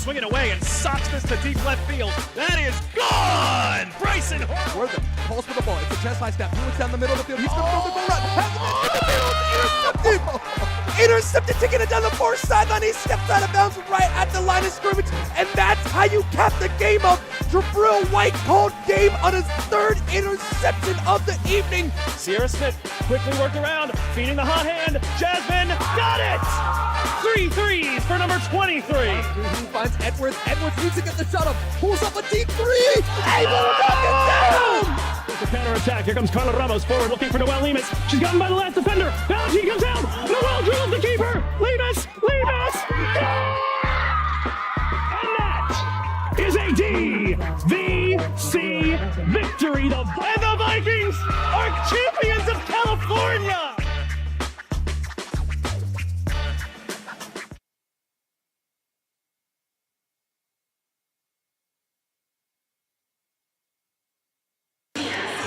swing it away and socks this to deep left field. That is gone! Bryson Harper. Where the pulls for the ball. It's a chest high snap. Lewis down the middle of the field. He's going to throw the goal run. Has it in the field. Intercepted! Intercepted, taking it down the far sideline. He steps out of bounds right at the line of scrimmage. And that's how you cap the game up. Jabril White called game on his third interception of the evening. Sierra Smith quickly worked around, feeding the hot hand. Jasmine got it! 3 threes for number 23. He finds Edwards. Edwards needs to get the shot up. Pulls up a deep three. Able to knock it down. There's the counterattack. Here comes Carla Ramos forward looking for Noelle Lemus. She's gotten by the last defender. Valentine comes down. Noelle drills the keeper. Lemus! Lemus! And that is a DVC victory. And the Vikings are champions of California!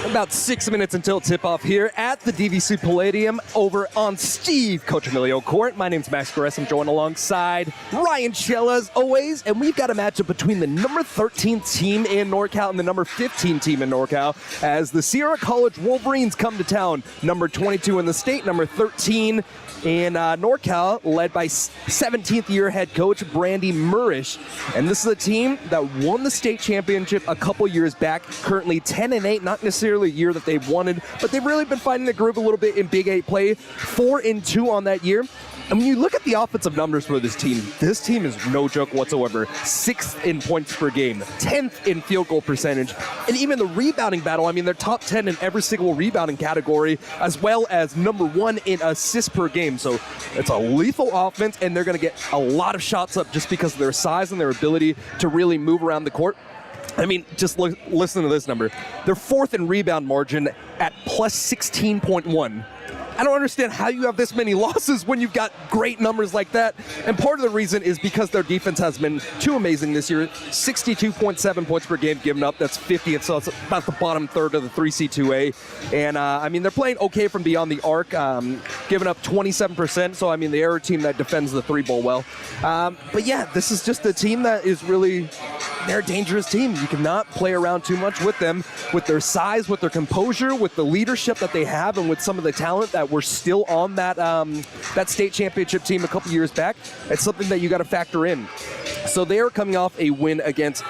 About 6 minutes until tip-off here at the DVC Palladium over on Steve Coach Emilio Court. My name's Max Caress. I'm joined alongside Ryan Shell as always, and we've got a matchup between the number 13 team in NorCal and the number 15 team in NorCal as the Sierra College Wolverines come to town. Number 22 in the state, number 13 in NorCal, led by 17th year head coach Brandy Murish. And this is a team that won the state championship a couple years back, currently 10-8, not necessarily a year that they've wanted, but they've really been finding the groove a little bit in Big 8 play, 4-2 on that year. And when you look at the offensive numbers for this team is no joke whatsoever. 6th in points per game, 10th in field goal percentage, and even the rebounding battle, I mean, they're top 10 in every single rebounding category, as well as number 1 in assists per game. So it's a lethal offense, and they're going to get a lot of shots up just because of their size and their ability to really move around the court. I mean, just listen to this number. They're 4th in rebound margin at plus 16.1. I don't understand how you have this many losses when you've got great numbers like that. And part of the reason is because their defense has been too amazing this year. 62.7 points per game given up. That's 50th, so it's about the bottom third of the 3C2A. And, I mean, they're playing okay from beyond the arc, giving up 27%. So, I mean, the error team that defends the three ball well. But, yeah, this is just a team that is really... They're a dangerous team. You cannot play around too much with them, with their size, with their composure, with the leadership that they have, and with some of the talent that were still on that that state championship team a couple years back. It's something that you got to factor in. So they are coming off a win against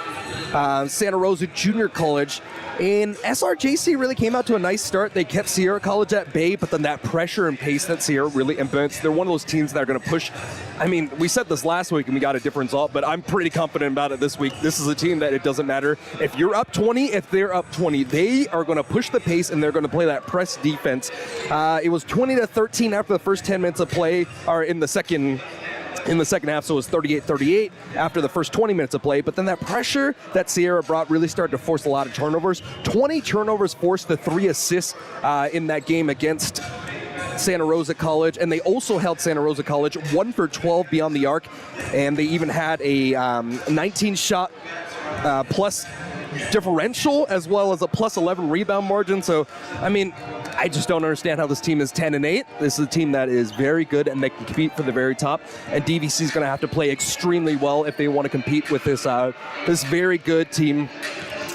Santa Rosa Junior College. And SRJC really came out to a nice start. They kept Sierra College at bay, but then that pressure and pace that Sierra really embeds. They're one of those teams that are going to push. I mean, we said this last week and we got a different result, but I'm pretty confident about it this week. This is a team that it doesn't matter. If you're up 20, if they're up 20, they are going to push the pace and they're going to play that press defense. It was 20-13 after the first 10 minutes of play, or in the second half, so it was 38-38 after the first 20 minutes of play. But then that pressure that Sierra brought really started to force a lot of turnovers. 20 turnovers forced the 3 assists in that game against Santa Rosa College, and they also held Santa Rosa College 1 for 12 beyond the arc, and they even had a 19-shot plus differential as well as a plus 11 rebound margin. So, I mean, I just don't understand how this team is 10-8. This is a team that is very good and they can compete for the very top. And DVC is going to have to play extremely well if they want to compete with this this very good team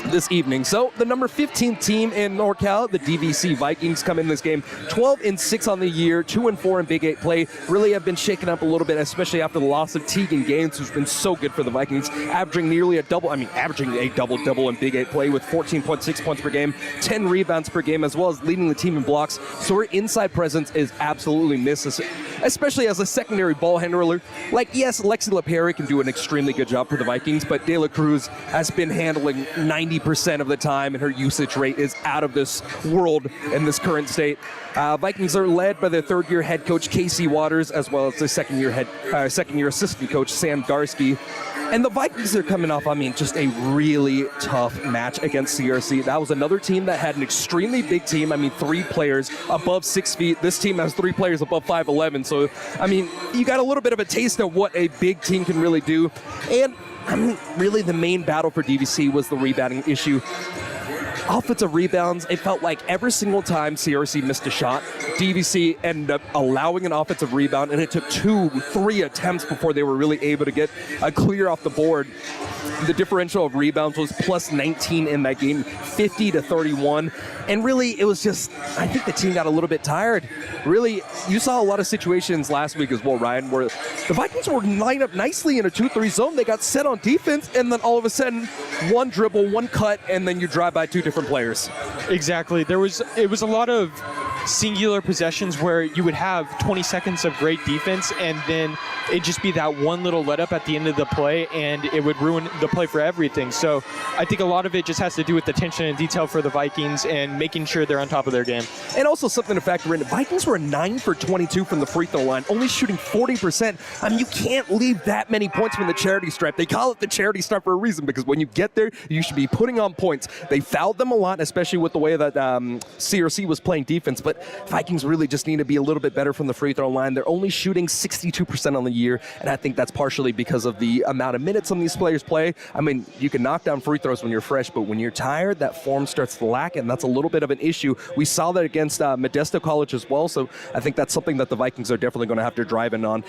this evening. So the number 15 team in NorCal, the DVC Vikings, come in this game 12-6 on the year, 2-4 in Big 8 play. Really have been shaken up a little bit, especially after the loss of Tegan Gaines, who's been so good for the Vikings, averaging a double-double in Big 8 play with 14.6 points per game, 10 rebounds per game, as well as leading the team in blocks. So her inside presence is absolutely missed, especially as a secondary ball handler. Like, yes, Lexi LaPerry can do an extremely good job for the Vikings, but De La Cruz has been handling 90% of the time, and her usage rate is out of this world in this current state. Vikings are led by their third-year head coach Casey Waters, as well as the second-year assistant coach Sam Darsky. And the Vikings are coming off, I mean, just a really tough match against CRC. That was another team that had an extremely big team. I mean, 3 players above 6 feet. This team has 3 players above 5'11". So, I mean, you got a little bit of a taste of what a big team can really do. And I mean, really the main battle for DVC was the rebounding issue. offensive rebounds, it felt like every single time CRC missed a shot, DVC ended up allowing an offensive rebound, and it took 2-3 attempts before they were really able to get a clear off the board. The differential of rebounds was plus 19 in that game, 50-31. And really, it was just, I think the team got a little bit tired. Really, you saw a lot of situations last week as well, Ryan, where the Vikings were lined up nicely in a 2-3 zone. They got set on defense, and then all of a sudden, one dribble, one cut, and then you drive by two different players. Exactly. It was a lot of singular possessions where you would have 20 seconds of great defense, and then it'd just be that one little let up at the end of the play, and it would ruin the play for everything. So I think a lot of it just has to do with attention and detail for the Vikings and making sure they're on top of their game. And also something to factor in, the Vikings were 9 for 22 from the free throw line, only shooting 40%. I mean, you can't leave that many points from the charity stripe. They call it the charity stripe for a reason, because when you get there, you should be putting on points. They fouled them a lot, especially with the way that CRC was playing defense, but Vikings really just need to be a little bit better from the free throw line. They're only shooting 62% on the year, and I think that's partially because of the amount of minutes some of these players play. I mean, you can knock down free throws when you're fresh, but when you're tired, that form starts to lack, and that's a little bit of an issue. We saw that against Modesto College as well, so I think that's something that the Vikings are definitely going to have to drive in on.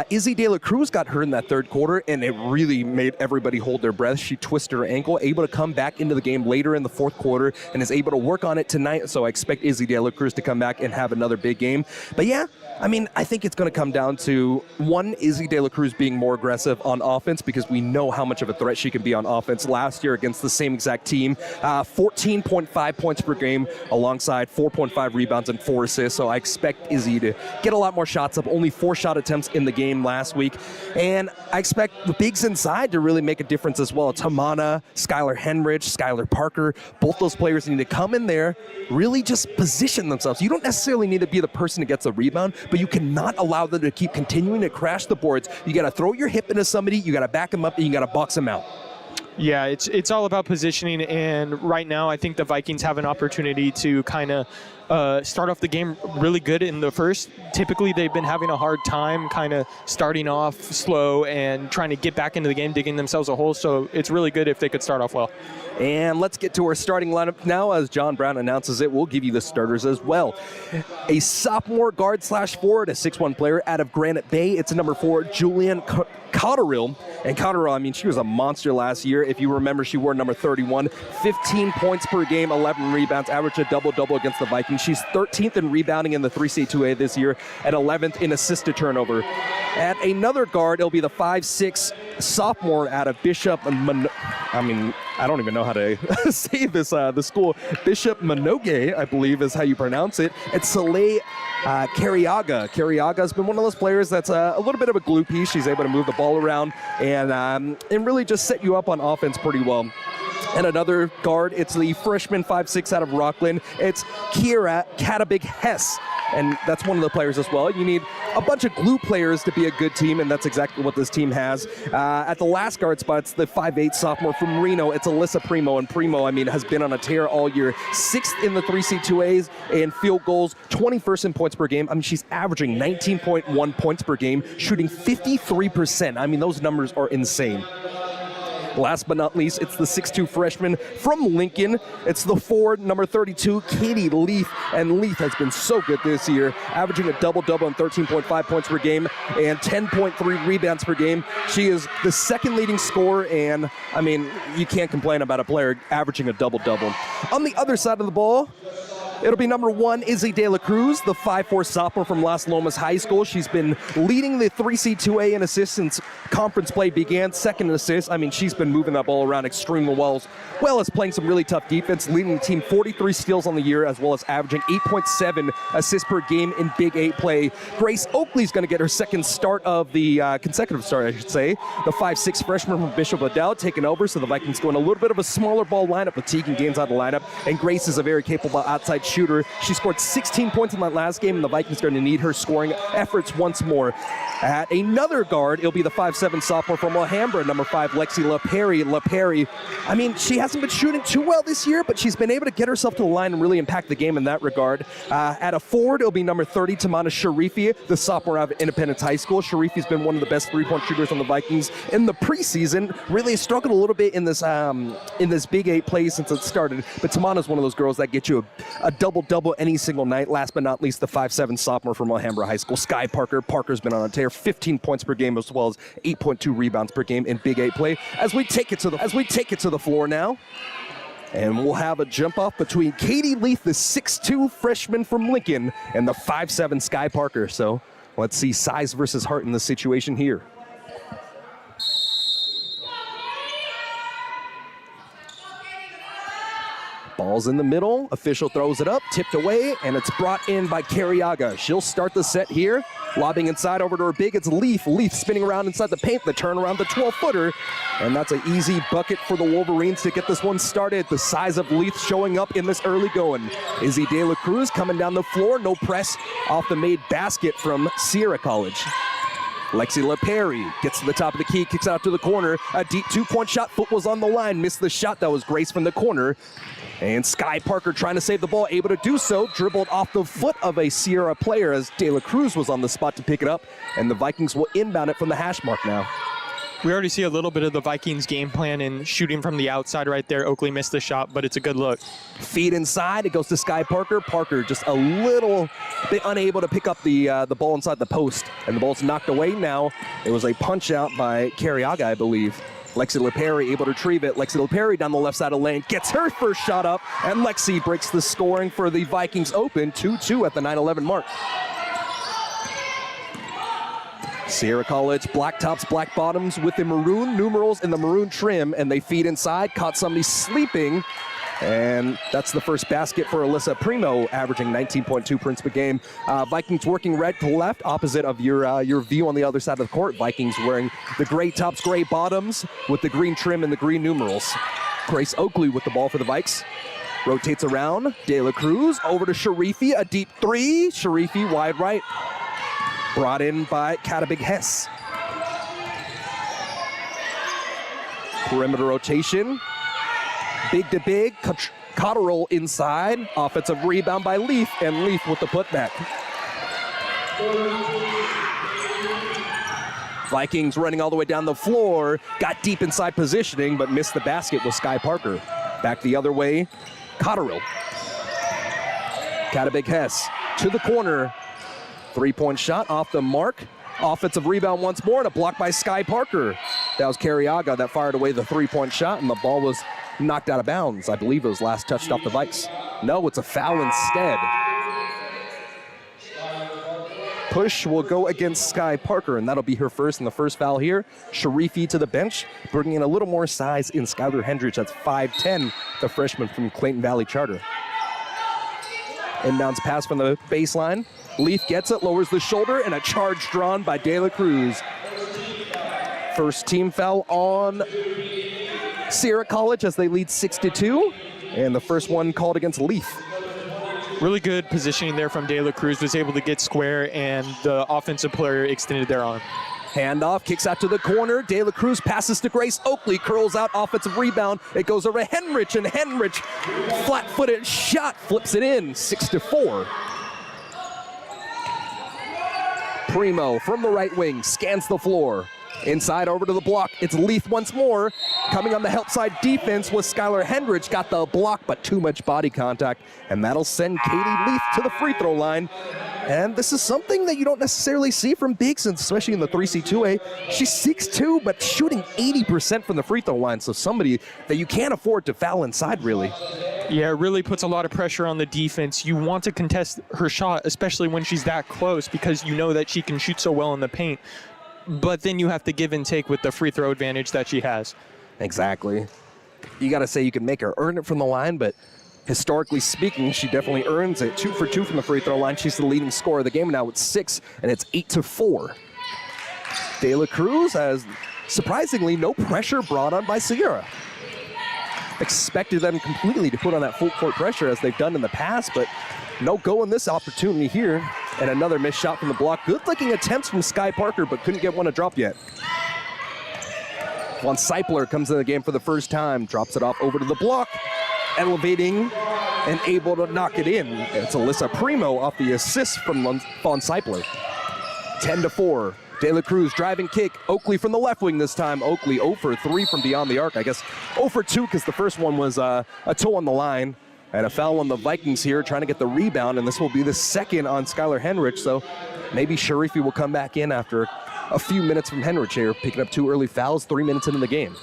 Izzy De La Cruz got hurt in that third quarter, and it really made everybody hold their breath. She twisted her ankle, able to come back into the game later in the fourth quarter, and is able to work on it tonight, so I expect Izzy De La Cruz to come back and have another big game. But yeah, I mean, I think it's going to come down to, one, Izzy De La Cruz being more aggressive on offense, because we know how much of a threat she can be on offense. Last year against the same exact team, 14.5 points per game alongside 4.5 rebounds and 4 assists. So I expect Izzy to get a lot more shots up, only 4 shot attempts in the game last week. And I expect the bigs inside to really make a difference as well. Tamana, Skylar Henrich, Skylar Parker, both those players need to come in there, really just position themselves. You don't necessarily need to be the person who gets a rebound, but you cannot allow them to keep continuing to crash the boards. You got to throw your hip into somebody, you got to back them up, and you got to box them out. Yeah, it's all about positioning, and right now I think the Vikings have an opportunity to kind of start off the game really good in the first. Typically, they've been having a hard time kind of starting off slow and trying to get back into the game, digging themselves a hole, so it's really good if they could start off well. And let's get to our starting lineup now. As John Brown announces it, we'll give you the starters as well. A sophomore guard/forward, a 6'1" player out of Granite Bay. It's number 4, Julian Cotterill. And Cotterill, I mean, she was a monster last year. If you remember, she wore number 31, 15 points per game, 11 rebounds, averaged a double-double against the Vikings. She's 13th in rebounding in the 3C2A this year, and 11th in assist to turnover. At another guard, it'll be the 5'6" sophomore out of Bishop. I don't even know how to say this. The school, Bishop Manogue, I believe is how you pronounce it. It's Soleil Carriaga. Carriaga's been one of those players that's a little bit of a glue piece. She's able to move the ball around and really just set you up on offense pretty well. And another guard, it's the freshman 5'6" out of Rockland. It's Kiera Katabig Hess. And that's one of the players as well. You need a bunch of glue players to be a good team, and that's exactly what this team has. At the last guard spot, it's the 5'8" sophomore from Reno. It's Alyssa Primo, and Primo, I mean, has been on a tear all year. 6th in the 3C2As in field goals, 21st in points per game. I mean, she's averaging 19.1 points per game, shooting 53%. I mean, those numbers are insane. Last but not least, it's the 6'2" freshman from Lincoln. It's the forward, number 32, Katie Leaf. And Leaf has been so good this year, averaging a double-double and 13.5 points per game and 10.3 rebounds per game. She is the second leading scorer, and, I mean, you can't complain about a player averaging a double-double. On the other side of the ball, it'll be number 1, Izzy De La Cruz, the 5'4" sophomore from Las Lomas High School. She's been leading the 3C2A in assists since conference play began, 2nd in assists. I mean, she's been moving that ball around extremely well as playing some really tough defense, leading the team 43 steals on the year, as well as averaging 8.7 assists per game in Big 8 play. Grace Oakley's going to get her second start of the consecutive start, I should say. The 5'6" freshman from Bishop Adele taking over, so the Vikings go in a little bit of a smaller ball lineup with Tegan Gaines out of the lineup, and Grace is a very capable outside shooter. She scored 16 points in that last game, and the Vikings are going to need her scoring efforts once more. At another guard, it'll be the 5'7" sophomore from Alhambra, number 5, Lexi LaPerry. LaPerry, I mean, she hasn't been shooting too well this year, but she's been able to get herself to the line and really impact the game in that regard. At a forward, it'll be number 30, Tamana Sharifi, the sophomore out of Independence High School. Sharifi's been one of the best three-point shooters on the Vikings in the preseason. Really struggled a little bit in this Big 8 play since it started, but Tamana's one of those girls that get you a double-double any single night. Last but not least, the 5'7" sophomore from Alhambra High School, Sky Parker. Parker's been on a tear, 15 points per game as well as 8.2 rebounds per game in Big 8 play. As we take it to the floor now, and we'll have a jump off between Katie Leith, the 6'2" freshman from Lincoln, and the 5'7" Sky Parker. So let's see size versus heart in this situation here. Ball's in the middle, official throws it up, tipped away, and it's brought in by Carriaga. She'll start the set here, lobbing inside over to her big, it's Leith. Leith spinning around inside the paint, the turnaround, the 12-footer, and that's an easy bucket for the Wolverines to get this one started. The size of Leith showing up in this early going. Izzy De La Cruz coming down the floor, no press off the made basket from Sierra College. Lexi LaPerry gets to the top of the key, kicks out to the corner, a deep two-point shot, foot was on the line, missed the shot, that was Grace from the corner. And Sky Parker trying to save the ball, able to do so, dribbled off the foot of a Sierra player as De La Cruz was on the spot to pick it up, and the Vikings will inbound it from the hash mark now. We already see a little bit of the Vikings game plan in shooting from the outside right there. Oakley missed the shot, but it's a good look. Feed inside, it goes to Sky Parker. Parker just a little bit unable to pick up the ball inside the post, and the ball's knocked away now. It was a punch out by Carriaga, I believe. Lexi LaPerry able to retrieve it. Lexi LaPerry down the left side of the lane, gets her first shot up, and Lexi breaks the scoring for the Vikings open, 2-2 at the 9-11 mark. Sierra College, black tops, black bottoms with the maroon numerals and the maroon trim, and they feed inside, caught somebody sleeping, and that's the first basket for Alyssa Primo, averaging 19.2 points per game. Vikings working red to left, opposite of your view on the other side of the court. Vikings wearing the gray tops, gray bottoms with the green trim and the green numerals. Grace Oakley with the ball for the Vikes. Rotates around, De La Cruz over to Sharifi, a deep three. Sharifi wide right. Brought in by Katabig Hess. Perimeter rotation. Big to big, Cotterill inside, offensive rebound by Leith, and Leith with the putback. Vikings running all the way down the floor, got deep inside positioning, but missed the basket with Sky Parker. Back the other way, Cotterill. Katabig Hess to the corner, three-point shot off the mark. Offensive rebound once more, and a block by Sky Parker. That was Carriaga that fired away the three-point shot, and the ball was knocked out of bounds. I believe it was last touched off the Vikes. No, it's a foul instead. Push will go against Sky Parker, and that'll be her first, and the first foul here. Sharifi to the bench, bringing in a little more size in Skylar Hendricks. That's 5'10", the freshman from Clayton Valley Charter. Inbounds pass from the baseline. Leith gets it, lowers the shoulder, and a charge drawn by De La Cruz. First team foul on Sierra College as they lead 6-2, and the first one called against Leith. Really good positioning there from De La Cruz, was able to get square, and the offensive player extended their arm. Handoff, kicks out to the corner. De La Cruz passes to Grace Oakley, curls out, offensive rebound. It goes over to Henrich, and Henrich, flat-footed shot, flips it in, 6-4. Primo from the right wing, scans the floor. Inside over to the block, it's Leith once more. Coming on the help side defense was Skylar Hendricks, got the block, but too much body contact, and that'll send Katie Leith to the free throw line. And this is something that you don't necessarily see from bigs, especially in the 3C2A. She's 6'2", but shooting 80% from the free throw line, so somebody that you can't afford to foul inside, really. Yeah, it really puts a lot of pressure on the defense. You want to contest her shot, especially when she's that close, because you know that she can shoot so well in the paint. But then you have to give and take with the free throw advantage that she has. Exactly. You got to say you can make her earn it from the line, but historically speaking, she definitely earns it. 2 for 2 from the free throw line. She's the leading scorer of the game now with 6, and it's 8-4. De La Cruz has, surprisingly, no pressure brought on by Sierra. expected them completely to put on that full court pressure as they've done in the past, but no go in this opportunity here. And another missed shot from the block. Good looking attempts from Sky Parker, but couldn't get one to drop yet. Von Seipler comes in the game for the first time, drops it off over to the block, elevating and able to knock it in. It's Alyssa Primo off the assist from Von Seipler. 10-4. De La Cruz driving kick. Oakley from the left wing this time. Oakley 0 for 3 from beyond the arc. I guess 0 for 2 because the first one was a toe on the line. And a foul on the Vikings here, trying to get the rebound, and this will be the second on Skylar Henrich, so maybe Sharifi will come back in after a few minutes from Henrich here, picking up 2 early fouls 3 minutes into the game.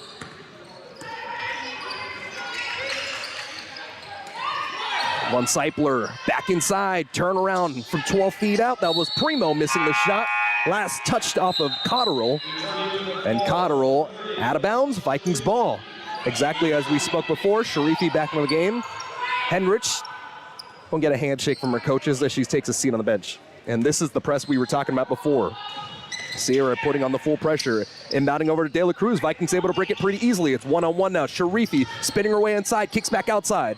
Von Seipler back inside, turn around from 12 feet out. That was Primo missing the shot. Last touched off of Cotterill, and Cotterill out of bounds, Vikings ball. Exactly as we spoke before, Sharifi back in the game. Henrich won't get a handshake from her coaches as she takes a seat on the bench. And this is the press we were talking about before. Sierra putting on the full pressure, inbounding over to De La Cruz. Vikings able to break it pretty easily. It's one-on-one now. Sharifi spinning her way inside, kicks back outside.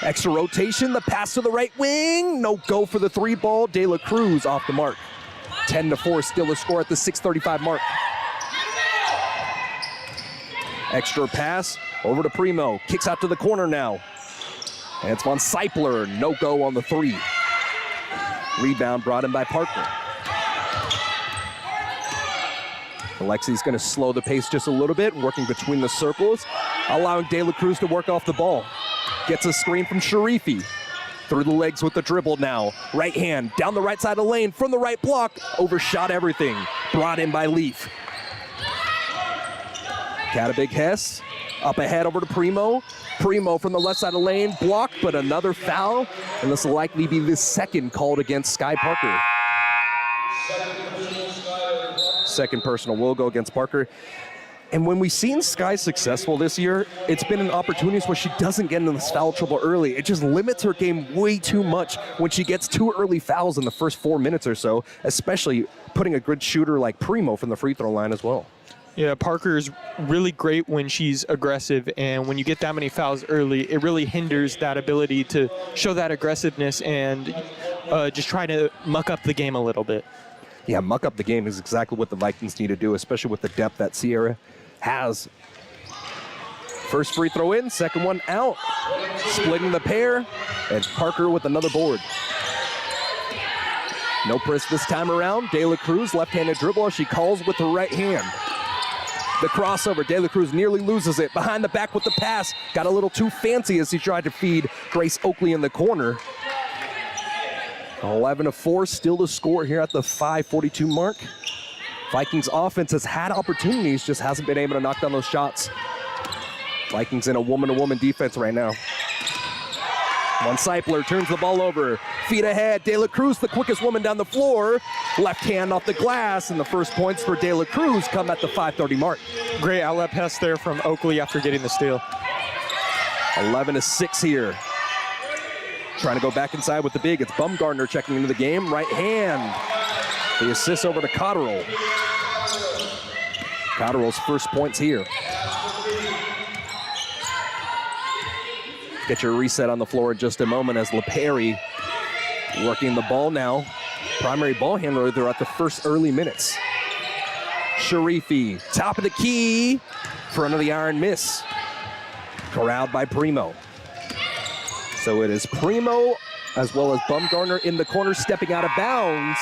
Extra rotation, the pass to the right wing. No go for the 3 ball. De La Cruz off the mark. 10-4, still a score at the 6:35 mark. Extra pass over to Primo. Kicks out to the corner now. And it's Von Seipler, no go on the 3. Rebound brought in by Parker. Alexi's gonna slow the pace just a little bit, working between the circles, allowing De La Cruz to work off the ball. Gets a screen from Sharifi. Through the legs with the dribble now. Right hand, down the right side of the lane, from the right block, overshot everything. Brought in by Leaf. Got a big Hess, up ahead over to Primo. Primo from the left side of the lane, blocked, but another foul, and this will likely be the second called against Sky Parker. Second personal will go against Parker. And when we've seen Sky successful this year, it's been in opportunities where she doesn't get into this foul trouble early. It just limits her game way too much when she gets 2 early fouls in the first 4 minutes or so, especially putting a good shooter like Primo from the free throw line as well. Yeah, Parker's really great when she's aggressive, and when you get that many fouls early, it really hinders that ability to show that aggressiveness and just try to muck up the game a little bit. Yeah, muck up the game is exactly what the Vikings need to do, especially with the depth that Sierra has. First free throw in, second one out. Splitting the pair, and Parker with another board. No press this time around. De La Cruz, left-handed dribble, she calls with the right hand. The crossover, De La Cruz nearly loses it. Behind the back with the pass. Got a little too fancy as he tried to feed Grace Oakley in the corner. 11-4, still the score here at the 5:42 mark. Vikings offense has had opportunities, just hasn't been able to knock down those shots. Vikings in a woman-to-woman defense right now. Von Seipler turns the ball over. Feet ahead, De La Cruz, the quickest woman down the floor. Left hand off the glass, and the first points for De La Cruz come at the 5:30 mark. Great outlet pass there from Oakley after getting the steal. 11-6 here. Trying to go back inside with the big. It's Bumgardner checking into the game. Right hand. The assist over to Cotterill. Cotterill's first points here. Get your reset on the floor in just a moment as LaPerry working the ball now. Primary ball handler throughout the first early minutes. Sharifi, top of the key, front of the iron miss. Corralled by Primo. So it is Primo as well as Bumgardner in the corner stepping out of bounds.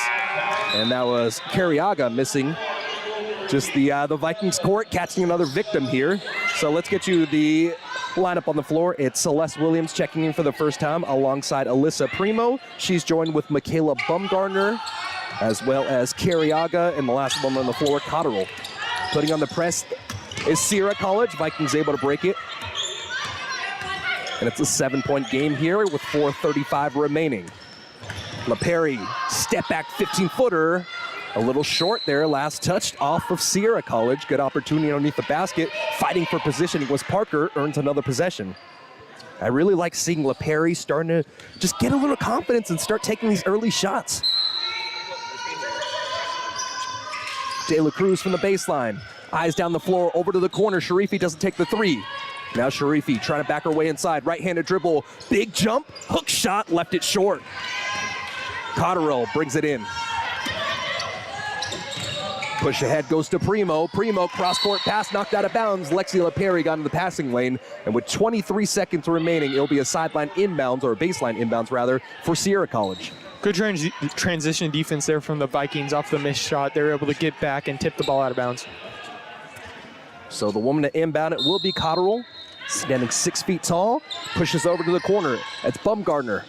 And that was Carriaga missing just the Vikings court, catching another victim here. So let's get you the lineup on the floor. It's Celeste Williams checking in for the first time alongside Alyssa Primo. She's joined with Michaela Bumgardner as well as Carriaga, and the last one on the floor, Cotterill. Putting on the press is Sierra College. Vikings able to break it. And it's a 7-point game here with 4:35 remaining. LaPerry, step back 15-footer. A little short there, last touched off of Sierra College. Good opportunity underneath the basket. Fighting for position was Parker, earns another possession. I really like seeing LaPerry starting to just get a little confidence and start taking these early shots. De La Cruz from the baseline. Eyes down the floor, over to the corner. Sharifi doesn't take the 3. Now Sharifi trying to back her way inside. Right-handed dribble, big jump, hook shot, left it short. Cotterill brings it in. Push ahead goes to Primo. Primo, cross-court pass, knocked out of bounds. Lexi LaPerry got into the passing lane. And with 23 seconds remaining, it'll be a sideline inbounds, or a baseline inbounds, rather, for Sierra College. Good transition defense there from the Vikings off the missed shot. They were able to get back and tip the ball out of bounds. So the woman to inbound it will be Cotterill, standing 6 feet tall. Pushes over to the corner. It's Bumgardner.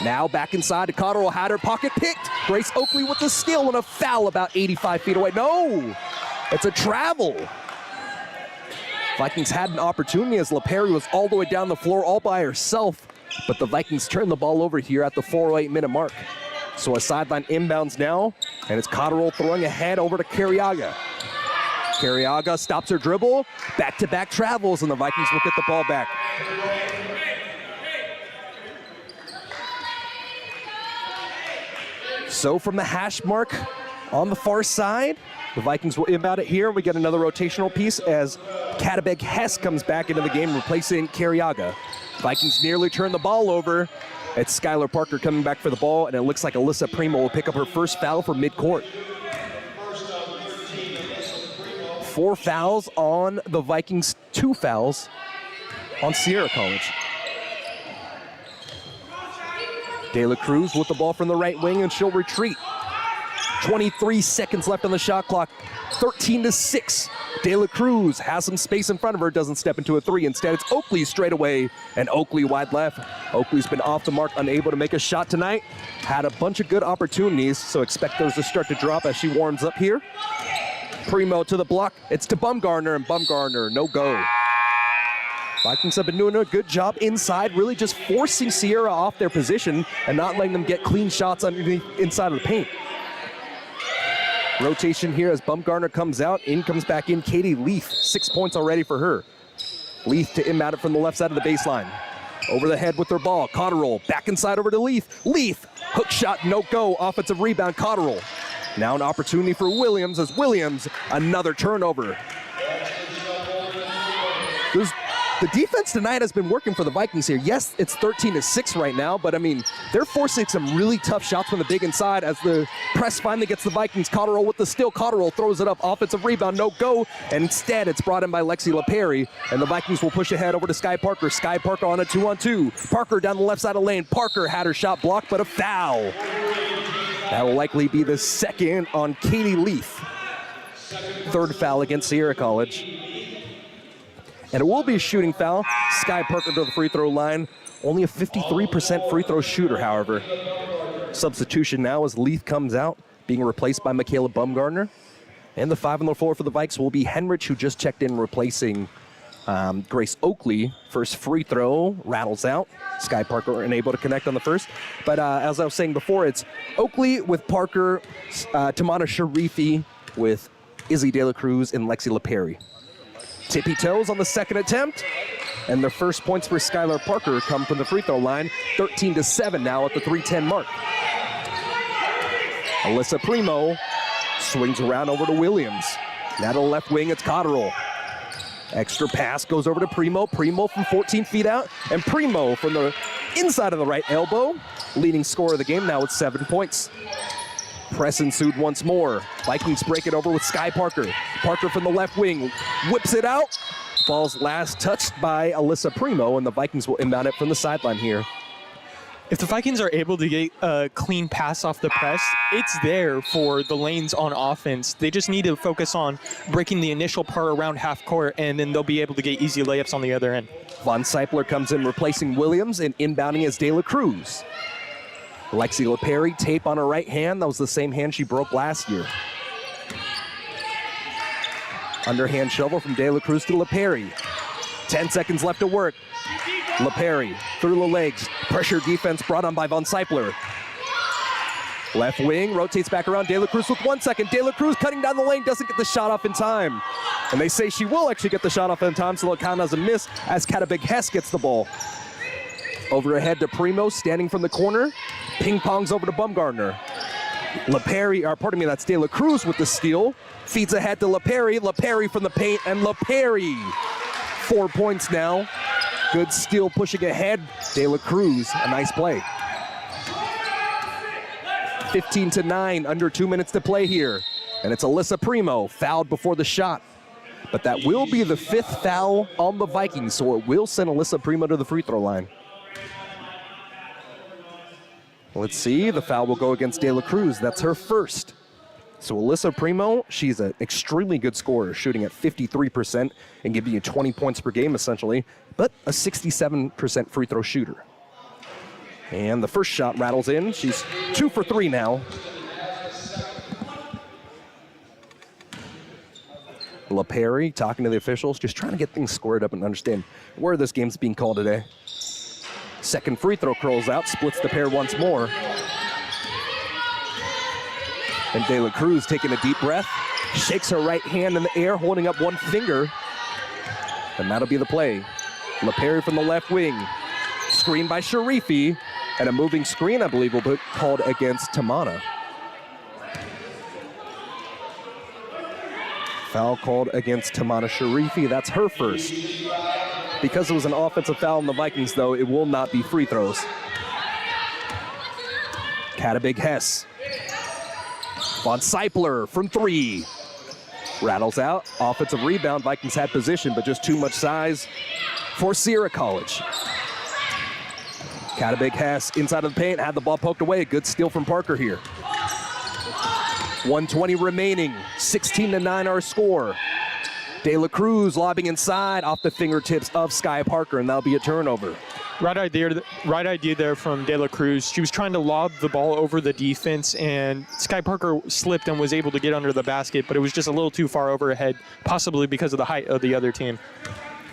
Now back inside to Cotterill, had her pocket picked. Grace Oakley with the steal and a foul about 85 feet away. No, it's a travel. Vikings had an opportunity as LaPerry was all the way down the floor all by herself, but the Vikings turned the ball over here at the 4:08-minute mark. So a sideline inbounds now, and it's Cotterill throwing ahead over to Carriaga. Carriaga stops her dribble, back-to-back travels, and the Vikings will get the ball back. So from the hash mark on the far side, the Vikings will inbound it here. We get another rotational piece as Katabeg Hess comes back into the game, replacing Carriaga. Vikings nearly turn the ball over. It's Skylar Parker coming back for the ball, and it looks like Alyssa Primo will pick up her first foul for midcourt. 4 fouls on the Vikings, 2 fouls on Sierra College. De La Cruz with the ball from the right wing, and she'll retreat. 23 seconds left on the shot clock, 13-6. De La Cruz has some space in front of her, doesn't step into a three. Instead, it's Oakley straight away, and Oakley wide left. Oakley's been off the mark, unable to make a shot tonight. Had a bunch of good opportunities, so expect those to start to drop as she warms up here. Primo to the block. It's to Bumgardner, and Bumgardner, no go. Vikings have been doing a good job inside, really just forcing Sierra off their position and not letting them get clean shots underneath inside of the paint. Rotation here as Bumgardner comes out. In comes back in Katie Leaf. 6 points already for her. Leaf to inbound it from the left side of the baseline. Over the head with their ball. Cotterill back inside over to Leaf. Leaf, hook shot, no go. Offensive rebound, Cotterill. Now an opportunity for Williams as Williams, another turnover. The defense tonight has been working for the Vikings here. Yes, it's 13-6 right now, but I mean, they're forcing some really tough shots from the big inside as the press finally gets the Vikings. Cotterill with the steal. Cotterill throws it up. Offensive rebound, no go. And instead, it's brought in by Lexi LaPerry, and the Vikings will push ahead over to Sky Parker. Sky Parker on a 2-on-2. Parker down the left side of the lane. Parker had her shot blocked, but a foul. That will likely be the second on Katie Leaf. Third foul against Sierra College. And it will be a shooting foul. Sky Parker to the free throw line. Only a 53% free throw shooter, however. Substitution now as Leaf comes out, being replaced by Michaela Bumgardner. And the 5 on the floor for the Vikes will be Henrich, who just checked in, replacing Grace Oakley. First free throw rattles out. Sky Parker unable to connect on the first. But as I was saying before, it's Oakley with Parker, Tamana Sharifi with Izzy De La Cruz, and Lexi LaPerry. Tippy toes on the second attempt, and the first points for Skylar Parker come from the free throw line. 13-7 now at the 3:10 mark. Alyssa Primo swings around over to Williams. Now to the left wing, it's Cotterill. Extra pass goes over to Primo. Primo from 14 feet out, and Primo from the inside of the right elbow. Leading scorer of the game now with 7 points. Press ensued once more. Vikings break it over with Sky Parker. Parker from the left wing whips it out. Ball's last touched by Alyssa Primo, and the Vikings will inbound it from the sideline here. If the Vikings are able to get a clean pass off the press, it's there for the lanes on offense. They just need to focus on breaking the initial part around half court, and then they'll be able to get easy layups on the other end. Von Seipler comes in replacing Williams, and inbounding is De La Cruz. Lexi LaPerry, tape on her right hand. That was the same hand she broke last year. Underhand shovel from De La Cruz to LaPerry. 10 seconds left to work. LaPerry through the legs. Pressure defense brought on by Von Seipler. Left wing rotates back around. De La Cruz with 1 second. De La Cruz cutting down the lane, doesn't get the shot off in time. And they say she will actually get the shot off in time, so it'll count as a miss as Katabig Hess gets the ball. Over ahead to Primo, standing from the corner. Ping pongs over to Bumgardner. That's De La Cruz with the steal. Feeds ahead to LaPerry. LaPerry from the paint, and LaPerry 4 points now. Good steal pushing ahead. De La Cruz, a nice play. 15-9, under 2 minutes to play here. And it's Alyssa Primo, fouled before the shot. But that will be the 5th foul on the Vikings, so it will send Alyssa Primo to the free throw line. Let's see, the foul will go against De La Cruz. That's her first. So Alyssa Primo, she's an extremely good scorer, shooting at 53% and giving you 20 points per game, essentially, but a 67% free throw shooter. And the first shot rattles in. She's 2 for 3 now. LaPerry talking to the officials, just trying to get things squared up and understand where this game's being called today. Second free throw curls out, splits the pair once more. And De La Cruz taking a deep breath, shakes her right hand in the air, holding up one finger. And that'll be the play. LaPerry from the left wing. Screen by Sharifi. And a moving screen, I believe, will be called against Tamana. Foul called against Tamana Sharifi. That's her first. Because it was an offensive foul on the Vikings, though, it will not be free throws. Catabig Hess. Von Seipler from 3. Rattles out. Offensive rebound. Vikings had position, but just too much size for Sierra College. Catabig Hess inside of the paint, had the ball poked away. Good steal from Parker here. 1:20 remaining, 16-9 our score. De La Cruz lobbing inside off the fingertips of Sky Parker, and that'll be a turnover. Right idea there from De La Cruz. She was trying to lob the ball over the defense, and Sky Parker slipped and was able to get under the basket, but it was just a little too far overhead, possibly because of the height of the other team.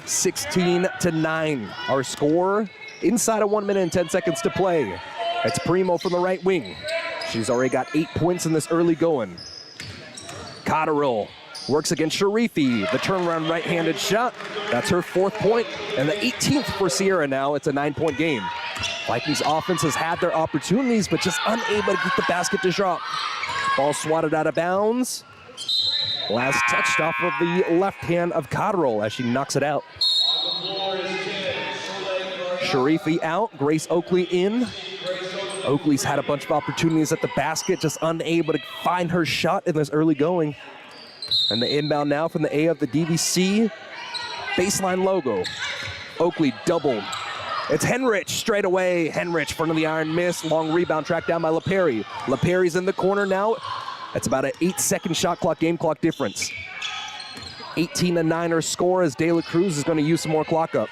16-9 our score. Inside of 1 minute and 10 seconds to play. It's Primo from the right wing. She's already got 8 points in this early going. Cotterill works against Sharifi. The turnaround right-handed shot. That's her 4th point and the 18th for Sierra now. It's a 9-point game. Vikings offense has had their opportunities, but just unable to get the basket to drop. Ball swatted out of bounds. Last touched off of the left hand of Cotterill as she knocks it out. Sharifi out, Grace Oakley in. Oakley's had a bunch of opportunities at the basket, just unable to find her shot in this early going. And the inbound now from the A of the DVC baseline logo. Oakley doubled. It's Henrich straight away. Henrich, front of the iron, miss. Long rebound tracked down by LaPerry. LaPerry's in the corner now. That's about an 8-second shot clock, game clock difference. 18-9 our score as De La Cruz is going to use some more clock up.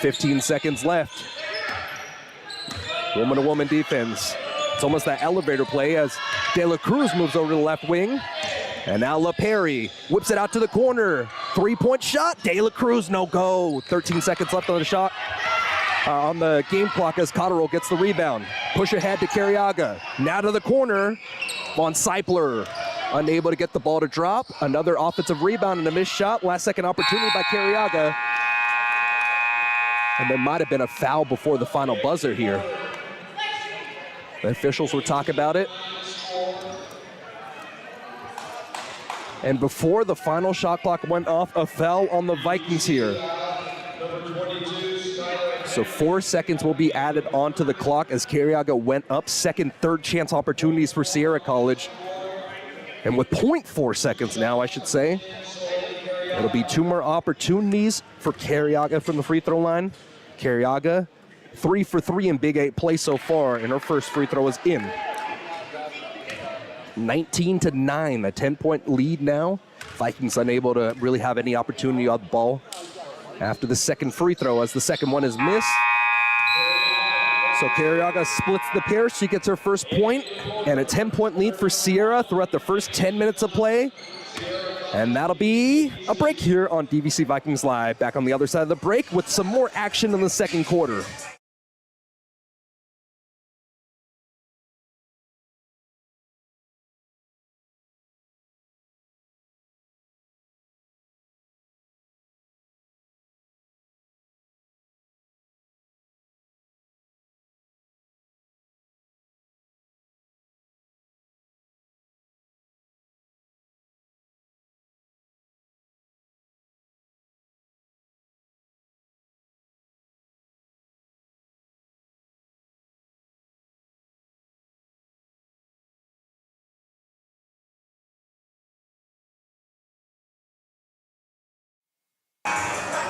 15 seconds left. Woman-to-woman defense. It's almost that elevator play as De La Cruz moves over to the left wing. And now LaPerry whips it out to the corner. 3-point shot. De La Cruz, no go. 13 seconds left on the shot. On the game clock as Cotterill gets the rebound. Push ahead to Carriaga. Now to the corner. Von Seipler unable to get the ball to drop. Another offensive rebound and a missed shot. Last second opportunity by Carriaga. And there might have been a foul before the final buzzer here. The officials will talk about it. And before the final shot clock went off, a foul on the Vikings here. So 4 seconds will be added onto the clock as Carriaga went up. Second, third chance opportunities for Sierra College. And with 0.4 seconds now, I should say, it'll be 2 more opportunities for Carriaga from the free throw line. Carriaga, 3 for 3 in Big 8 play so far, and her first free throw is in. 19-9, a 10-point lead now. Vikings unable to really have any opportunity on the ball after the second free throw, as the second one is missed. So Carriaga splits the pair. She gets her first point, and a 10-point lead for Sierra throughout the first 10 minutes of play. And that'll be a break here on DVC Vikings Live. Back on the other side of the break with some more action in the second quarter.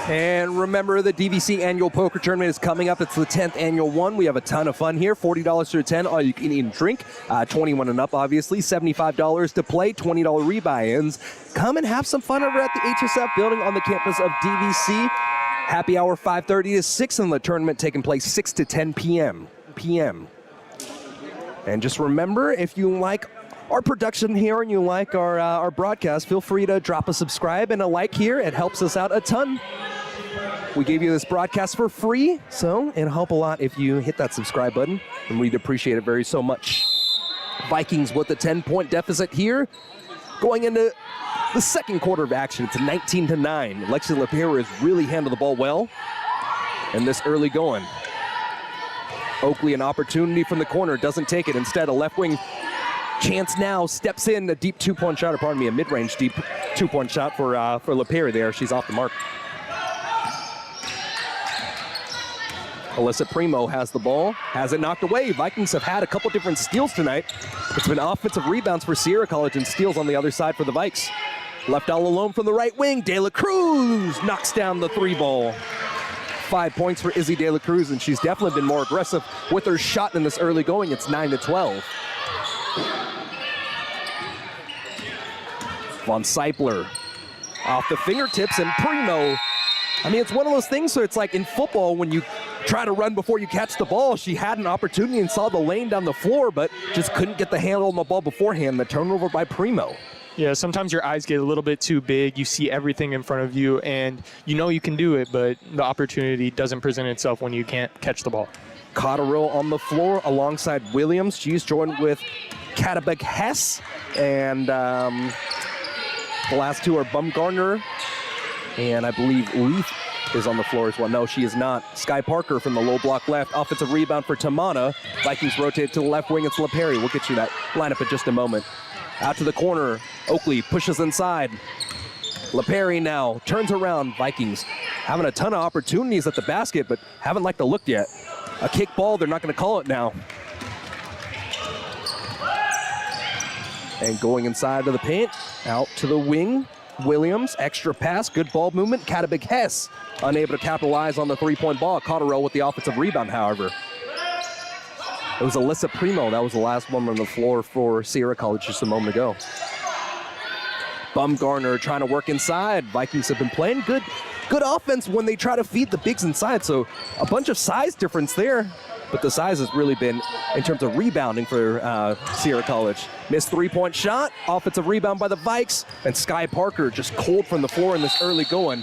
And remember, the DVC annual poker tournament is coming up. It's the 10th annual one. We have a ton of fun here. $40 to attend, all you can eat and drink. 21 and up, obviously. $75 to play, $20 rebuy-ins. Come and have some fun over at the HSF building on the campus of DVC. Happy hour 5:30 to 6, and the tournament taking place 6 to 10 p.m. And just remember, if you like our production here and you like our broadcast, feel free to drop a subscribe and a like here. It helps us out a ton. We gave you this broadcast for free, so it'll help a lot if you hit that subscribe button, and we'd appreciate it very so much. Vikings with a 10-point deficit here. Going into the second quarter of action, it's 19-9. Lexi LaPierre has really handled the ball well in this early going. Oakley, an opportunity from the corner, doesn't take it. Instead, a left wing chance now, steps in, a deep two-point shot, or pardon me, a mid-range deep two-point shot for LaPierre there. She's off the mark. Alyssa Primo has the ball, has it knocked away. Vikings have had a couple different steals tonight. It's been offensive rebounds for Sierra College and steals on the other side for the Vikes. Left all alone from the right wing, De La Cruz knocks down the 3-ball. 5 points for Izzy De La Cruz, and she's definitely been more aggressive with her shot in this early going. It's 9-12. Von Seipler off the fingertips, and Primo. I mean, it's one of those things where it's like in football when you try to run before you catch the ball. She had an opportunity and saw the lane down the floor, but just couldn't get the handle on the ball beforehand. The turnover by Primo. Yeah, sometimes your eyes get a little bit too big. You see everything in front of you, and you know you can do it, but the opportunity doesn't present itself when you can't catch the ball. Cotterill on the floor alongside Williams. She's joined with Katabek Hess, and the last two are Bumgarner, and I believe Leaf is on the floor as well. No, she is not. Sky Parker from the low block left. Offensive rebound for Tamana. Vikings rotate to the left wing. It's LaPierre. We'll get you that lineup in just a moment. Out to the corner. Oakley pushes inside. LaPierre now turns around. Vikings having a ton of opportunities at the basket, but haven't liked the look yet. A kick ball. They're not going to call it now. And going inside of the paint. Out to the wing. Williams, extra pass, good ball movement. Katabik Hess unable to capitalize on the three-point ball. Cotterill with the offensive rebound, however. It was Alyssa Primo. That was the last one on the floor for Sierra College just a moment ago. Bumgarner trying to work inside. Vikings have been playing good offense when they try to feed the bigs inside. So a bunch of size difference there. But the size has really been in terms of rebounding for Sierra College. Missed three-point shot, offensive rebound by the Vikes, and Sky Parker just cold from the floor in this early going.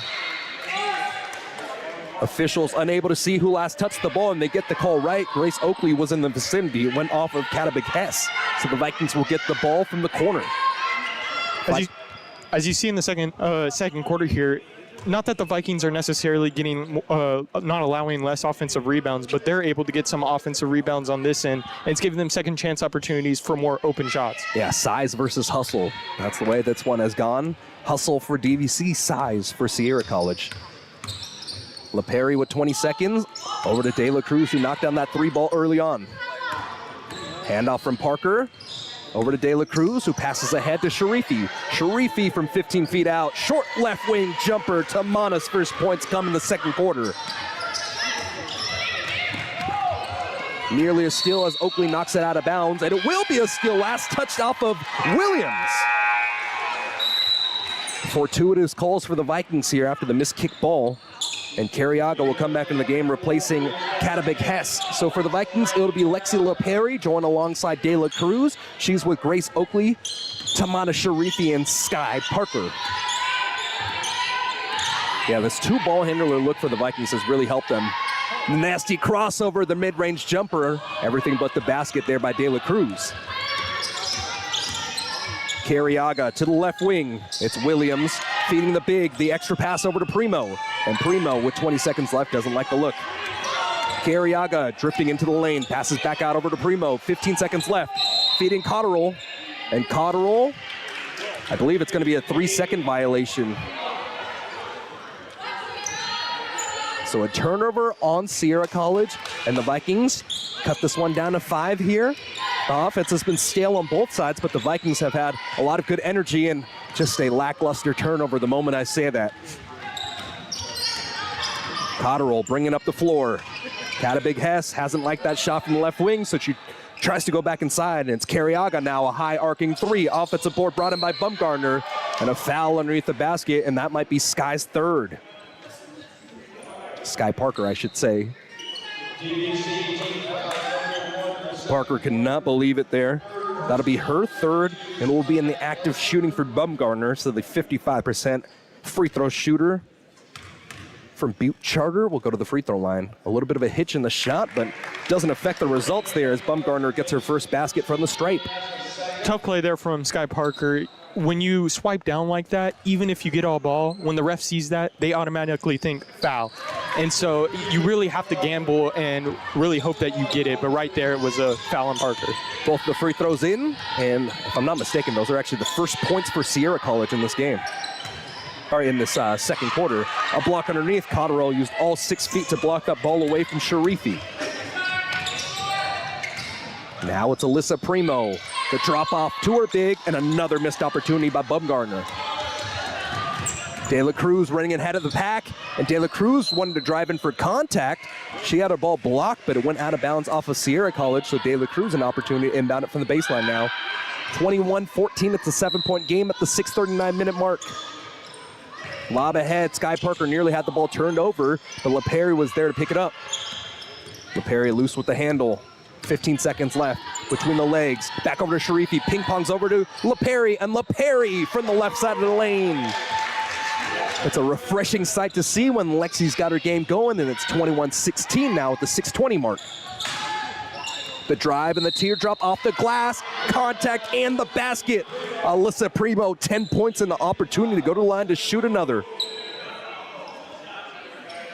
Officials unable to see who last touched the ball, and they get the call right. Grace Oakley was in the vicinity. It went off of Katabik Hess. So the Vikings will get the ball from the corner. As you see in the second quarter here, not that the Vikings are necessarily getting, not allowing less offensive rebounds, but they're able to get some offensive rebounds on this end, and it's giving them second chance opportunities for more open shots. Yeah, size versus hustle. That's the way this one has gone. Hustle for DVC, size for Sierra College. LaPierre with 20 seconds. Over to De La Cruz, who knocked down that 3-ball early on. Handoff from Parker. Over to De La Cruz, who passes ahead to Sharifi. Sharifi from 15 feet out. Short left wing jumper. Tamana's first points come in the second quarter. Nearly a steal as Oakley knocks it out of bounds, and it will be a steal. Last touched off of Williams. Fortuitous calls for the Vikings here after the missed kick ball. And Carriaga will come back in the game, replacing Katabik Hess. So for the Vikings, it'll be Lexi LaPierre, joined alongside De La Cruz. She's with Grace Oakley, Tamana Sharifi, and Sky Parker. Yeah, this two-ball handler look for the Vikings has really helped them. Nasty crossover, the mid-range jumper. Everything but the basket there by De La Cruz. Carriaga to the left wing. It's Williams feeding the big, the extra pass over to Primo. And Primo, with 20 seconds left, doesn't like the look. Carriaga drifting into the lane, passes back out over to Primo. 15 seconds left, feeding Cotterill. And Cotterill, I believe it's going to be a 3-second violation. So a turnover on Sierra College, and the Vikings cut this one down to 5 here. The offense has been stale on both sides, but the Vikings have had a lot of good energy and just a lackluster turnover the moment I say that. Cotterill bringing up the floor. Got a big Hess, hasn't liked that shot from the left wing, so she tries to go back inside, and it's Carriaga now, a high arcing three. Offensive board brought in by Bumgarner, and a foul underneath the basket, and that might be Sky's third. Sky Parker, I should say. Parker cannot believe it there. That'll be her third, and will be in the active shooting for Bumgarner, so the 55% free throw shooter from Butte Charter will go to the free throw line. A little bit of a hitch in the shot, but doesn't affect the results there as Bumgarner gets her first basket from the stripe. Tough play there from Sky Parker. When you swipe down like that, even if you get all ball, when the ref sees that, they automatically think foul. And so you really have to gamble and really hope that you get it. But right there, it was a foul on Parker. Both the free throws in, and if I'm not mistaken, those are actually the first points for Sierra College in this game. Or in this second quarter. A block underneath. Cotterill used all 6 feet to block that ball away from Sharifi. Now it's Alyssa Primo. The drop off to her big, and another missed opportunity by Bumgarner. De La Cruz running ahead of the pack, and De La Cruz wanted to drive in for contact. She had her ball blocked, but it went out of bounds off of Sierra College, so De La Cruz an opportunity to inbound it from the baseline now. 21-14, it's a 7-point game at the 6:39-minute mark. Lob ahead, Sky Parker nearly had the ball turned over, but LaPerry was there to pick it up. LaPerry loose with the handle. 15 seconds left between the legs. Back over to Sharifi, ping pongs over to LaPerry, and LaPerry from the left side of the lane. It's a refreshing sight to see when Lexi's got her game going, and it's 21-16 now at the 6:20 mark. The drive and the teardrop off the glass, contact and the basket. Alyssa Primo, 10 points and the opportunity to go to the line to shoot another.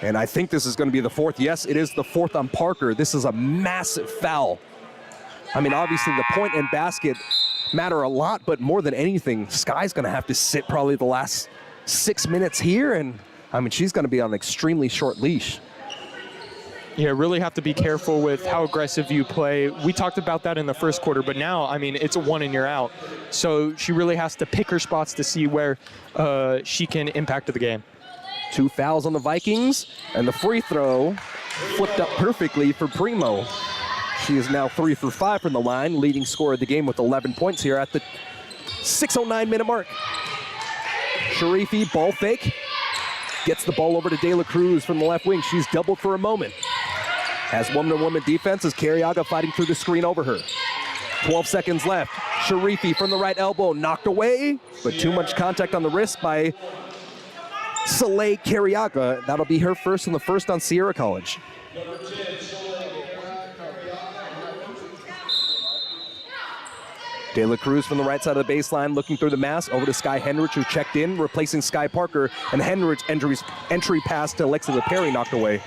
And I think this is going to be the fourth. Yes, it is the fourth on Parker. This is a massive foul. I mean, obviously the point and basket matter a lot, but more than anything, Sky's going to have to sit probably the last 6 minutes here, and I mean, she's going to be on an extremely short leash. Yeah, really have to be careful with how aggressive you play. We talked about that in the first quarter, but now, I mean, it's a one and you're out. So she really has to pick her spots to see where she can impact the game. 2 fouls on the Vikings, and the free throw flipped up perfectly for Primo. She is now 3 for 5 from the line, leading scorer of the game with 11 points here at the 6:09-minute mark. Sharifi, ball fake, gets the ball over to De La Cruz from the left wing. She's doubled for a moment. Has woman-to-woman defense as Carriaga fighting through the screen over her. 12 seconds left. Sharifi from the right elbow, knocked away, but too much contact on the wrist by Soleil Carriaga. That'll be her first and the first on Sierra College. De La Cruz from the right side of the baseline, looking through the mask, over to Sky Henrich, who checked in, replacing Sky Parker, and Henrich entry pass to Alexi LaPerry knocked away.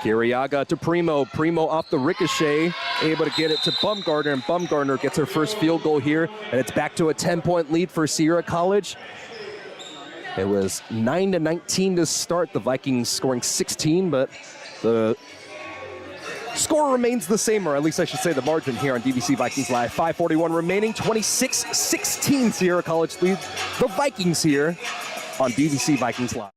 Carriaga to Primo. Primo off the ricochet, able to get it to Bumgarner, and Bumgarner gets her first field goal here, and it's back to a 10-point lead for Sierra College. It was 9-19 to start, the Vikings scoring 16, but the score remains the same, or at least I should say the margin here on DVC Vikings Live. 5:41 remaining, 26-16 Sierra College leads the Vikings here on DVC Vikings Live.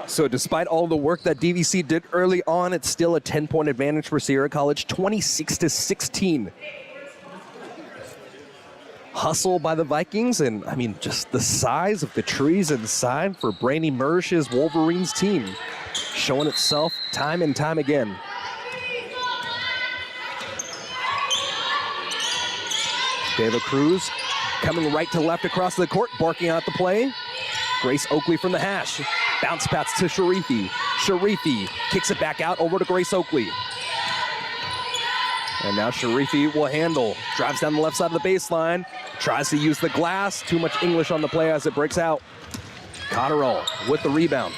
So despite all the work that DVC did early on, it's still a 10-point advantage for Sierra College, 26-16. Hustle by the Vikings, and I mean, just the size of the trees inside for Brainy Mersch's Wolverines team, showing itself time and time again. De La Cruz coming right to left across the court, barking out the play. Grace Oakley from the hash. Bounce pass to Sharifi. Sharifi kicks it back out over to Grace Oakley. And now Sharifi will handle. Drives down the left side of the baseline. Tries to use the glass. Too much English on the play as it breaks out. Cotterill with the rebound.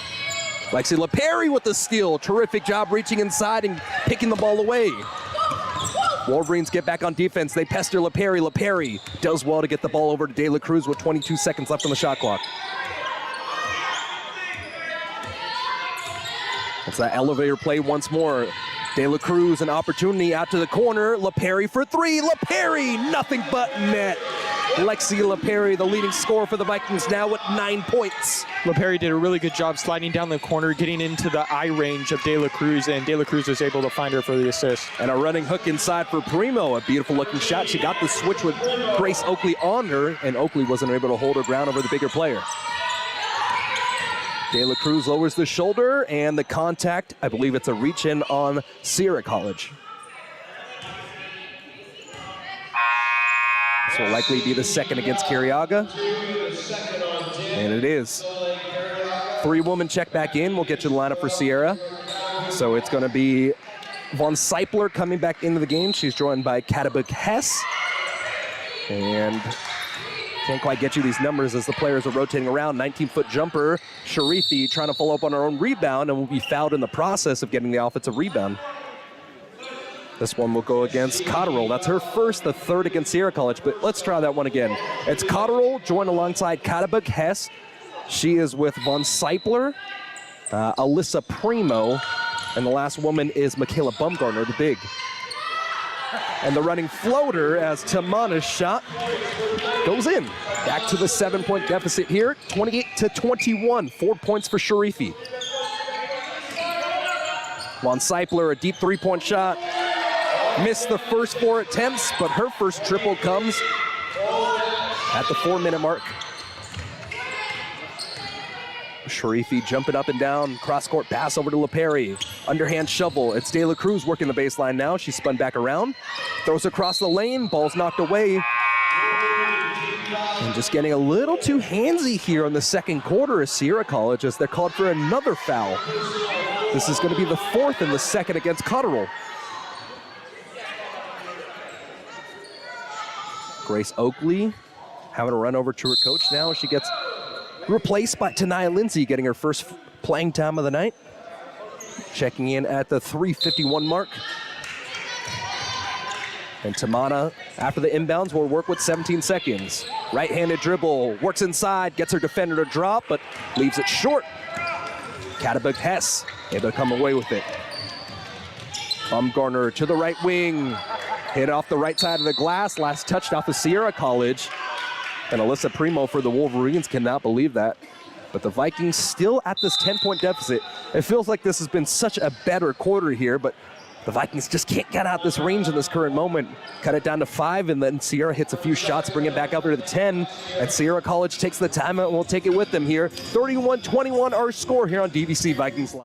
Lexi LaPerry with the steal. Terrific job reaching inside and picking the ball away. Wolverines get back on defense. They pester LaPerry. LaPerry does well to get the ball over to De La Cruz with 22 seconds left on the shot clock. It's that elevator play once more. De La Cruz, an opportunity out to the corner. LaPerry for three. LaPerry, nothing but net. Lexi LaPerry, the leading scorer for the Vikings, now with 9 points. LaPerry did a really good job sliding down the corner, getting into the eye range of De La Cruz, and De La Cruz was able to find her for the assist. And a running hook inside for Primo, a beautiful looking shot. She got the switch with Grace Oakley on her, and Oakley wasn't able to hold her ground over the bigger player. De La Cruz lowers the shoulder, and the contact, I believe it's a reach-in on Sierra College. This will likely be the second against Carriaga. And it is. 3-woman check back in. We'll get you the lineup for Sierra. So it's going to be Von Seipler coming back into the game. She's joined by Katabuk Hess. And can't quite get you these numbers as the players are rotating around. 19-foot jumper. Sharifi trying to follow up on her own rebound and will be fouled in the process of getting the offensive rebound. This one will go against Cotterill. That's her first, the third against Sierra College, but let's try that one again. It's Cotterill joined alongside Katabuk Hess. She is with Von Seipler, Alyssa Primo, and the last woman is Michaela Bumgarner, the big. And the running floater as Tamana's shot goes in. Back to the 7-point deficit here, 28-21, 4 points for Sharifi. Von Seipler, a deep 3-point shot. Missed the first 4 attempts, but her first triple comes at the 4-minute mark. Sharifi jumping up and down, cross-court pass over to LaPerry. Underhand shovel, it's De La Cruz working the baseline now. She spun back around, throws across the lane, ball's knocked away. And just getting a little too handsy here in the second quarter of Sierra College as they're called for another foul. This is going to be the 4th and the 2nd against Cotterill. Grace Oakley having a run over to her coach now. She gets replaced by Tanaya Lindsay, getting her first playing time of the night. Checking in at the 3:51 mark. And Tamana, after the inbounds, will work with 17 seconds. Right-handed dribble, works inside, gets her defender to drop, but leaves it short. Katabuk Hess able to come away with it. Bumgarner to the right wing. Hit off the right side of the glass. Last touched off of Sierra College. And Alyssa Primo for the Wolverines cannot believe that. But the Vikings still at this 10-point deficit. It feels like this has been such a better quarter here, but the Vikings just can't get out this range in this current moment. Cut it down to 5, and then Sierra hits a few shots, bring it back out there to the 10. And Sierra College takes the timeout, and we'll take it with them here. 31-21 our score here on DVC Vikings Live.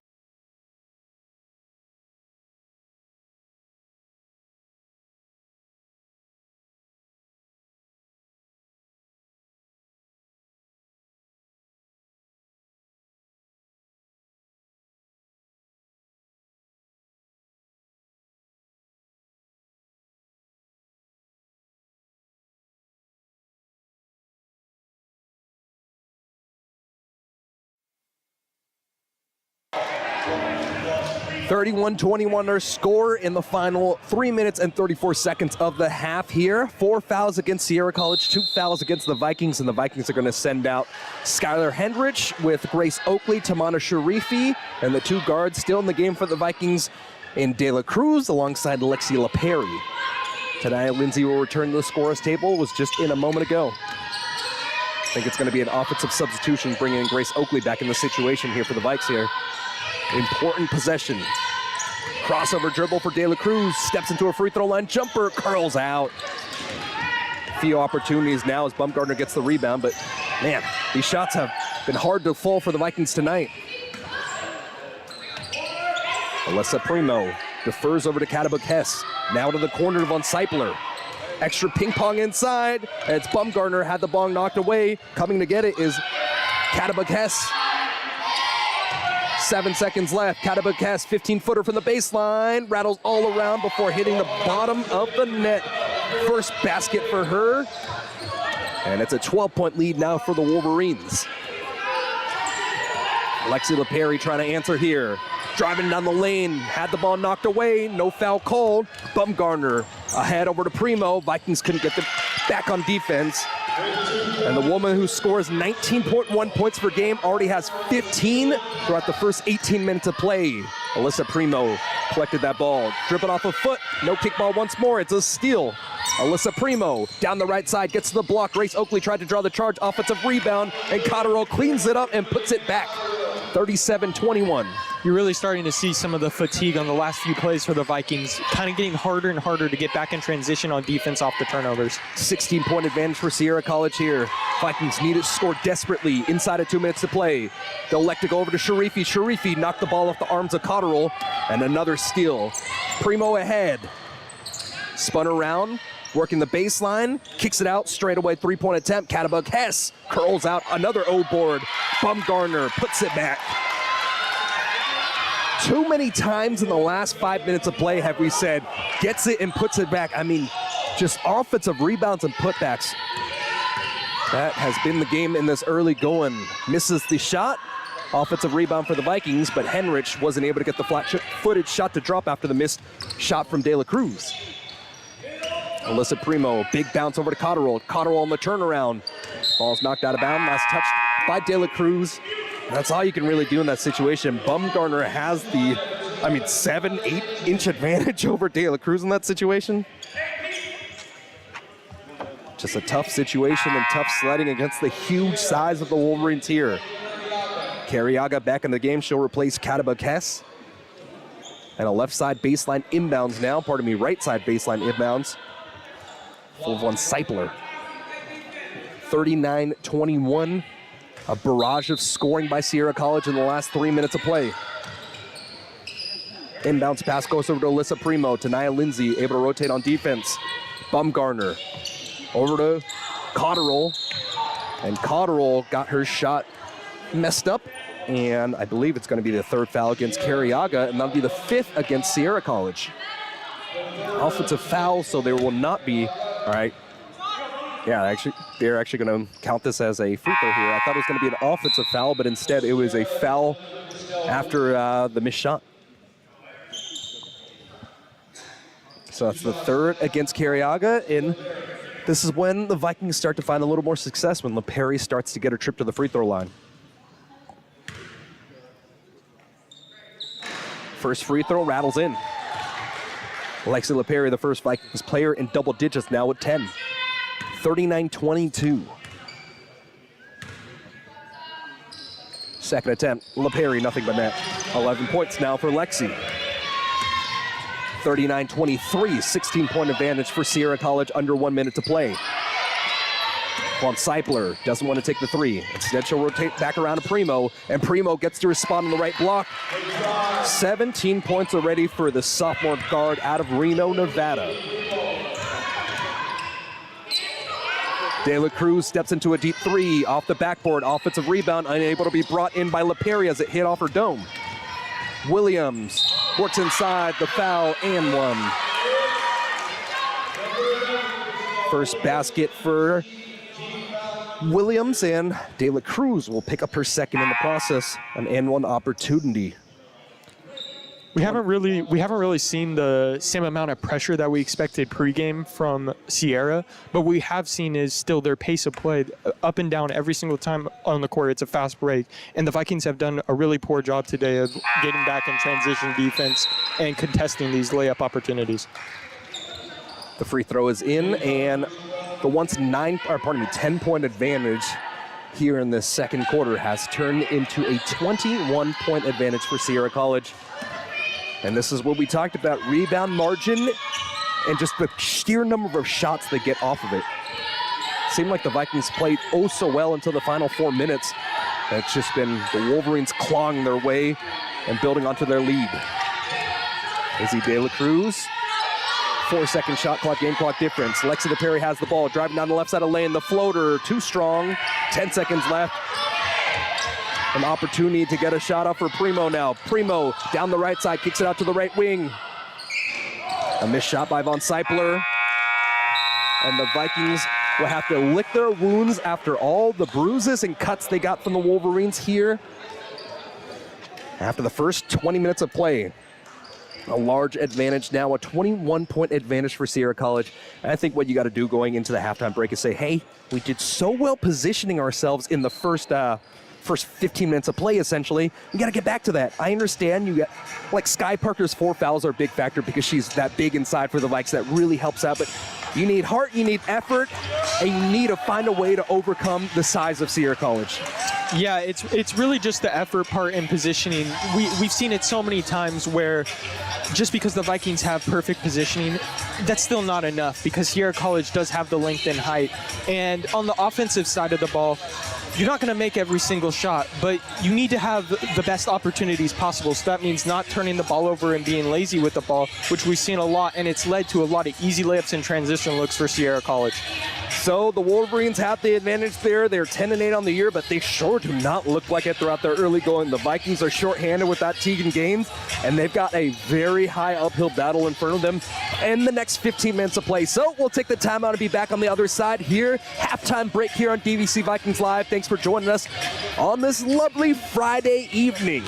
(31-21) our score in the final 3 minutes and 34 seconds of the half here. 4 fouls against Sierra College, 2 fouls against the Vikings, and the Vikings are going to send out Skylar Hendrich with Grace Oakley, Tamana Sharifi, and the 2 guards still in the game for the Vikings in De La Cruz alongside Lexi LaPerry. Tanaya Lindsay will return to the scorer's table, was just in a moment ago. I think it's going to be an offensive substitution, bringing in Grace Oakley back in the situation here for the Vikes here. Important possession. Crossover dribble for De La Cruz. Steps into a free throw line. Jumper curls out. Few opportunities now as Bumgarner gets the rebound, but man, these shots have been hard to fall for the Vikings tonight. Alyssa Primo defers over to Katabuk Hess. Now to the corner to Von Seipler. Extra ping pong inside. It's Bumgarner, had the ball knocked away. Coming to get it is Katabakes. 7 seconds left. Katabakes, 15-footer from the baseline. Rattles all around before hitting the bottom of the net. First basket for her. And it's a 12-point lead now for the Wolverines. Lexi LePerry trying to answer here. Driving down the lane, had the ball knocked away, no foul called. Bumgarner ahead over to Primo. Vikings couldn't get them back on defense. And the woman who scores 19.1 points per game already has 15 throughout the first 18 minutes of play. Alyssa Primo collected that ball, dribbled off a foot, no kickball once more, it's a steal. Alyssa Primo down the right side, gets to the block. Grace Oakley tried to draw the charge, offensive rebound, and Cotterill cleans it up and puts it back. 37-21. You're really starting to see some of the fatigue on the last few plays for the Vikings, kind of getting harder and harder to get back in transition on defense off the turnovers. 16-point advantage for Sierra College here. Vikings need to score desperately inside of 2 minutes to play. They'll elect to go over to Sharifi. Sharifi knocked the ball off the arms of Cotterill, and another steal. Primo ahead. Spun around, working the baseline, kicks it out, straightaway three-point attempt. Katabakes curls out another O-board. Bumgarner puts it back. Too many times in the last 5 minutes of play have we said, gets it and puts it back. I mean, just offensive rebounds and putbacks. That has been the game in this early going. Misses the shot. Offensive rebound for the Vikings, but Henrich wasn't able to get the flat-footed shot to drop after the missed shot from De La Cruz. Alyssa Primo, big bounce over to Cotterill. Cotterill on the turnaround. Ball's knocked out of bounds. Last touch by De La Cruz. That's all you can really do in that situation. Bumgarner has the, 7-8 inch advantage over De La Cruz in that situation. Just a tough situation and tough sledding against the huge size of the Wolverines here. Carriaga back in the game. She'll replace Katabakes. And a left side baseline inbounds now. Right side baseline inbounds. Full of one Seipler. 39-21. A barrage of scoring by Sierra College in the last 3 minutes of play. Inbounds pass goes over to Alyssa Primo. To Nia Lindsay, able to rotate on defense. Bumgarner over to Cotterill. And Cotterill got her shot messed up. And I believe it's going to be the third foul against Carriaga, and that'll be the fifth against Sierra College. Offensive foul, so there will not be, all right. Yeah, they're actually going to count this as a free throw here. I thought it was going to be an offensive foul, but instead it was a foul after the missed shot. So that's the third against Carriaga, and this is when the Vikings start to find a little more success, when LePerry starts to get her trip to the free throw line. First free throw rattles in. Lexi LePerry, the first Vikings player in double digits, now with 10. 39-22. Second attempt, LePerry, nothing but net. 11 points now for Lexi. 39-23, 16-point advantage for Sierra College, under 1 minute to play. Von Seipler doesn't want to take the three. Instead, she'll rotate back around to Primo, and Primo gets to respond on the right block. 17 points already for the sophomore guard out of Reno, Nevada. De La Cruz steps into a deep three off the backboard. Offensive rebound, unable to be brought in by LePerry as it hit off her dome. Williams works inside, the foul, and one. First basket for Williams, and De La Cruz will pick up her second in the process, an and-one opportunity. We haven't really seen the same amount of pressure that we expected pregame from Sierra, but what we have seen is still their pace of play up and down every single time on the court. It's a fast break, and the Vikings have done a really poor job today of getting back in transition defense and contesting these layup opportunities. The free throw is in, and the once 10-point advantage here in the second quarter has turned into a 21-point advantage for Sierra College. And this is what we talked about, rebound margin and just the sheer number of shots they get off of it. Seemed like the Vikings played oh so well until the final 4 minutes. It's just been the Wolverines clawing their way and building onto their lead. Izzy De La Cruz 4-second shot clock, game clock difference. Lexi the Perry has the ball, driving down the left side of lane. The floater, too strong. 10 seconds left. An opportunity to get a shot off for Primo now. Primo down the right side, kicks it out to the right wing. A missed shot by Von Seipler. And the Vikings will have to lick their wounds after all the bruises and cuts they got from the Wolverines here. After the first 20 minutes of play. A large advantage now, a 21-point advantage for Sierra College. And I think what you got to do going into the halftime break is say, hey, we did so well positioning ourselves in the first 15 minutes of play, essentially. We got to get back to that. I understand you got, like Sky Parker's 4 fouls are a big factor because she's that big inside for the Vikes. That really helps out. But you need heart, you need effort, and you need to find a way to overcome the size of Sierra College. Yeah, it's really just the effort part and positioning. We've seen it so many times where just because the Vikings have perfect positioning, that's still not enough because Sierra College does have the length and height. And on the offensive side of the ball, you're not going to make every single shot, but you need to have the best opportunities possible. So that means not turning the ball over and being lazy with the ball, which we've seen a lot, and it's led to a lot of easy layups and transition looks for Sierra College. So the Wolverines have the advantage there. They're 10-8 on the year, but they sure do not look like it throughout their early going. The Vikings are shorthanded without Tegan Gaines, and they've got a very high uphill battle in front of them in the next 15 minutes of play. So we'll take the timeout and be back on the other side here. Halftime break here on DVC Vikings Live. Thanks for joining us on this lovely Friday evening.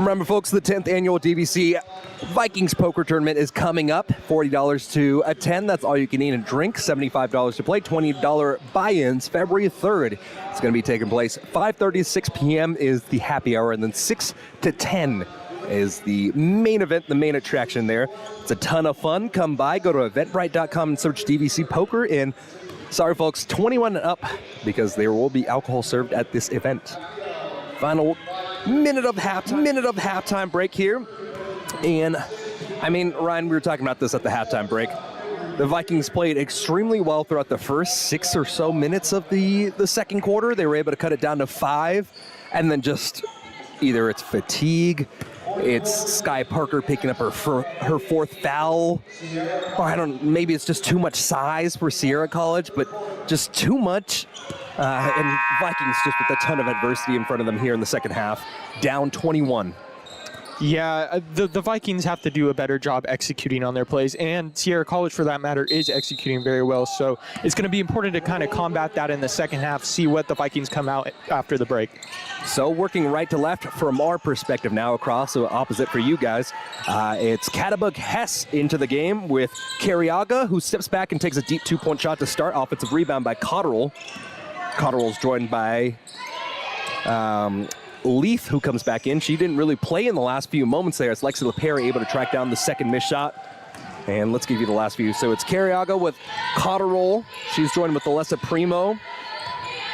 Remember, folks, the 10th annual DVC Vikings Poker Tournament is coming up. $40 to attend. That's all you can eat and drink. $75 to play. $20 buy-ins February 3rd. It's going to be taking place 5:30 to 6 p.m. is the happy hour, and then 6 to 10 is the main event, the main attraction there. It's a ton of fun. Come by, go to eventbrite.com and search DVC Poker. And sorry, folks, 21 and up, because there will be alcohol served at this event. Final minute of halftime break here. And I mean, Ryan, we were talking about this at the halftime break. The Vikings played extremely well throughout the first 6 or so minutes of the second quarter. They were able to cut it down to 5, and then just either it's fatigue, it's Sky Parker picking up her fourth foul, or maybe it's just too much size for Sierra College, but just too much. And Vikings just with a ton of adversity in front of them here in the second half, down 21. Yeah, the Vikings have to do a better job executing on their plays, and Sierra College, for that matter, is executing very well. So it's going to be important to kind of combat that in the second half, see what the Vikings come out after the break. So working right to left from our perspective now across, so opposite for you guys, it's Catabug Hess into the game with Carriaga, who steps back and takes a deep 2-point shot to start. Offensive rebound by Cotterill. Cotterill's joined by Leaf, who comes back in. She didn't really play in the last few moments there as Lexi LePere able to track down the second missed shot. And let's give you the last few. So it's Carriaga with Cotterill. She's joined with Alessa Primo.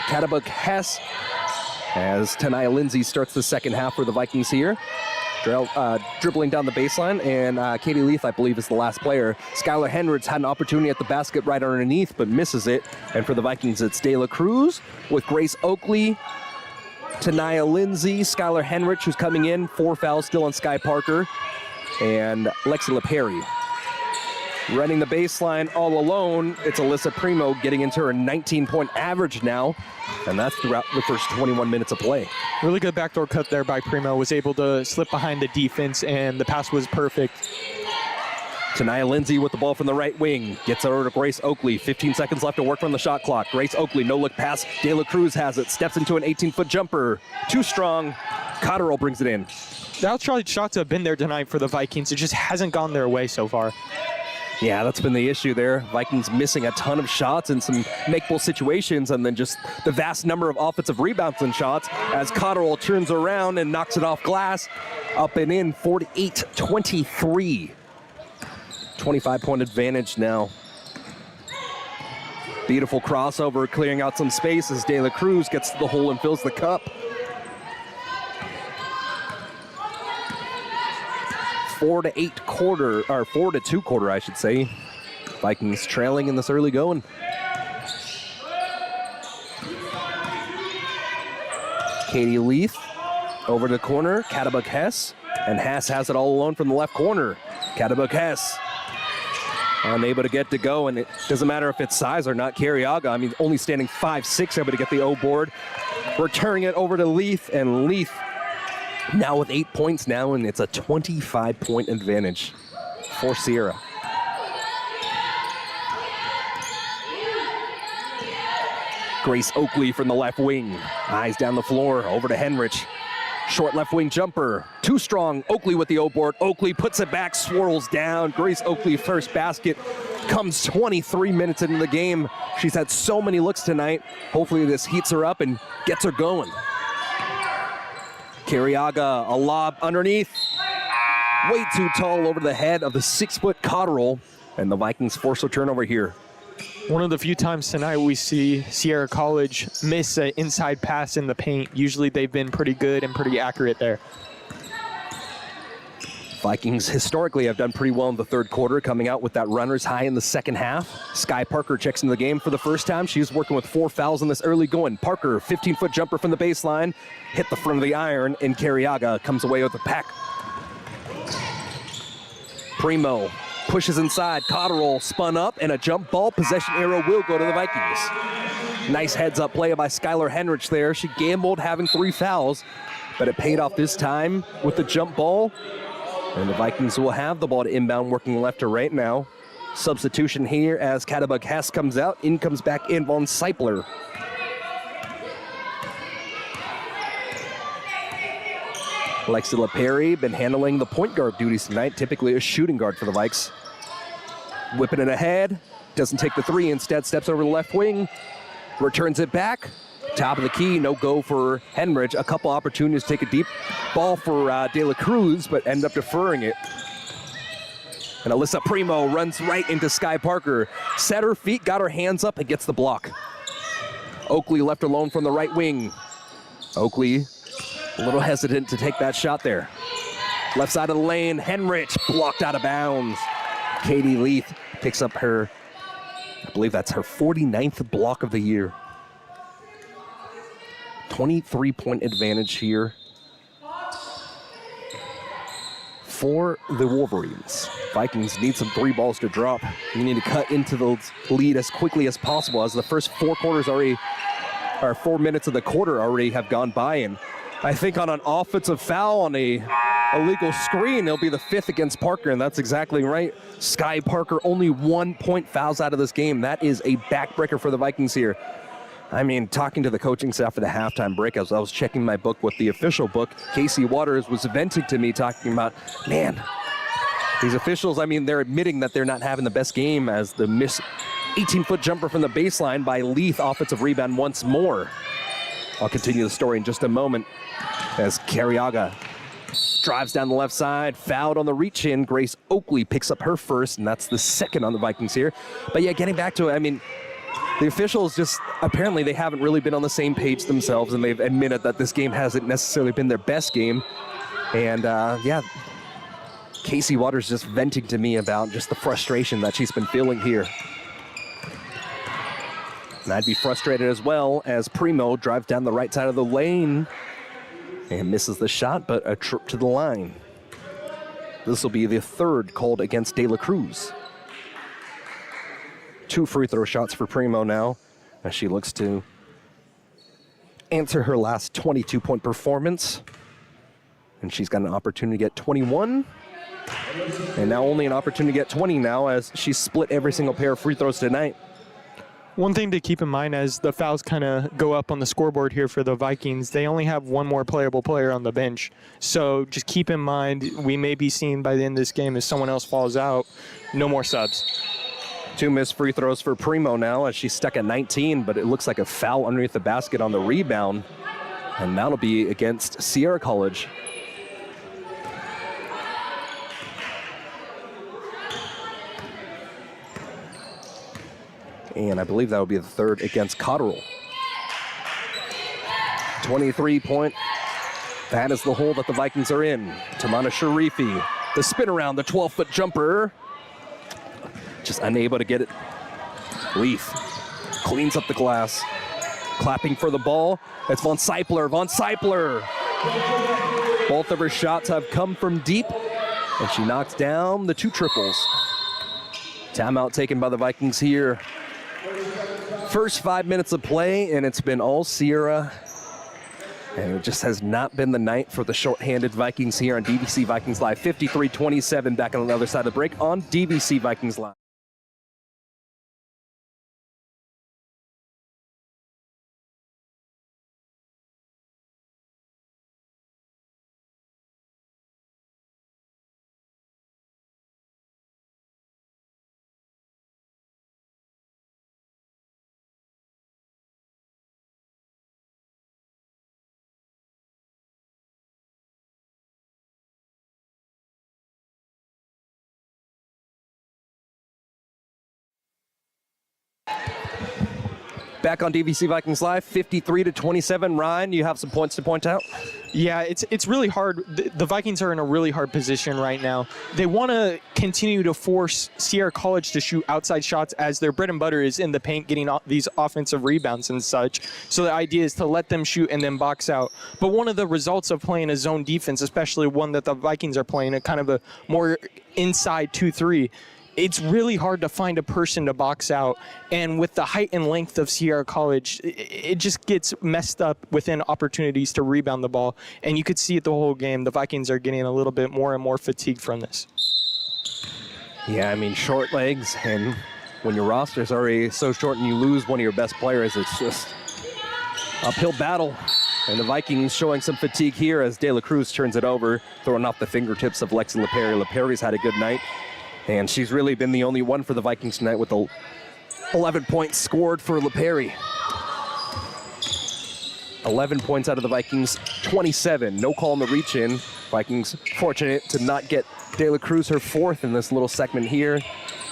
Catabug Hess as Tanaya Lindsay starts the second half for the Vikings here. Dribbling down the baseline, and Katie Leaf, I believe, is the last player. Skylar Henrich had an opportunity at the basket right underneath, but misses it. And for the Vikings, it's De La Cruz with Grace Oakley, Tanaya Lindsay, Skylar Henrich, who's coming in. 4 fouls still on Sky Parker, and Lexi LePere. Running the baseline all alone, it's Alessa Primo getting into her 19-point average now, and that's throughout the first 21 minutes of play. Really good backdoor cut there by Primo. Was able to slip behind the defense, and the pass was perfect. Tanaya Lindsay with the ball from the right wing. Gets it over to Grace Oakley. 15 seconds left to work from the shot clock. Grace Oakley, no-look pass. De La Cruz has it. Steps into an 18-foot jumper. Too strong. Cotterill brings it in. The outside shots have been there tonight for the Vikings. It just hasn't gone their way so far. Yeah, that's been the issue there. Vikings missing a ton of shots in some make-ball situations, and then just the vast number of offensive rebounds and shots as Cotterill turns around and knocks it off glass. Up and in, 48-23. 25-point advantage now. Beautiful crossover, clearing out some space as De La Cruz gets to the hole and fills the cup. 4-2 quarter, I should say. Vikings trailing in this early going. Katie Leaf over to the corner, Catabug Hess, and Hess has it all alone from the left corner. Catabug Hess unable to get to go, and it doesn't matter if it's size or not. Carriaga, I mean, only standing 5'6", able to get the O board. Returning it over to Leaf, and Leaf now with 8 points now, and it's a 25-point advantage for Sierra. Grace Oakley from the left wing. Eyes down the floor, over to Henrich. Short left wing jumper, too strong. Oakley with the O board. Oakley puts it back, swirls down. Grace Oakley first basket comes 23 minutes into the game. She's had so many looks tonight. Hopefully this heats her up and gets her going. Carriaga, a lob underneath. Way too tall over the head of the 6-foot Cotterill, and the Vikings force a turnover here. One of the few times tonight we see Sierra College miss an inside pass in the paint. Usually they've been pretty good and pretty accurate there. Vikings historically have done pretty well in the third quarter, coming out with that runner's high in the second half. Sky Parker checks into the game for the first time. She's working with 4 fouls in this early going. Parker, 15-foot jumper from the baseline, hit the front of the iron, and Carriaga comes away with the pack. Primo pushes inside. Cotterill spun up, and a jump ball. Possession arrow will go to the Vikings. Nice heads-up play by Skylar Henrich there. She gambled having 3 fouls, but it paid off this time with the jump ball. And the Vikings will have the ball to inbound, working left to right now. Substitution here as Catabug Hess comes out. In comes back in Von Seipler. Lexi LaPerry been handling the point guard duties tonight, typically a shooting guard for the Vikes. Whipping it ahead, doesn't take the three, instead steps over the left wing, returns it back. Top of the key, no go for Henrich. A couple opportunities to take a deep ball for De La Cruz, but end up deferring it. And Alyssa Primo runs right into Sky Parker. Set her feet, got her hands up, and gets the block. Oakley left alone from the right wing. Oakley a little hesitant to take that shot there. Left side of the lane, Henrich blocked out of bounds. Katie Leith picks up her, I believe that's her 49th block of the year. 23-point advantage here for the Wolverines. Vikings need some three balls to drop. You need to cut into the lead as quickly as possible, as the first 4 minutes of the quarter already have gone by. And I think on an offensive foul on a illegal screen, it'll be the 5th against Parker, and that's exactly right. Sky Parker only 1 point fouls out of this game. That is a backbreaker for the Vikings here. I mean, talking to the coaching staff at the halftime break, as I was checking my book with the official book, Casey Waters was venting to me talking about, man, these officials, I mean, they're admitting that they're not having the best game, as the miss 18-foot jumper from the baseline by Leith, offensive rebound once more. I'll continue the story in just a moment as Carriaga drives down the left side, fouled on the reach-in. Grace Oakley picks up her first, and that's the second on the Vikings here. But yeah, getting back to it, I mean, the officials just, apparently they haven't really been on the same page themselves, and they've admitted that this game hasn't necessarily been their best game. And yeah, Casey Waters just venting to me about just the frustration that she's been feeling here. And I'd be frustrated as well, as Primo drives down the right side of the lane and misses the shot, but a trip to the line. This will be the 3rd called against De La Cruz. 2 free throw shots for Primo now, as she looks to answer her last 22-point performance. And she's got an opportunity to get 21. And now only an opportunity to get 20 now, as she split every single pair of free throws tonight. One thing to keep in mind as the fouls kind of go up on the scoreboard here for the Vikings, they only have one more playable player on the bench. So just keep in mind, we may be seeing by the end of this game, if someone else falls out, no more subs. 2 missed free throws for Primo now, as she's stuck at 19, but it looks like a foul underneath the basket on the rebound. And that'll be against Sierra College. And I believe that would be the 3rd against Cotterill. 23-point. That is the hole that the Vikings are in. Tamana Sharifi, the spin around, the 12-foot jumper. Just unable to get it. Leith cleans up the glass. Clapping for the ball. It's Von Seipler. Von Seipler. Both of her shots have come from deep, and she knocks down the 2 triples. Timeout taken by the Vikings here. First 5 minutes of play, and it's been all Sierra. And it just has not been the night for the short-handed Vikings here on DVC Vikings Live. 53-27 back on the other side of the break on DVC Vikings Live. Back on DVC Vikings Live, 53-27. Ryan, you have some points to point out? Yeah, it's really hard. The Vikings are in a really hard position right now. They want to continue to force Sierra College to shoot outside shots, as their bread and butter is in the paint, getting these offensive rebounds and such. So the idea is to let them shoot and then box out. But one of the results of playing a zone defense, especially one that the Vikings are playing, a kind of a more inside 2-3, it's really hard to find a person to box out. And with the height and length of Sierra College, it just gets messed up within opportunities to rebound the ball. And you could see it the whole game. The Vikings are getting a little bit more and more fatigued from this. Yeah, I mean, short legs, and when your roster is already so short and you lose one of your best players, it's just uphill battle. And the Vikings showing some fatigue here as De La Cruz turns it over, throwing off the fingertips of Lexi LaPerry. LaPerry's had a good night, and she's really been the only one for the Vikings tonight with the 11 points scored for LaPerry. 11 points out of the Vikings, 27. No call on the reach-in. Vikings fortunate to not get De La Cruz her fourth in this little segment here.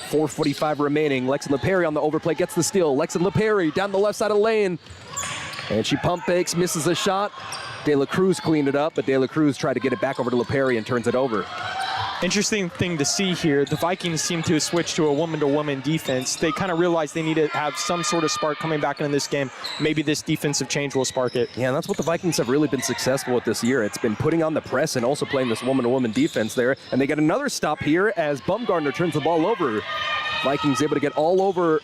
4:45 remaining. Lexi LaPerry on the overplay gets the steal. Lexi LaPerry down the left side of the lane. And she pump fakes, misses a shot. De La Cruz cleaned it up, but De La Cruz tried to get it back over to LaPerry and turns it over. Interesting thing to see here, the Vikings seem to have switched to a woman-to-woman defense. They kind of realize they need to have some sort of spark coming back into this game. Maybe this defensive change will spark it. Yeah, and that's what the Vikings have really been successful with this year. It's been putting on the press and also playing this woman-to-woman defense there. And they get another stop here as Bumgarner turns the ball over. Vikings able to get all over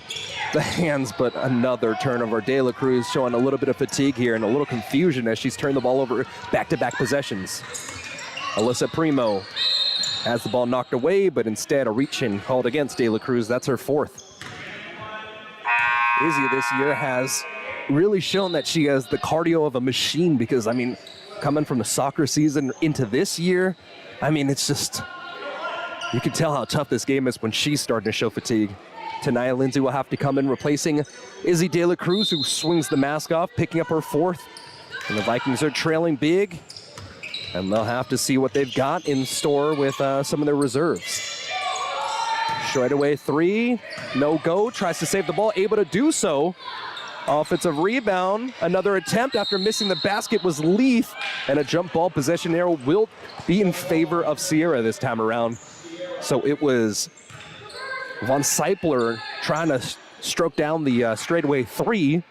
the hands, but another turnover. De La Cruz showing a little bit of fatigue here and a little confusion as she's turned the ball over back-to-back possessions. Alyssa Primo has the ball knocked away, but instead a reach-in called against De La Cruz. That's her fourth. Izzy this year has really shown that she has the cardio of a machine because, I mean, coming from the soccer season into this year, I mean, it's just, you can tell how tough this game is when she's starting to show fatigue. Tanaya Lindsay will have to come in replacing Izzy De La Cruz, who swings the mask off, picking up her fourth. And the Vikings are trailing big. And they'll have to see what they've got in store with some of their reserves. Straightaway three, no go, tries to save the ball, able to do so. Offensive rebound, another attempt after missing the basket was Leaf, and a jump ball possession arrow will be in favor of Sierra this time around. So it was Von Seipler trying to stroke down the straightaway three,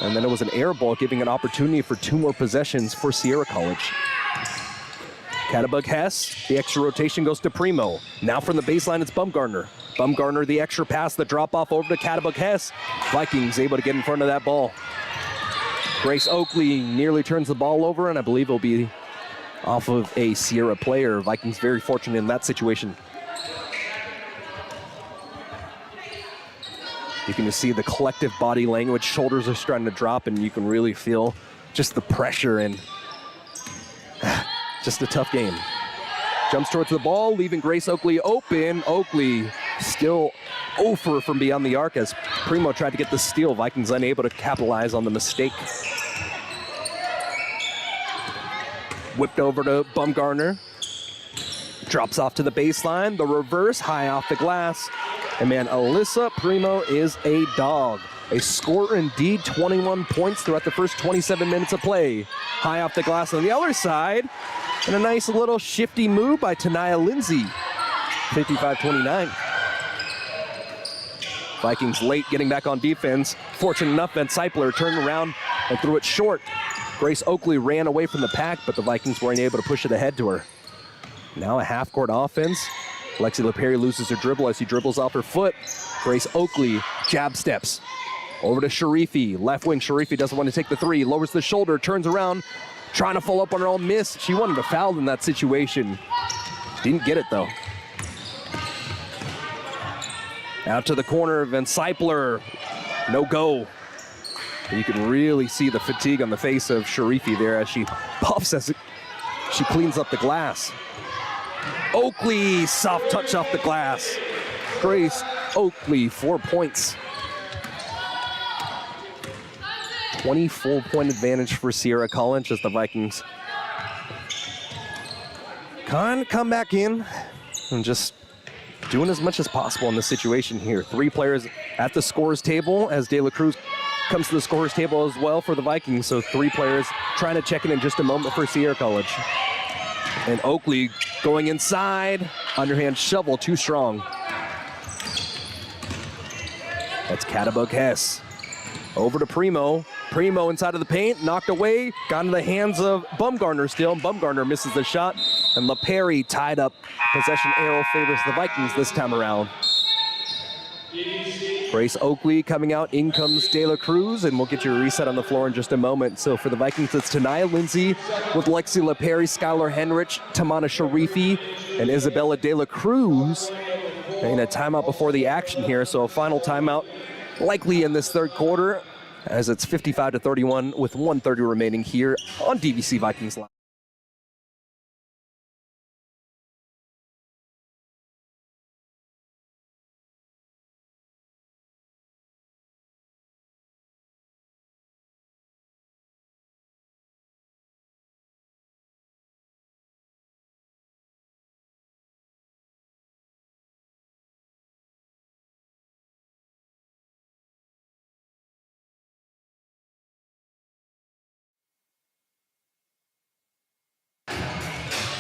and then it was an air ball giving an opportunity for two more possessions for Sierra College. Cattabug Hess, the extra rotation goes to Primo. Now from the baseline, it's Bumgarner. Bumgarner, the extra pass, the drop off over to Cattabug Hess. Vikings able to get in front of that ball. Grace Oakley nearly turns the ball over, and I believe it'll be off of a Sierra player. Vikings very fortunate in that situation. You can just see the collective body language. Shoulders are starting to drop, and you can really feel just the pressure and just a tough game. Jumps towards the ball, leaving Grace Oakley open. Oakley still over from beyond the arc as Primo tried to get the steal. Vikings unable to capitalize on the mistake. Whipped over to Bumgarner. Drops off to the baseline. The reverse, high off the glass. And man, Alyssa Primo is a dog. A scorer indeed, 21 points throughout the first 27 minutes of play. High off the glass on the other side. And a nice little shifty move by Tanaya Lindsay. 55-29. Vikings late getting back on defense. Fortunate enough, Van Seipler turned around and threw it short. Grace Oakley ran away from the pack, but the Vikings weren't able to push it ahead to her. Now a half-court offense. Lexi LaPerry loses her dribble as she dribbles off her foot. Grace Oakley jab steps. Over to Sharifi. Left wing, Sharifi doesn't want to take the three. Lowers the shoulder, turns around, trying to follow up on her own miss. She wanted to foul in that situation. Didn't get it, though. Out to the corner, Van Seipler. No go. And you can really see the fatigue on the face of Sharifi there as she puffs as she cleans up the glass. Oakley, soft touch off the glass. Grace Oakley, 4 points. 24-point advantage for Sierra College as the Vikings kind of come back in and just doing as much as possible in this situation here. 3 players at the scorer's table as De La Cruz comes to the scorer's table as well for the Vikings. So 3 players trying to check in just a moment for Sierra College. And Oakley going inside, underhand shovel, too strong. That's Cattabug Hess. Over to Primo. Primo inside of the paint, knocked away, got into the hands of Bumgarner still. Bumgarner misses the shot, and LaPerry tied up. Possession arrow favors the Vikings this time around. Grace Oakley coming out, in comes De La Cruz, and we'll get you a reset on the floor in just a moment. So for the Vikings, it's Tanaya Lindsay with Lexi LaPerry, Skylar Henrich, Tamana Sharifi, and Isabella De La Cruz. And a timeout before the action here, so a final timeout likely in this third quarter. as it's 55-31 with 1:30 remaining here on DVC Vikings Live.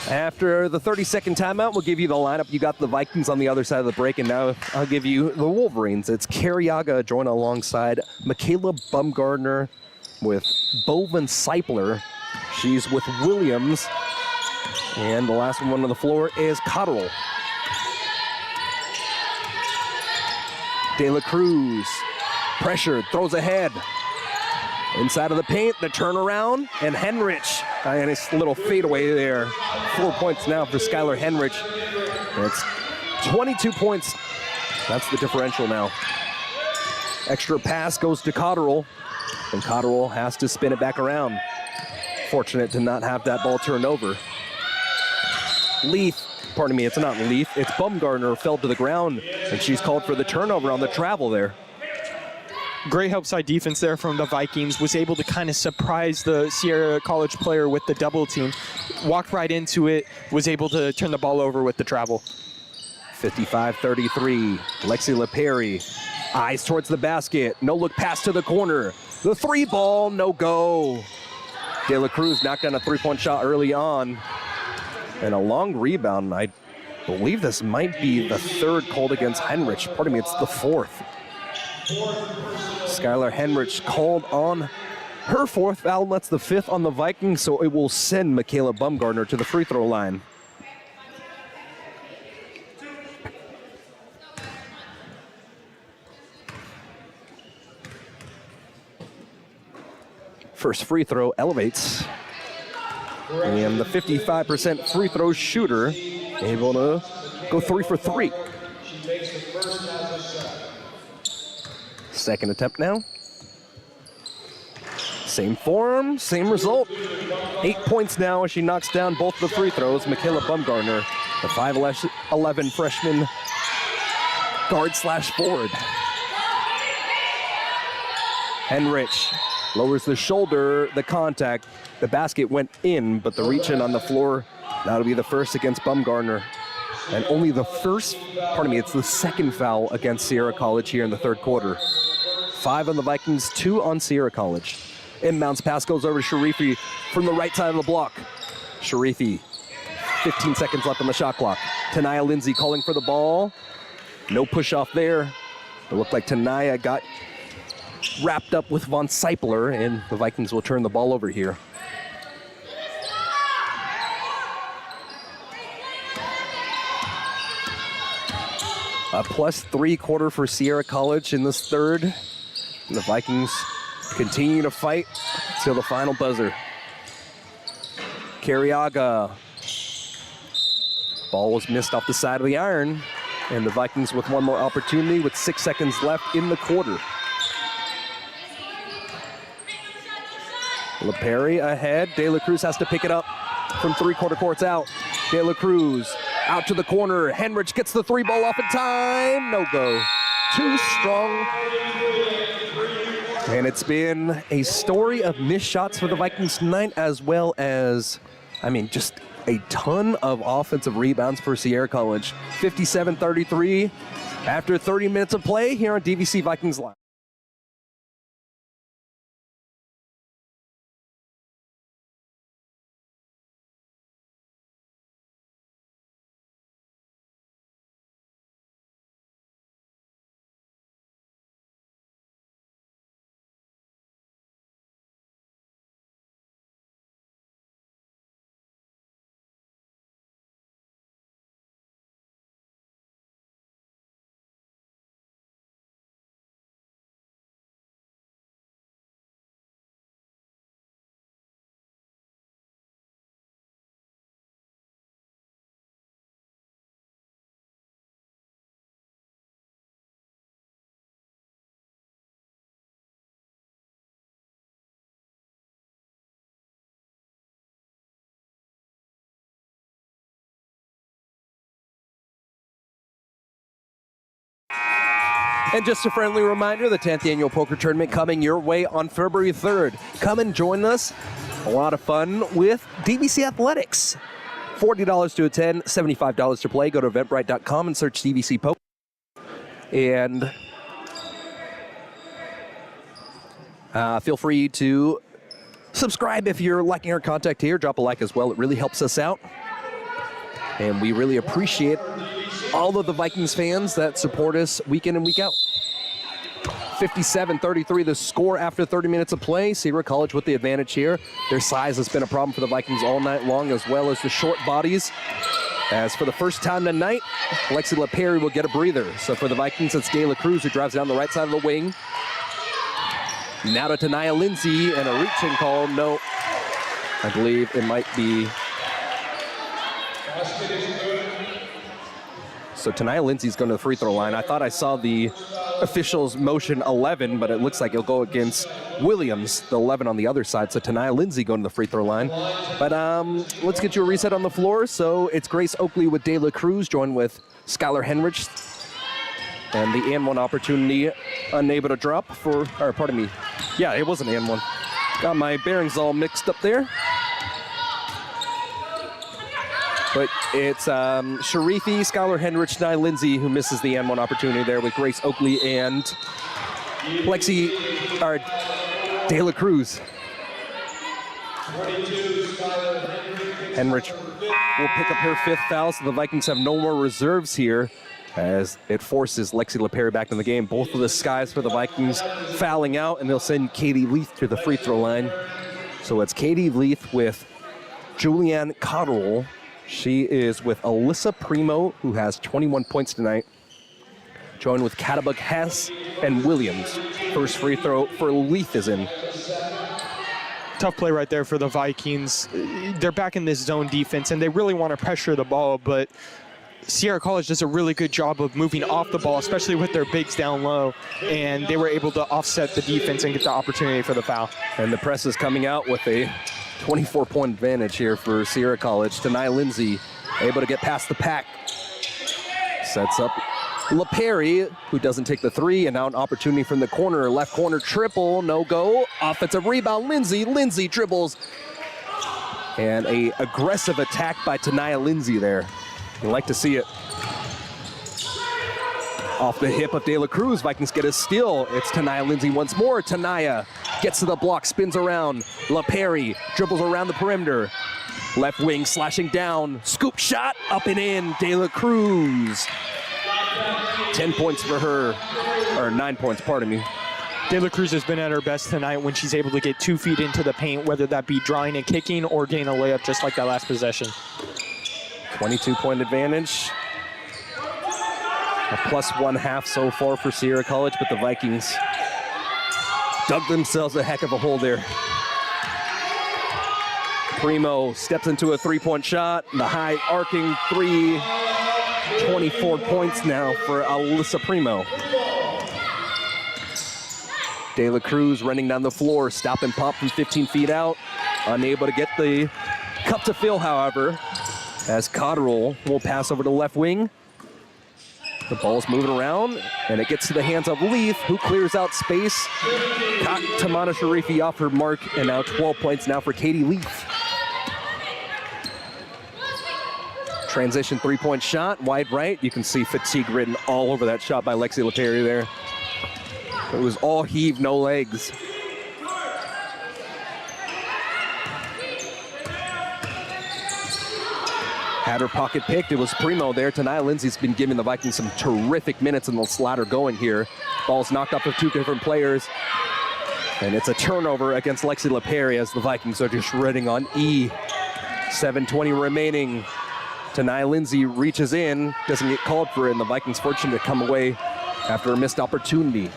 After the 30-second timeout, we'll give you the lineup. You got the Vikings on the other side of the break, and now I'll give you the Wolverines. It's Cariaga joining alongside Michaela Bumgardner with Boven Seipler. She's with Williams. And the last one on the floor is Cotterill. De La Cruz, pressured, throws ahead. Inside of the paint, the turnaround, and Henrich. A nice little fadeaway there. 4 points now for Skylar Henrich. It's 22 points. That's the differential now. Extra pass goes to Cotterill, and Cotterill has to spin it back around. Fortunate to not have that ball turned over. It's not Leaf, it's Bumgardner fell to the ground, and she's called for the turnover on the travel there. Great help side defense there from the Vikings. Was able to kind of surprise the Sierra College player with the double team. Walked right into it. Was able to turn the ball over with the travel. 55-33. Lexi LePerry. Eyes towards the basket. No look pass to the corner. The three ball, no go. De La Cruz knocked down a three-point shot early on. And a long rebound. I believe this might be the third called against Henrich. Pardon me, it's the fourth. Skylar Henrich called on her fourth foul. That's the fifth on the Vikings, so it will send Michaela Bumgardner to the free throw line. First free throw elevates. And the 55% free throw shooter able to go 3 for 3. Second attempt now. Same form, same result. 8 points now as she knocks down both the free throws. Michaela Bumgardner, the 5'11" freshman guard/forward. Henrich lowers the shoulder, the contact. The basket went in, but the reach in on the floor, that'll be the first against Bumgardner. And only it's the second foul against Sierra College here in the third quarter. 5 on the Vikings, 2 on Sierra College. Inbounds pass goes over to Sharifi from the right side of the block. Sharifi, 15 seconds left on the shot clock. Tanaya Lindsay calling for the ball. No push off there. It looked like Tanaya got wrapped up with Von Seipler, and the Vikings will turn the ball over here. A +3 quarter for Sierra College in this third. And the Vikings continue to fight till the final buzzer. Cariaga. Ball was missed off the side of the iron. And the Vikings with one more opportunity with 6 seconds left in the quarter. LePerry ahead. De La Cruz has to pick it up from three-quarter courts out. De La Cruz out to the corner. Henrich gets the three ball off in time. No go. Too strong. And it's been a story of missed shots for the Vikings tonight, as well as, just a ton of offensive rebounds for Sierra College. 57-33 after 30 minutes of play here on DVC Vikings Live. And just a friendly reminder, the 10th annual poker tournament coming your way on February 3rd. Come and join us. A lot of fun with DVC Athletics. $40 to attend, $75 to play. Go to eventbrite.com and search DVC Poker. And feel free to subscribe if you're liking our content here. Drop a like as well. It really helps us out. And we really appreciate all of the Vikings fans that support us week in and week out. 57-33 the score after 30 minutes of play. Sierra College with the advantage here. Their size has been a problem for the Vikings all night long, as well as the short bodies. As for the first time tonight, Lexi LaPerry will get a breather. So for the Vikings, it's De La Cruz who drives down the right side of the wing. Now to Tanaya Lindsay, and a reaching call. No, I believe it might be. So Tanaya Lindsay's going to the free throw line. I thought I saw the officials motion 11, but it looks like it'll go against Williams, the 11 on the other side. So Tanaya Lindsay going to the free throw line. But let's get you a reset on the floor. So it's Grace Oakley with De La Cruz, joined with Skylar Henrich. And the and one opportunity, unable to drop for, or pardon me. Yeah, it was an and one. Got my bearings all mixed up there. But it's Sharifi, Skylar Henrich, Nye Lindsay who misses the and one opportunity there with Grace Oakley and Lexi, or De La Cruz. Henrich will pick up her 5th foul, so the Vikings have no more reserves here as it forces Lexi LaPerry back in the game. Both of the skies for the Vikings fouling out, and they'll send Katie Leith to the free throw line. So it's Katie Leith with Julianne Cotterill. She is with Alyssa Primo, who has 21 points tonight. Joined with Catabug Hess and Williams. First free throw for Leith is in. Tough play right there for the Vikings. They're back in this zone defense, and they really want to pressure the ball, but Sierra College does a really good job of moving off the ball, especially with their bigs down low, and they were able to offset the defense and get the opportunity for the foul. And the press is coming out with a 24-point advantage here for Sierra College. Tanaya Lindsay able to get past the pack. Sets up LaPerry, who doesn't take the three, and now an opportunity from the corner. Left corner triple, no go. Offensive rebound, Lindsay. Lindsay dribbles. And a aggressive attack by Tanaya Lindsay there. You like to see it. Off the hip of De La Cruz, Vikings get a steal. It's Tanaya Lindsay once more. Tanaya gets to the block, spins around. LaPerry dribbles around the perimeter. Left wing slashing down. Scoop shot, up and in. De La Cruz. 10 points for her, or 9 points, pardon me. De La Cruz has been at her best tonight when she's able to get 2 feet into the paint, whether that be drawing and kicking or getting a layup just like that last possession. 22-point advantage. A +1/2 so far for Sierra College, but the Vikings dug themselves a heck of a hole there. Primo steps into a 3-point shot. The high arcing three. 24 points now for Alyssa Primo. De La Cruz running down the floor, stop and pop from 15 feet out. Unable to get the cup to fill, however, as Cotterill will pass over to the left wing. The ball's moving around, and it gets to the hands of Leith, who clears out space. Caught Tamana Sharifi off her mark, and now 12 points now for Katie Leith. Transition 3-point shot, wide right. You can see fatigue written all over that shot by Lexi LaPerry there. It was all heave, no legs. Had her pocket picked. It was Primo there. Tanaya Lindsay's been giving the Vikings some terrific minutes in the ladder going here. Ball's knocked off of 2 different players. And it's a turnover against Lexi LaPerry as the Vikings are just running on E. 7:20 remaining. Tanaya Lindsay reaches in, doesn't get called for it, and the Vikings fortunate to come away after a missed opportunity.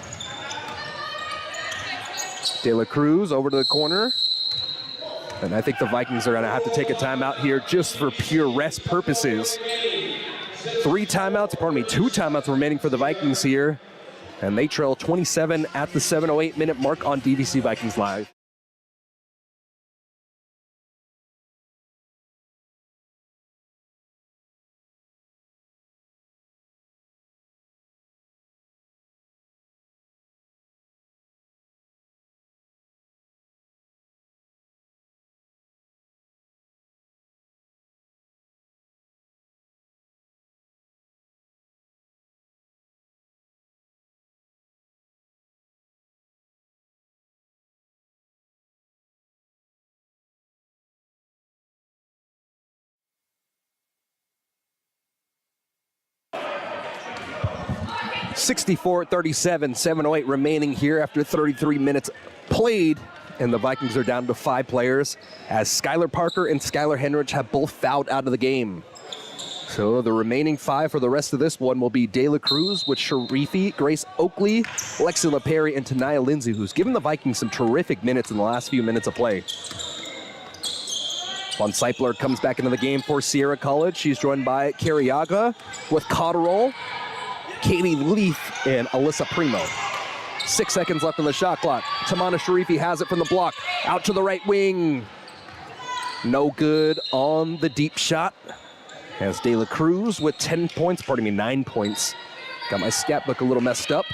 De La Cruz over to the corner. And I think the Vikings are going to have to take a timeout here just for pure rest purposes. 2 timeouts remaining for the Vikings here. And they trail 27 at the 7:08 minute mark on DVC Vikings Live. 64-37, 7:08 remaining here after 33 minutes played. And the Vikings are down to 5 players as Skylar Parker and Skylar Henrich have both fouled out of the game. So the remaining 5 for the rest of this one will be De La Cruz with Sharifi, Grace Oakley, Lexi LaPerry, and Tanaya Lindsay, who's given the Vikings some terrific minutes in the last few minutes of play. Von Seipler comes back into the game for Sierra College. She's joined by Carriaga with Cotterell, Katie Leaf, and Alyssa Primo. 6 seconds left on the shot clock. Tamana Sharifi has it from the block. Out to the right wing. No good on the deep shot. As De La Cruz with 10 points, pardon me, 9 points. Got my stat book a little messed up.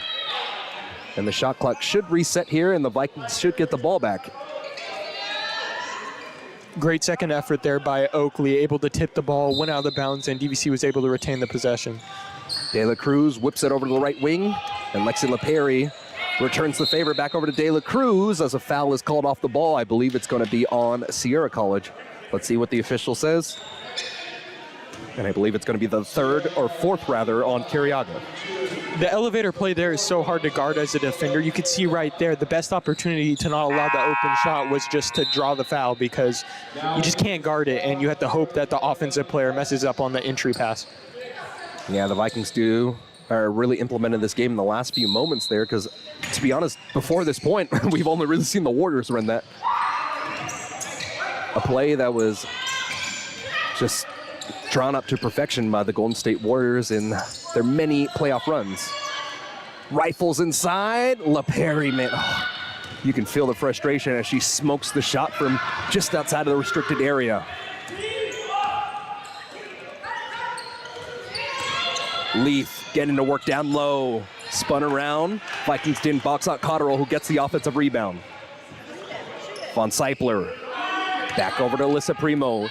And the shot clock should reset here, and the Vikings should get the ball back. Great second effort there by Oakley, able to tip the ball, went out of the bounds, and DVC was able to retain the possession. De La Cruz whips it over to the right wing, and Lexi LaPerry returns the favor back over to De La Cruz as a foul is called off the ball. I believe it's going to be on Sierra College. Let's see what the official says. And I believe it's going to be the 3rd or 4th, rather, on Carriaga. The elevator play there is so hard to guard as a defender. You could see right there the best opportunity to not allow the open shot was just to draw the foul because you just can't guard it, and you have to hope that the offensive player messes up on the entry pass. Yeah, the Vikings are really implemented this game in the last few moments there because, to be honest, before this point, we've only really seen the Warriors run that. A play that was just drawn up to perfection by the Golden State Warriors in their many playoff runs. Rifles inside. LaPerry, man, you can feel the frustration as she smokes the shot from just outside of the restricted area. Leaf getting to work down low. Spun around. Vikings didn't box out Cotterell, who gets the offensive rebound. Von Seipler. Back over to Alyssa Primo.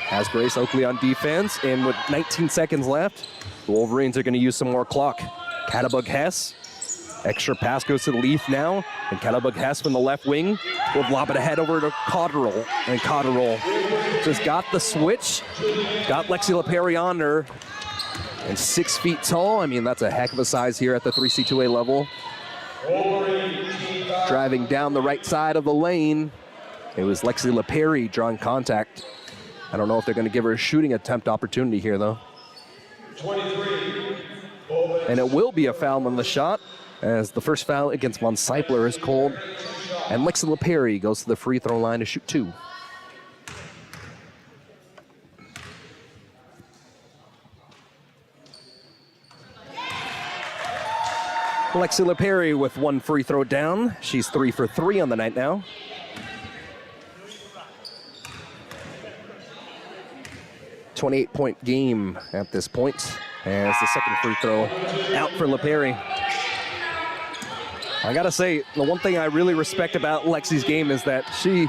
Has Grace Oakley on defense. And with 19 seconds left, the Wolverines are going to use some more clock. Cattabug Hess. Extra pass goes to the Leaf now. And Cattabug Hess from the left wing will lob it ahead over to Cotterell. And Cotterell just got the switch. Got Lexi LaPerry on her. And 6 feet tall. I mean, that's a heck of a size here at the 3C2A level. Driving down the right side of the lane. It was Lexi LaPerry drawing contact. I don't know if they're going to give her a shooting attempt opportunity here, though. 23. And it will be a foul on the shot, as the first foul against Von Seipler is called. And Lexi LaPerry goes to the free throw line to shoot 2. Lexi LaPerry with 1 free throw down. She's 3 for 3 on the night now. .8 game at this point as the second free throw out for LaPerry. I gotta say, the one thing I really respect about Lexi's game is that she,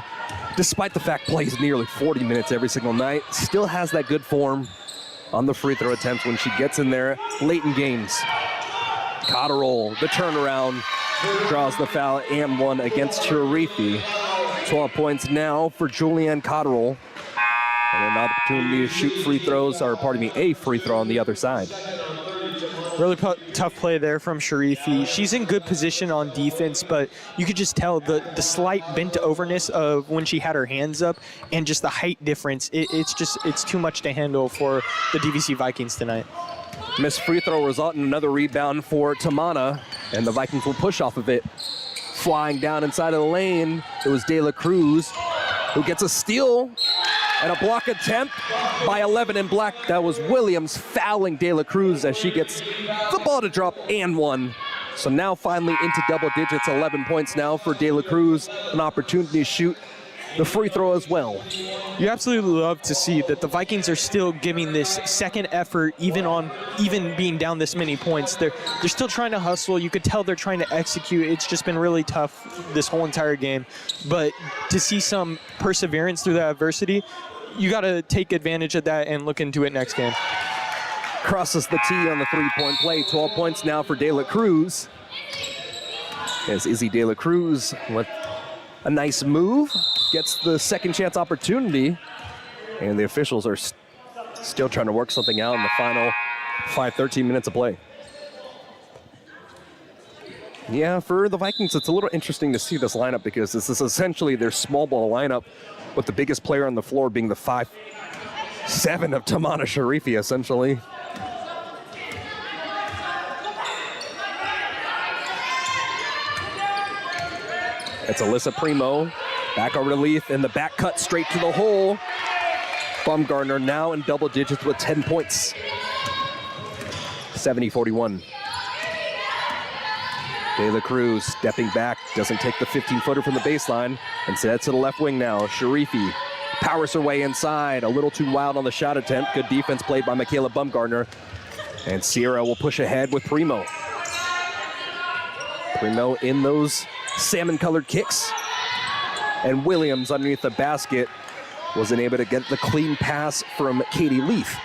despite the fact plays nearly 40 minutes every single night, still has that good form on the free throw attempts when she gets in there late in games. Cotterell, the turnaround, draws the foul and 1 against Sharifi. 12 points now for Julianne Cotterell. And an opportunity to shoot free throws, or pardon me, a free throw on the other side. Really tough play there from Sharifi. She's in good position on defense, but you could just tell the slight bent overness of when she had her hands up and just the height difference. It's too much to handle for the DVC Vikings tonight. Missed free throw result in another rebound for Tamana, and the Vikings will push off of it. Flying down inside of the lane, it was De La Cruz who gets a steal and a block attempt by 11 in black. That was Williams fouling De La Cruz as she gets the ball to drop and 1. So now finally into double digits, 11 points now for De La Cruz, an opportunity to shoot the free throw as well. You absolutely love to see that the Vikings are still giving this second effort, even being down this many points. They're still trying to hustle. You could tell they're trying to execute. It's just been really tough this whole entire game. But to see some perseverance through that adversity, you got to take advantage of that and look into it next game. Crosses the tee on the three-point play. 12 points now for De La Cruz. As Izzy De La Cruz with a nice move, gets the second chance opportunity, and the officials are still trying to work something out in the final 13 minutes of play. Yeah, for the Vikings, it's a little interesting to see this lineup because this is essentially their small ball lineup, with the biggest player on the floor being the 5'7" of Tamana Sharifi, essentially. It's Alyssa Primo, back over to Leaf, and the back cut straight to the hole. Bumgarner now in double digits with 10 points. 70-41. De La Cruz stepping back, doesn't take the 15-footer from the baseline, instead to the left wing now. Sharifi powers her way inside, a little too wild on the shot attempt. Good defense played by Michaela Bumgarner. And Sierra will push ahead with Primo. Primo in those salmon-colored kicks. And Williams underneath the basket wasn't able to get the clean pass from Katie Leaf.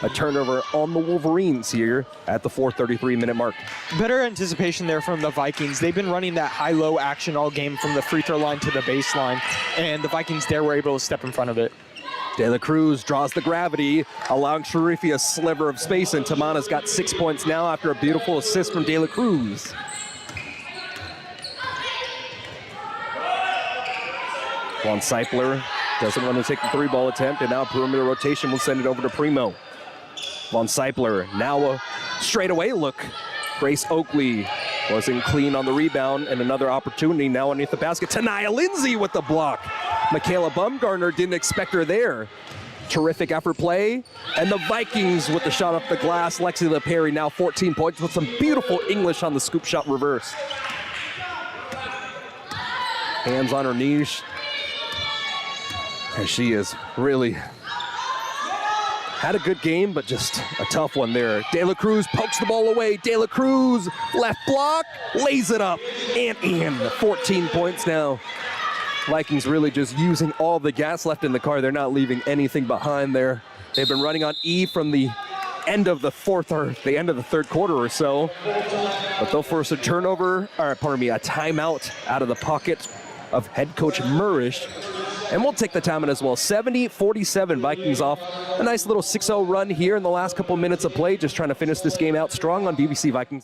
A turnover on the Wolverines here at the 4:33-minute mark. Better anticipation there from the Vikings. They've been running that high-low action all game from the free throw line to the baseline, and the Vikings there were able to step in front of it. De La Cruz draws the gravity, allowing Sharifi a sliver of space, and Tamana's got 6 points now after a beautiful assist from De La Cruz. Von Seipler doesn't want to take the three-ball attempt, and now perimeter rotation will send it over to Primo. Von Seipler, now a straightaway look. Grace Oakley wasn't clean on the rebound, and another opportunity now underneath the basket. Tanaya Lindsay with the block. Michaela Bumgarner didn't expect her there. Terrific effort play, and the Vikings with the shot off the glass. Lexi LePerry now 14 points with some beautiful English on the scoop shot reverse. Hands on her knees. And she is really had a good game, but just a tough one there. De La Cruz pokes the ball away. De La Cruz, left block, lays it up, and in. 14 points now. Vikings really just using all the gas left in the car. They're not leaving anything behind there. They've been running on E from the end of the fourth or the end of the third quarter or so. But they'll force a turnover, or pardon me, a timeout out of the pocket of head coach Murish. And we'll take the timeout as well. 70-47, Vikings off a nice little 6-0 run here in the last couple minutes of play. Just trying to finish this game out strong on BBC Vikings.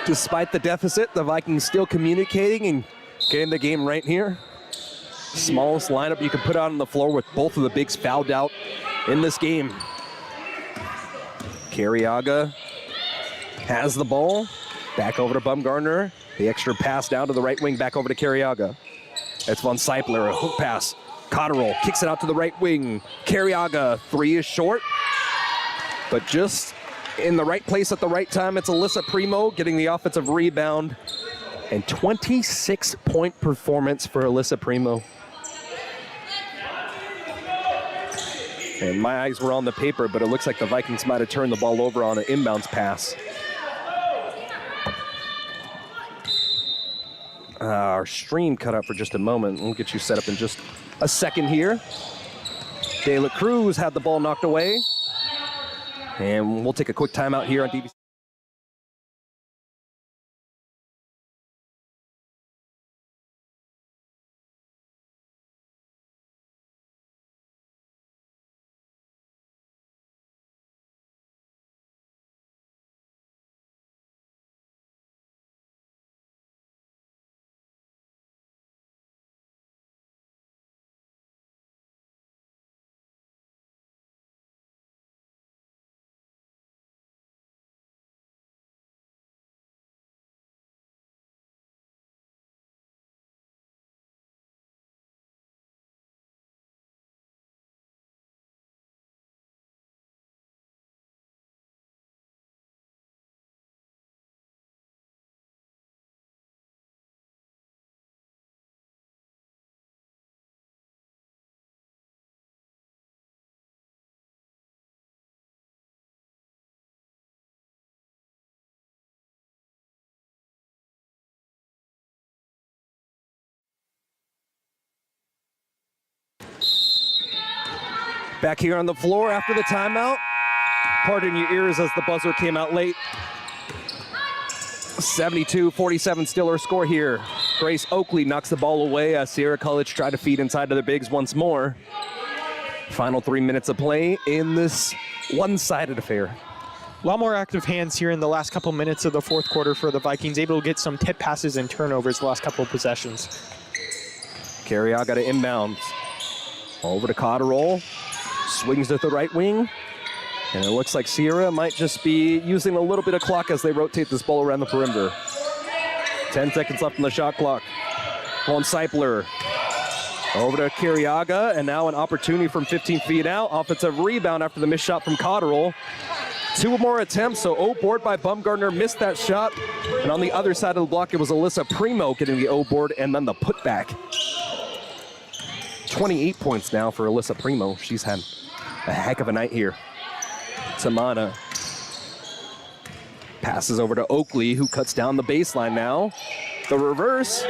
Despite the deficit, the Vikings still communicating and getting the game right here. Smallest lineup you can put out on the floor with both of the bigs fouled out in this game. Carriaga has the ball. Back over to Bumgarner. The extra pass down to the right wing, back over to Carriaga. It's Von Seipler, a hook pass. Cotterill kicks it out to the right wing. Carriaga, three is short, but just in the right place at the right time. It's Alyssa Primo getting the offensive rebound. And 26-point performance for Alyssa Primo. And my eyes were on the paper, but it looks like the Vikings might have turned the ball over on an inbounds pass. Our stream cut out for just a moment. We'll get you set up in just a second here. De La Cruz had the ball knocked away. And we'll take a quick timeout here on DVC. Back here on the floor after the timeout. Pardon your ears as the buzzer came out late. 72-47 still our score here. Grace Oakley knocks the ball away as Sierra College try to feed inside of the bigs once more. Final 3 minutes of play in this one-sided affair. A lot more active hands here in the last couple minutes of the fourth quarter for the Vikings, able to get some tip passes and turnovers the last couple of possessions. Carriaga to inbounds. Over to Cotterell. Swings at the right wing. And it looks like Sierra might just be using a little bit of clock as they rotate this ball around the perimeter. 10 seconds left on the shot clock. Von Seipler over to Carriaga, and now an opportunity from 15 feet out. Offensive rebound after the missed shot from Cotterell. 2 more attempts, so O board by Bumgardner, missed that shot. And on the other side of the block, it was Alyssa Primo getting the O board and then the putback. 28 points now for Alyssa Primo. She's had a heck of a night here. Tamana passes over to Oakley, who cuts down the baseline now. The reverse,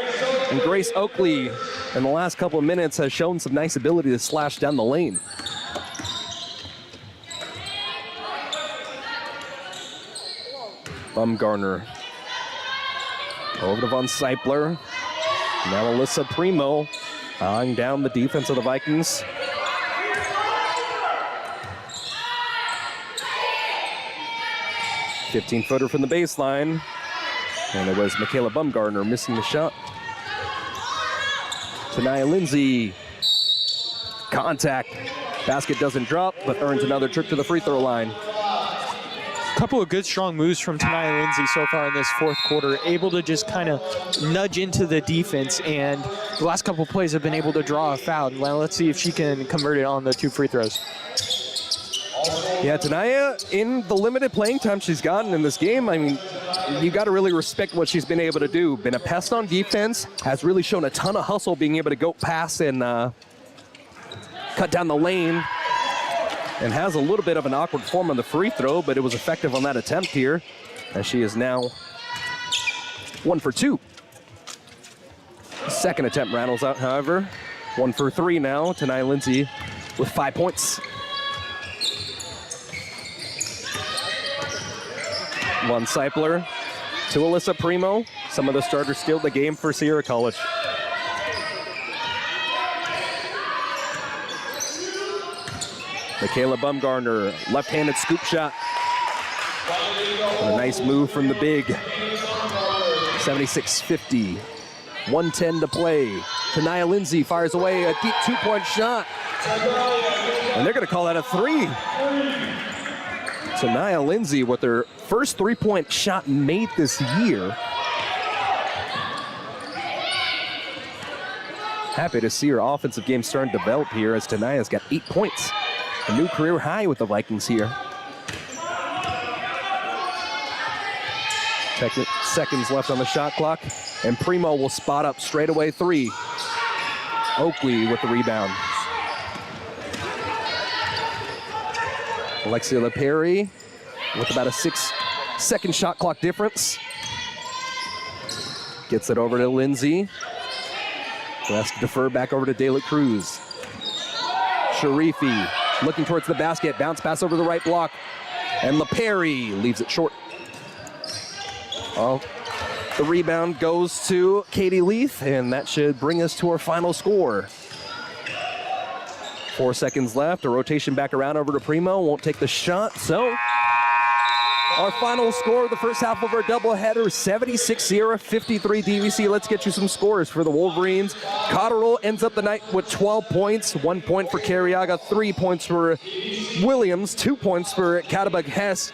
and Grace Oakley in the last couple of minutes has shown some nice ability to slash down the lane. Bumgarner over to Von Seipler. Now Alyssa Primo eyeing down the defense of the Vikings. "15-footer from the baseline, and it was Michaela Bumgardner missing the shot. Tania Lindsay, contact. Basket doesn't drop, but earns another trip to the free throw line. Couple of good strong moves from Tania Lindsay so far in this fourth quarter, able to just kind of nudge into the defense, and the last couple plays have been able to draw a foul. Well, let's see if she can convert it on the 2 free throws. Yeah, Tania, in the limited playing time she's gotten in this game, I mean, you got to really respect what she's been able to do. Been a pest on defense, has really shown a ton of hustle, being able to go pass and cut down the lane, and has a little bit of an awkward form on the free throw, but it was effective on that attempt here, as she is now 1 for 2. Second attempt rattles out, however. 1 for 3 now. Tania Lindsay with 5 points. Von Seipler to Alyssa Primo. Some of the starters still in the game for Sierra College. Michaela Bumgardner, left-handed scoop shot. And a nice move from the big. 76-50. 1:10 to play. Tania Lindsay fires away a deep 2-point shot. And they're going to call that a 3. Tania Lindsay with their first 3-point shot made this year. Happy to see her offensive game starting to develop here as Tania's got 8 points. A new career high with the Vikings here. Seconds left on the shot clock, and Primo will spot up straight away 3. Oakley with the rebound. Alexia LaPerry with about a 6-second shot clock difference. Gets it over to Lindsay. Who has to defer back over to De La Cruz. Sharifi looking towards the basket. Bounce pass over the right block. And LaPerry leaves it short. Oh, the rebound goes to Katie Leith, and that should bring us to our final score. 4 seconds left. A rotation back around over to Primo. Won't take the shot. So our final score of the first half of our doubleheader, 76-53 DVC. Let's get you some scores for the Wolverines. Cotterell ends up the night with 12 points. 1 point for Carriaga, 3 points for Williams, 2 points for Katterberg Hess,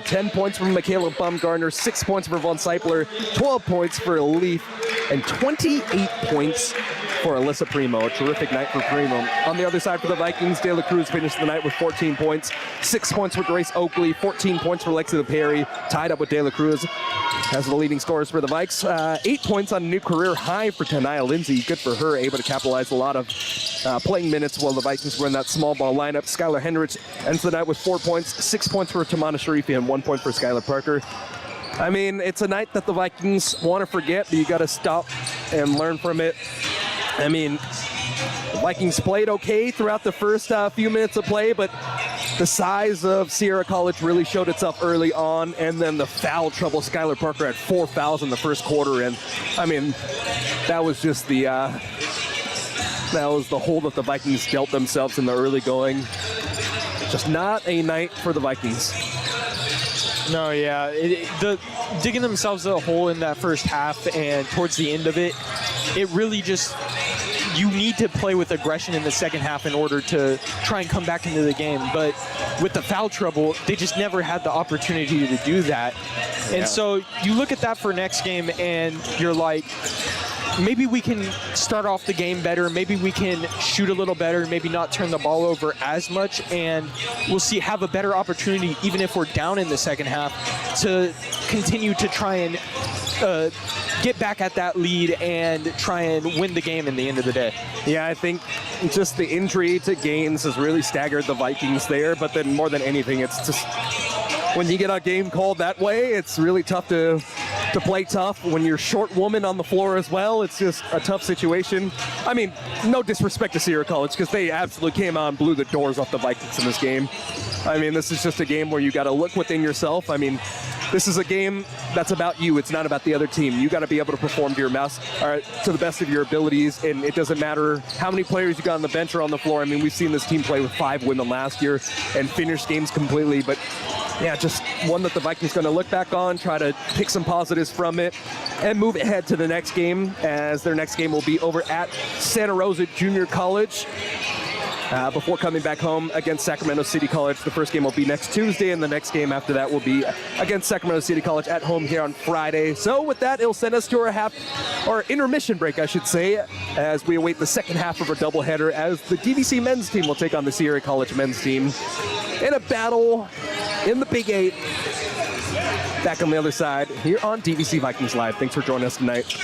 10 points from Michaela Bumgardner, 6 points for Von Seipler, 12 points for Leaf, and 28 points for Alyssa Primo. A terrific night for Primo. On the other side for the Vikings, De La Cruz finished the night with 14 points, 6 points for Grace Oakley, 14 points for Alexia Perry, tied up with De La Cruz as the leading scorers for the Vikes. 8 points on a new career high for Tania Lindsay. Good for her, able to capitalize a lot of playing minutes while the Vikings were in that small ball lineup. Skylar Hendricks ends the night with 4 points, 6 points for Tamana Sharifi, and 1 point for Skylar Parker. I mean, it's a night that the Vikings want to forget, but you got to stop and learn from it. I mean, The Vikings played okay throughout the first few minutes of play, but the size of Sierra College really showed itself early on, and then the foul trouble. Skylar Parker had 4 fouls in the first quarter, and I mean, that was just the hole that the Vikings dealt themselves in the early going. Just not a night for the Vikings. No, yeah. Digging themselves a hole in that first half, and towards the end of it, it really just, you need to play with aggression in the second half in order to try and come back into the game. But with the foul trouble, they just never had the opportunity to do that. And so you look at that for next game, and you're like, maybe we can start off the game better. Maybe we can shoot a little better, maybe not turn the ball over as much, and we'll have a better opportunity, even if we're down in the second half, to continue to try and get back at that lead and try and win the game in the end of the day. Yeah, I think just the injury to Gaines has really staggered the Vikings there, but then more than anything, it's just when you get a game called that way, it's really tough to play tough. When you're short woman on the floor as well, it's just a tough situation. I mean, no disrespect to Sierra College, because they absolutely came out and blew the doors off the Vikings in this game. I mean, this is just a game where you got to look within yourself. I mean, this is a game that's about you. It's not about the other team. You got to be able to perform to the best of your abilities, and it doesn't matter how many players you got on the bench or on the floor. I mean, we've seen this team play with 5 win them last year and finish games completely, but yeah, just one that the Vikings going to look back on, try to pick some positives from it, and move ahead to the next game, as their next game will be over at Santa Rosa Junior College. Before coming back home against Sacramento City College. The first game will be next Tuesday, and the next game after that will be against Sacramento City College at home here on Friday. So with that, it'll send us to our intermission break, I should say, as we await the second half of our doubleheader, as the DVC men's team will take on the Sierra College men's team in a battle in the Big 8. Back on the other side here on DVC Vikings Live. Thanks for joining us tonight.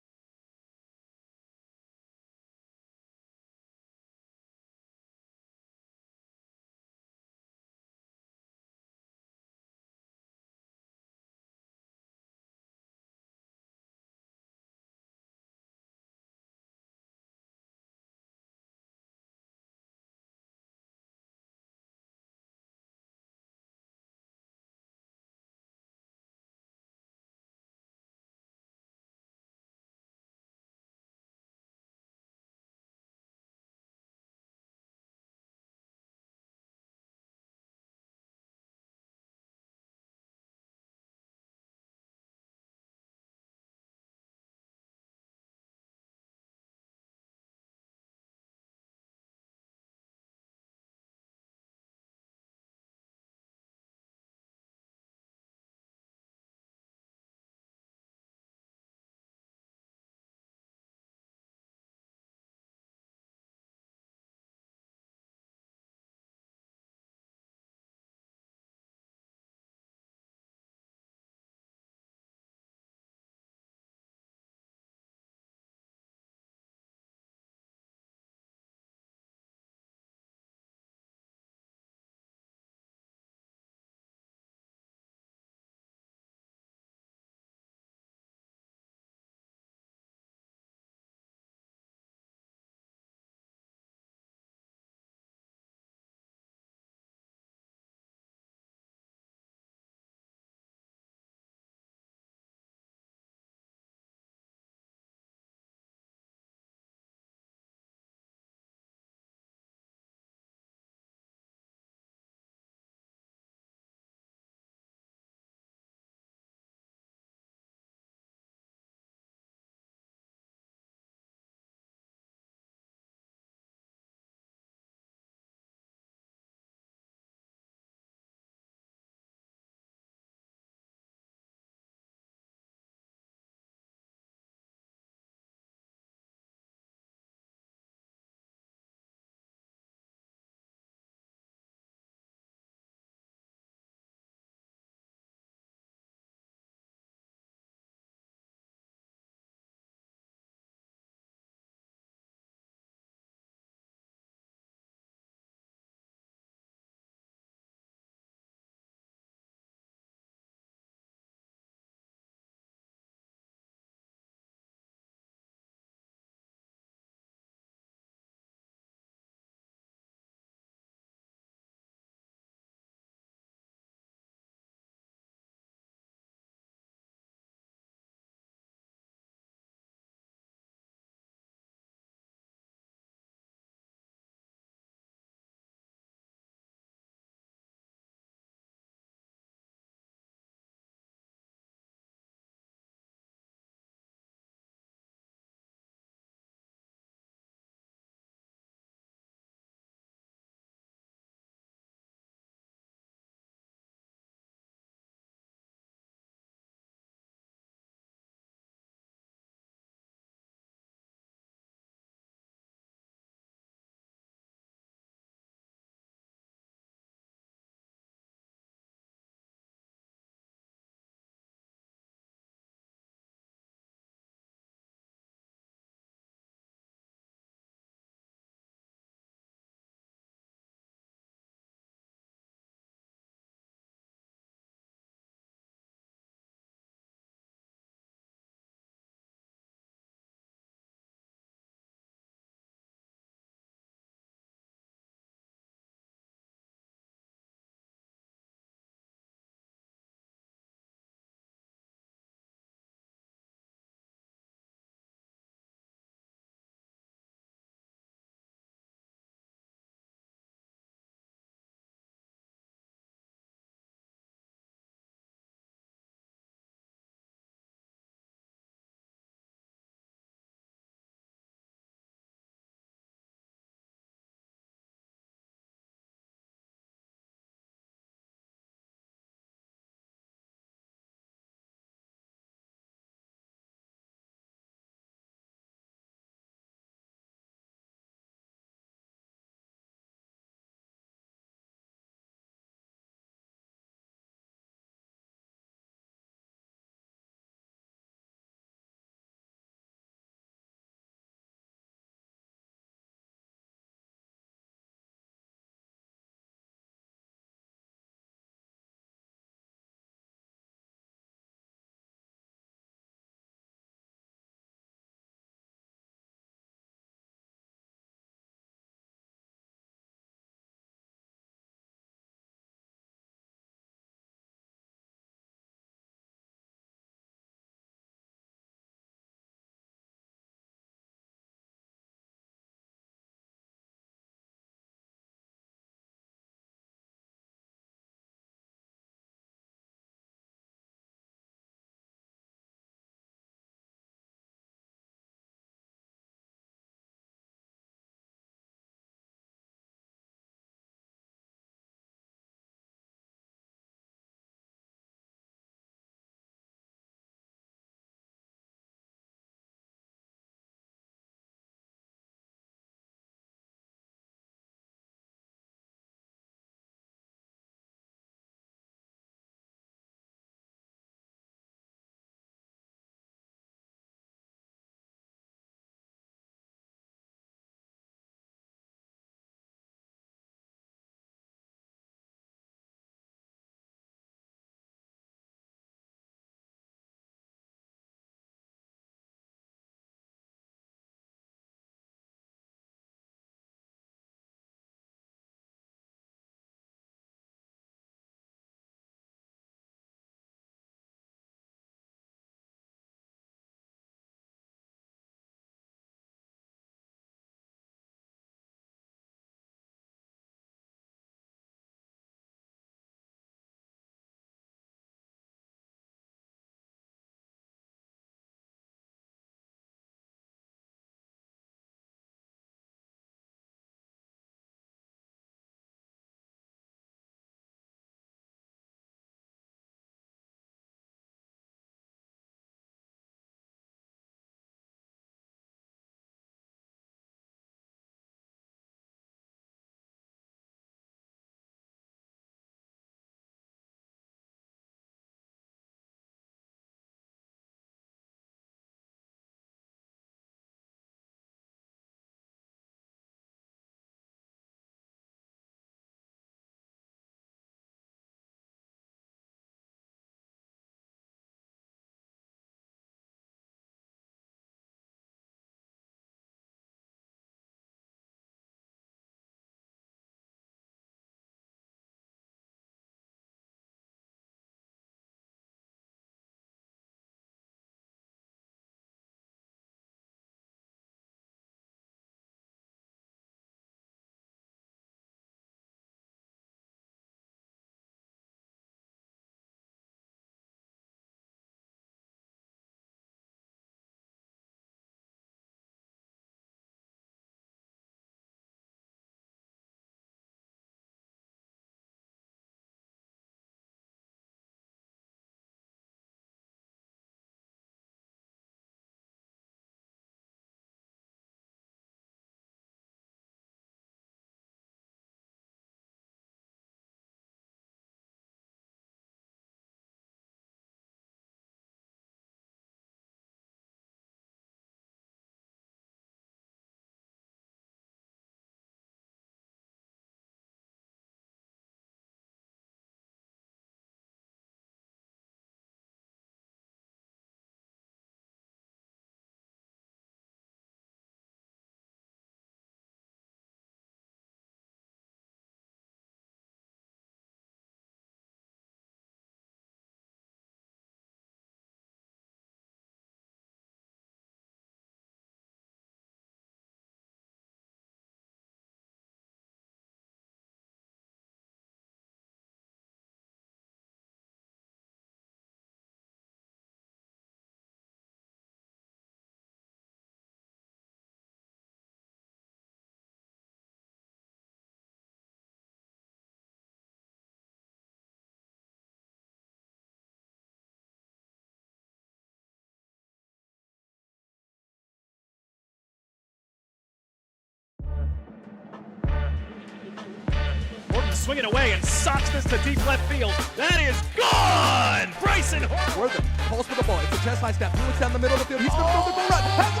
swing it away and socks this to deep left field. That is gone! Bryson Harper. Worthing pulls for the ball. It's a chest high step. Lewis down the middle of the field. He's going to throw the ball run. Has it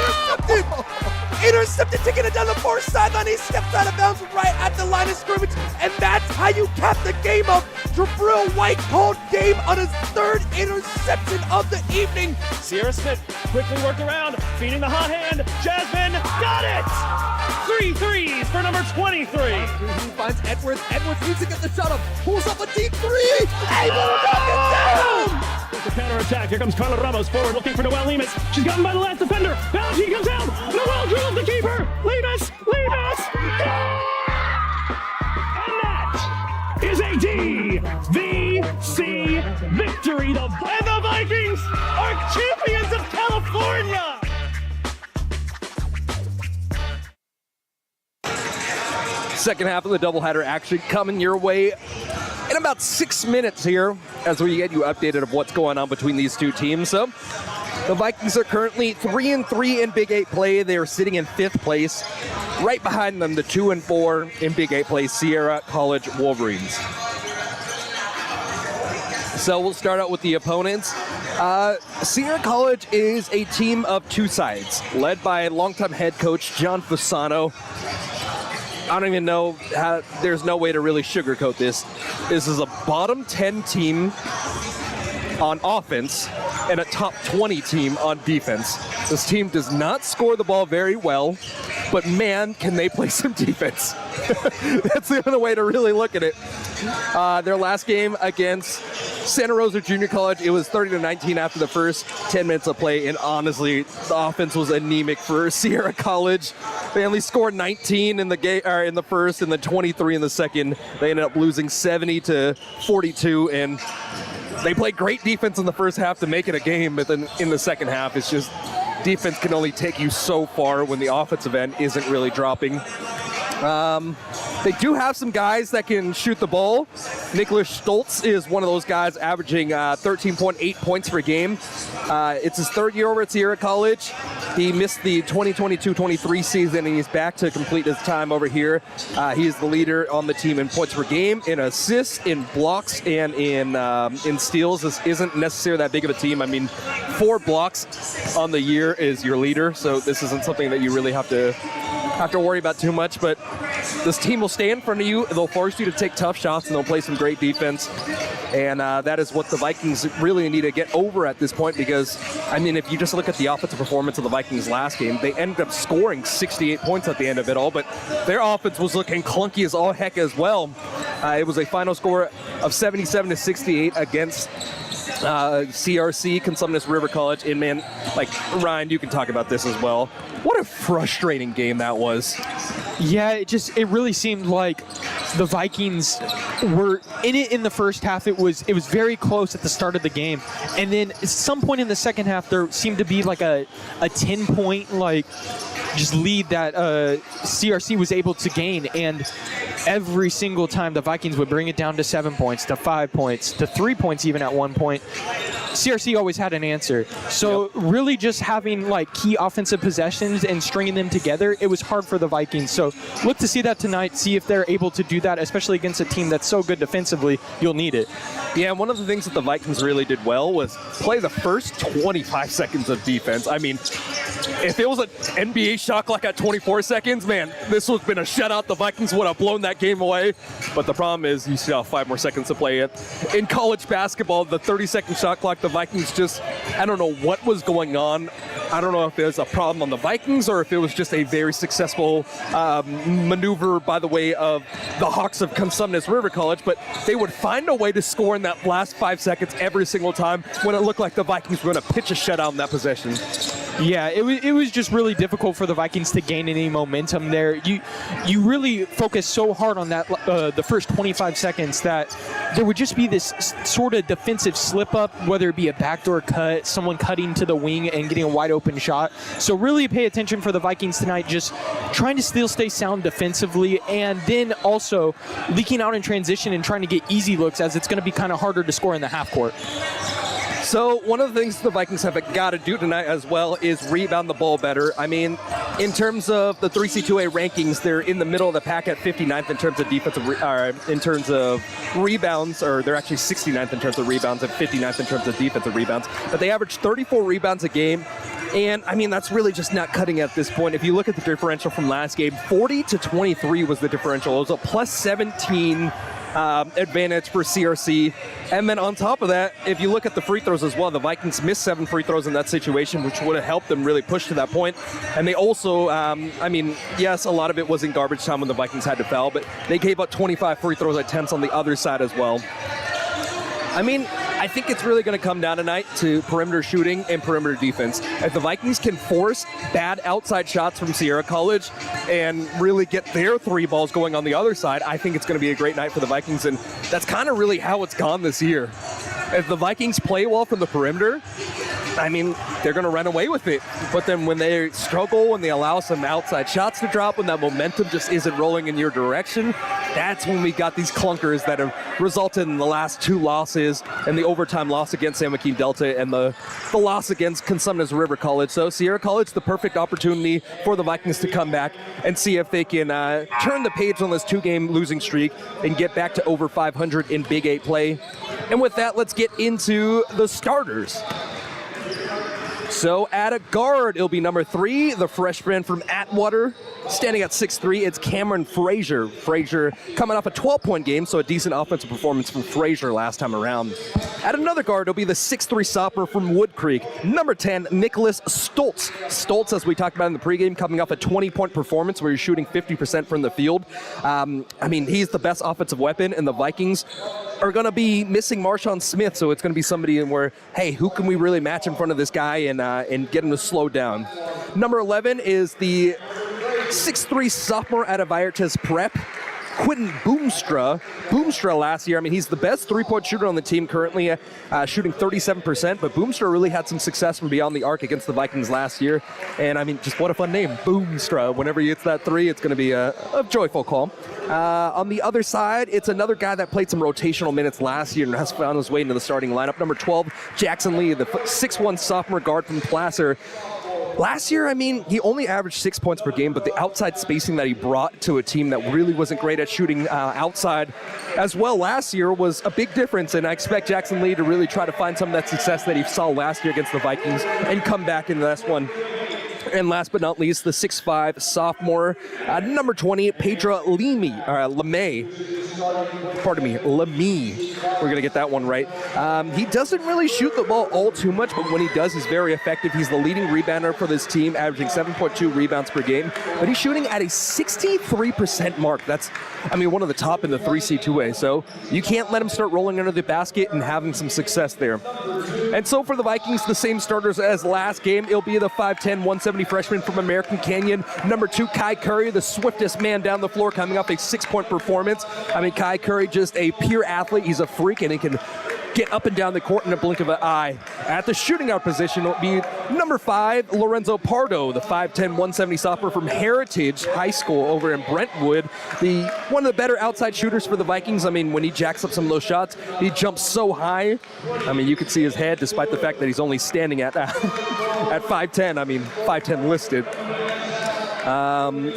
in the field. Intercepted. Intercepted, taking it down the far sideline. He steps out of bounds right at the line of scrimmage. And that's how you cap the game up. Jabril White called game on his third interception of the evening. Sierra Smith quickly worked around, feeding the hot hand. Jasmine got it! 3 threes for number 23. He finds Edwards. Edwards needs to get the shot up. Pulls up a deep three. Able to knock it down. With the counterattack, here comes Carla Ramos forward looking for Noelle Lemus. She's gotten by the last defender. Bounty comes out. Noelle drills the keeper. Lemus. And that is a DVC victory. And the Vikings are champions of California. Second half of the doubleheader action coming your way in about 6 minutes here as we get you updated of what's going on between these two teams. So the Vikings are currently 3-3 in Big 8 play. They are sitting in 5th place. Right behind them, the 2-4 in Big 8 play Sierra College Wolverines. So we'll start out with the opponents. Sierra College is a team of two sides, led by longtime head coach John Fasano. I don't even know how, there's no way to really sugarcoat this. This is a bottom 10 team on offense and a top 20 team on defense. This team does not score the ball very well, but man, can they play some defense. That's the only way to really look at it. Their last game against Santa Rosa Junior College, it was 30-19 after the first 10 minutes of play, and honestly, the offense was anemic for Sierra College. They only scored 19 in the game, or in the first, and then 23 in the second. They ended up losing 70-42, and they played great defense in the first half to make it a game, but then in the second half, it's just defense can only take you so far when the offensive end isn't really dropping. They do have some guys that can shoot the ball. Nicholas Stoltz is one of those guys, averaging 13.8 points per game. It's his third year over at Sierra College. He missed the 2022-23 season, and he's back to complete his time over here. He is the leader on the team in points per game, in assists, in blocks, and in steals. This isn't necessarily that big of a team. I mean, 4 blocks on the year is your leader, so this isn't something that you really have to worry about too much, but this team will stay in front of you. They'll force you to take tough shots, and they'll play some great defense. And that is what the Vikings really need to get over at this point, because, I mean, if you just look at the offensive performance of the Vikings last game, they ended up scoring 68 points at the end of it all, but their offense was looking clunky as all heck as well. It was a final score of 77-68 against CRC, Consumnes River College. And man, like, Ryan, you can talk about this as well. What a frustrating game that was. Yeah, it really seemed like the Vikings were in it in the first half. It was very close at the start of the game, and then at some point in the second half, there seemed to be like a 10-point just lead that CRC was able to gain, and every single time the Vikings would bring it down to 7 points, to 5 points, to 3 points even at one point. CRC always had an answer. So really just having key offensive possessions and stringing them together, it was hard for the Vikings. So look to see that tonight, see if they're able to do that, especially against a team that's so good defensively. You'll need it. Yeah, one of the things that the Vikings really did well was play the first 25 seconds of defense. I mean, if it was an NBA shot clock at 24 seconds, man, this would have been a shutout. The Vikings would have blown that game away. But the problem is you still have 5 more seconds to play it. In college basketball, the 30-second shot clock, the Vikings just, I don't know what was going on. I don't know if it was a problem on the Vikings or if it was just a very successful maneuver by the way of the Hawks of Consumnes River College, but they would find a way to score in that last 5 seconds every single time when it looked like the Vikings were going to pitch a shutout in that possession. Yeah, it was just really difficult for the Vikings to gain any momentum there. You really focus so hard on that the first 25 seconds that there would just be this sort of defensive slip up, whether it be a backdoor cut, someone cutting to the wing and getting a wide open shot. So really pay attention for the Vikings tonight, just trying to still stay sound defensively, and then also leaking out in transition and trying to get easy looks, as it's going to be kind of harder to score in the half court. So one of the things the Vikings have got to do tonight as well is rebound the ball better. I mean, in terms of the 3C2A rankings, they're in the middle of the pack at 59th in terms of in terms of rebounds, or they're actually 69th in terms of rebounds and 59th in terms of defensive rebounds. But they average 34 rebounds a game. And, I mean, that's really just not cutting at this point. If you look at the differential from last game, 40-23 was the differential. It was a plus 17 advantage for CRC. And then on top of that, if you look at the free throws as well, the Vikings missed 7 free throws in that situation, which would have helped them really push to that point. And they also, I mean, yes, a lot of it was in garbage time when the Vikings had to foul, but they gave up 25 free throws attempts on the other side as well. I mean, I think it's really going to come down tonight to perimeter shooting and perimeter defense. If the Vikings can force bad outside shots from Sierra College and really get their 3 balls going on the other side, I think it's going to be a great night for the Vikings, and that's kind of really how it's gone this year. If the Vikings play well from the perimeter, I mean, they're going to run away with it. But then when they struggle, when they allow some outside shots to drop, when that momentum just isn't rolling in your direction, that's when we got these clunkers that have resulted in the last 2 losses and the overtime loss against San Joaquin Delta and the loss against Consumnes River College. So Sierra College, the perfect opportunity for the Vikings to come back and see if they can turn the page on this 2-game losing streak and get back to over 500 in Big 8 play. And with that, let's get into the starters. So at a guard, it'll be number 3, the freshman from Atwater. Standing at 6'3", it's Cameron Frazier. Frazier coming off a 12-point game, so a decent offensive performance from Frazier last time around. At another guard, it'll be the 6'3" sophomore from Wood Creek. Number 10, Nicholas Stoltz. Stoltz, as we talked about in the pregame, coming off a 20-point performance where he's shooting 50% from the field. I mean, he's the best offensive weapon, and the Vikings are going to be missing Marshawn Smith, so it's going to be somebody in where, hey, who can we really match in front of this guy and get him to slow down? Number 11 is the 6'3" sophomore out of Viertes Prep, Quentin Boomstra. Boomstra last year, I mean, he's the best 3-point shooter on the team currently, shooting 37%, but Boomstra really had some success from beyond the arc against the Vikings last year. And I mean, just what a fun name, Boomstra. Whenever he hits that 3, it's going to be a joyful call. On the other side, it's another guy that played some rotational minutes last year and has found his way into the starting lineup. Number 12, Jackson Lee, the 6'1" sophomore guard from Placer. Last year, I mean, he only averaged 6 points per game, but the outside spacing that he brought to a team that really wasn't great at shooting outside as well last year was a big difference, and I expect Jackson Lee to really try to find some of that success that he saw last year against the Vikings and come back in this one. And last but not least, the 6'5" sophomore, number 20, Pedro Lemay. We're going to get that one right. He doesn't really shoot the ball all too much, but when he does, he's very effective. He's the leading rebounder for this team, averaging 7.2 rebounds per game. But he's shooting at a 63% mark. That's, I mean, one of the top in the 3C2A. So you can't let him start rolling under the basket and having some success there. And so for the Vikings, the same starters as last game. It'll be the 5'10", 170 freshman from American Canyon. Number 2, Kai Curry, the swiftest man down the floor, coming off a 6-point performance. I mean, Kai Curry, just a pure athlete. He's a freak, and he can get up and down the court in a blink of an eye. At the shooting guard position, it'll be number 5, Lorenzo Pardo, the 5'10", 170 sophomore from Heritage High School over in Brentwood. One of the better outside shooters for the Vikings. I mean, when he jacks up some of those shots, he jumps so high. I mean, you can see his head, despite the fact that he's only standing at 5'10". I mean, 5'10" listed.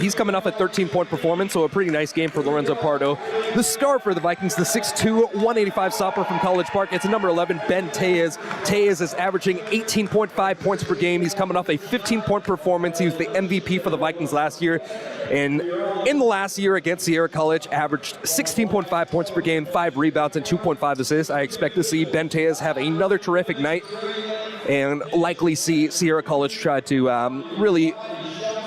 He's coming off a 13-point performance, so a pretty nice game for Lorenzo Pardo. The star for the Vikings, the 6'2", 185 sophomore from College Park. It's number 11, Ben Tejas. Tejas is averaging 18.5 points per game. He's coming off a 15-point performance. He was the MVP for the Vikings last year. And in the last year against Sierra College, averaged 16.5 points per game, 5 rebounds, and 2.5 assists. I expect to see Ben Tejas have another terrific night and likely see Sierra College try to really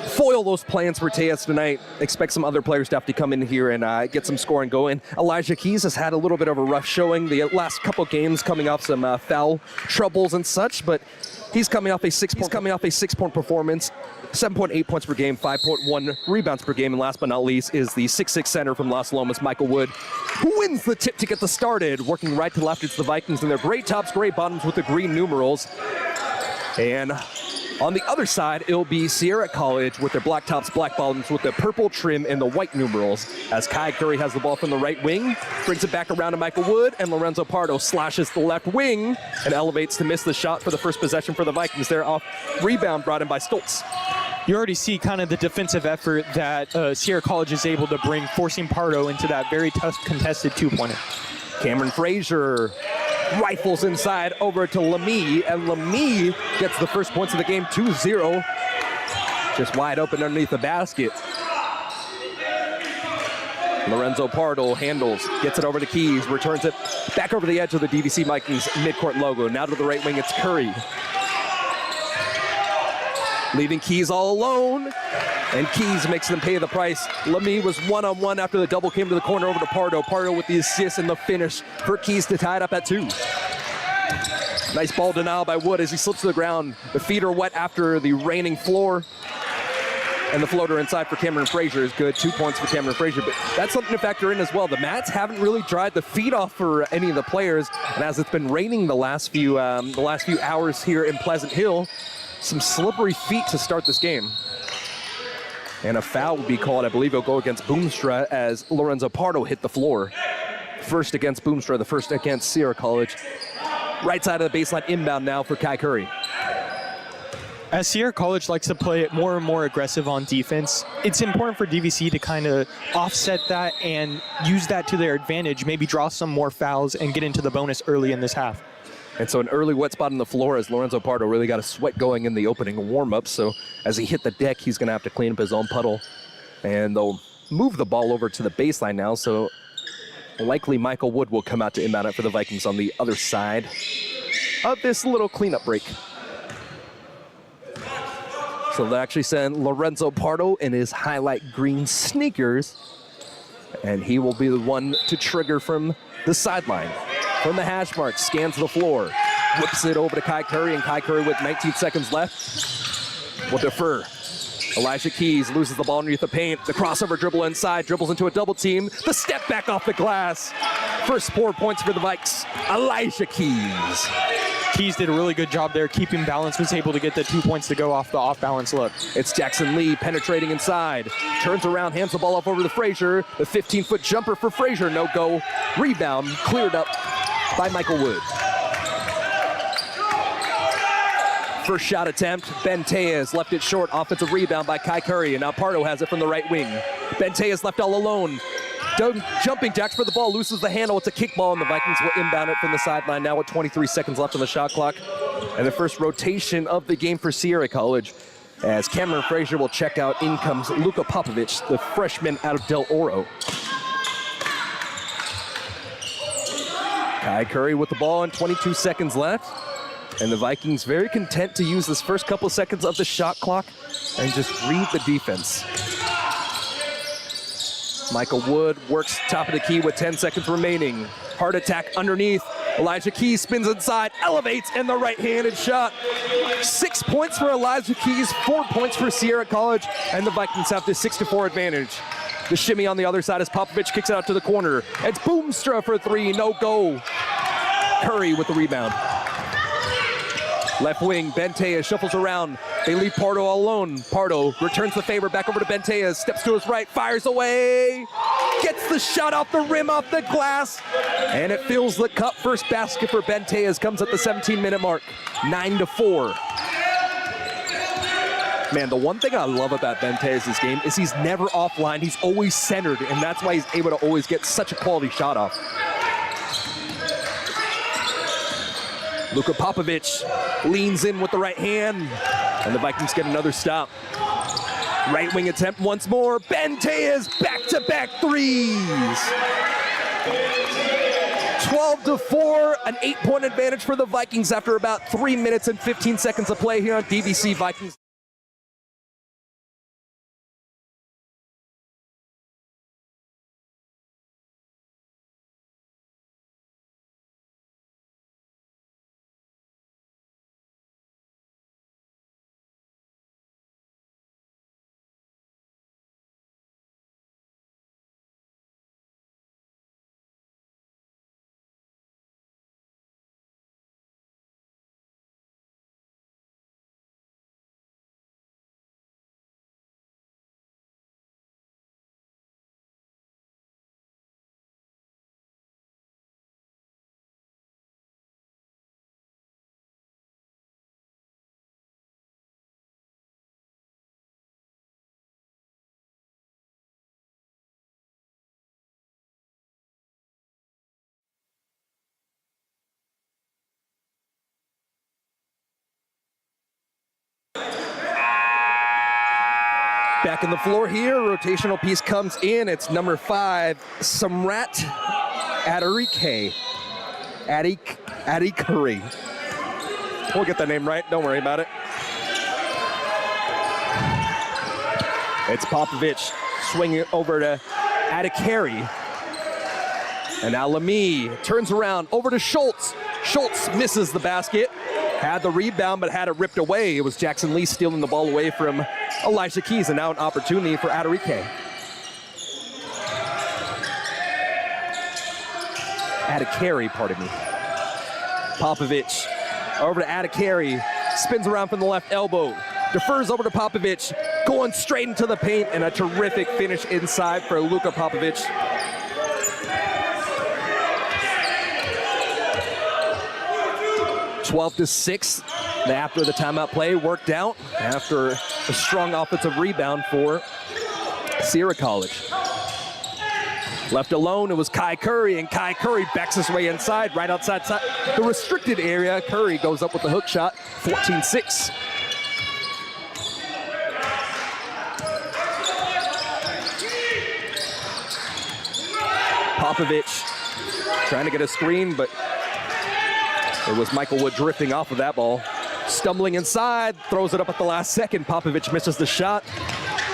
foil those plans for Tejas tonight. Expect some other players to have to come in here and get some scoring going. Elijah Keys has had a little bit of a rough showing the last couple games, coming off some foul troubles and such, but he's coming off a 6-point performance, 7.8 points per game, 5.1 rebounds per game, and last but not least is the 6'6" center from Las Lomas, Michael Wood, who wins the tip to get this started. Working right to left, it's the Vikings in their gray tops, gray bottoms with the green numerals. And On the other side, it'll be Sierra College with their black tops, black bottoms with the purple trim and the white numerals. As Kai Curry has the ball from the right wing, brings it back around to Michael Wood, and Lorenzo Pardo slashes the left wing and elevates to miss the shot for the first possession for the Vikings. They're off rebound brought in by Stoltz. You already see kind of the defensive effort that Sierra College is able to bring, forcing Pardo into that very tough contested two-pointer. Cameron Frazier rifles inside over to Lamy, and Lamy gets the first points of the game, 2-0. Just wide open underneath the basket. Lorenzo Pardo handles, gets it over to Keys, returns it back over the edge of the DVC Vikings midcourt logo. Now to the right wing, it's Curry. Leaving Keys all alone, and Keys makes them pay the price. Lamy was one-on-one after the double came to the corner over to Pardo. Pardo with the assist and the finish for Keys to tie it up at 2. Nice ball denial by Wood as he slips to the ground. The feet are wet after the raining floor. And the floater inside for Cameron Frazier is good. 2 points for Cameron Frazier, but that's something to factor in as well. The mats haven't really dried the feet off for any of the players, and as it's been raining the last few hours here in Pleasant Hill, some slippery feet to start this game. And a foul will be called. I believe it'll go against Boomstra as Lorenzo Pardo hit the floor. First against Boomstra, the first against Sierra College. Right side of the baseline inbound now for Kai Curry. As Sierra College likes to play it more and more aggressive on defense, it's important for DVC to kind of offset that and use that to their advantage, maybe draw some more fouls and get into the bonus early in this half. And so an early wet spot on the floor as Lorenzo Pardo really got a sweat going in the opening warm-up. So as he hit the deck, he's going to have to clean up his own puddle. And they'll move the ball over to the baseline now. So likely Michael Wood will come out to inbound it for the Vikings on the other side of this little cleanup break. So they'll actually send Lorenzo Pardo in his highlight green sneakers. And he will be the one to trigger from the sideline. From the hash mark, scans the floor, whips it over to Kai Curry, and Kai Curry with 19 seconds left will defer. Elijah Keys loses the ball underneath the paint. The crossover dribble inside, dribbles into a double team. The step back off the glass. First 4 points for the Vikes. Elijah Keys. Keys did a really good job there, keeping balance, was able to get the 2 points to go off the off-balance look. It's Jackson Lee penetrating inside. Turns around, hands the ball off over to Frazier. The 15-foot jumper for Frazier, no go. Rebound cleared up by Michael Wood. First shot attempt, Benteas left it short. Offensive rebound by Kai Curry, and now Pardo has it from the right wing. Benteas left all alone. Jumping jacks for the ball, loses the handle. It's a kickball, and the Vikings will inbound it from the sideline now with 23 seconds left on the shot clock. And the first rotation of the game for Sierra College as Cameron Frazier will check out. In comes Luka Popovich, the freshman out of Del Oro. Kai Curry with the ball and 22 seconds left. And the Vikings very content to use this first couple seconds of the shot clock and just read the defense. Michael Wood works top of the key with 10 seconds remaining. Hard attack underneath. Elijah Keys spins inside, elevates, and the right-handed shot. 6 points for Elijah Keys, 4 points for Sierra College, and the Vikings have the 6-4 advantage. The shimmy on the other side as Popovich kicks it out to the corner. It's Boomstra for 3, no go. Curry with the rebound. Left wing, Benteas shuffles around. They leave Pardo all alone. Pardo returns the favor back over to Benteas, steps to his right, fires away, gets the shot off the rim, off the glass, and it fills the cup. First basket for Benteas comes at the 17-minute mark, 9-4. Man, the one thing I love about Benteas' game is he's never offline. He's always centered, and that's why he's able to always get such a quality shot off. Luka Popovich leans in with the right hand, and the Vikings get another stop. Right wing attempt once more. Benteas back-to-back threes. 12-4, an 8-point advantage for the Vikings after about 3 minutes and 15 seconds of play here on DVC Vikings. back in the floor here. Rotational piece comes in. It's number 5, Samrat Adarike. Adikuri. We'll get that name right. Don't worry about it. It's Popovich swinging over to Adikari. And now Lamy turns around over to Schultz. Schultz misses the basket. Had the rebound, but had it ripped away. It was Jackson Lee stealing the ball away from Elijah Keys, and now an opportunity for Adarike. Adikari, pardon me. Popovich over to Adikari. Spins around from the left elbow. Defers over to Popovich. Going straight into the paint, and a terrific finish inside for Luka Popovich. (12-6) after the timeout play worked out after a strong offensive rebound for Sierra College. Left alone, it was Kai Curry, and Kai Curry backs his way inside, right outside the restricted area. Curry goes up with the hook shot, 14-6. Popovich trying to get a screen, but it was Michael Wood drifting off of that ball. Stumbling inside, throws it up at the last second. Popovich misses the shot,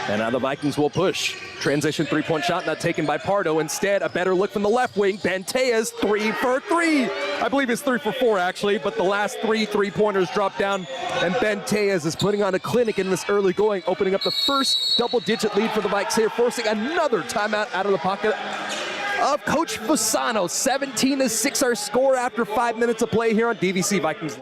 and now the Vikings will push. Transition three-point shot not taken by Pardo. Instead, a better look from the left wing. Benteas 3 for 3. I believe it's 3 for 4 actually, but the last 3 three-pointers dropped down, and Benteas is putting on a clinic in this early going, opening up the first double-digit lead for the Vikes here, forcing another timeout out of the pocket of Coach Fasano. 17-6 our score after 5 minutes of play here on DVC Vikings.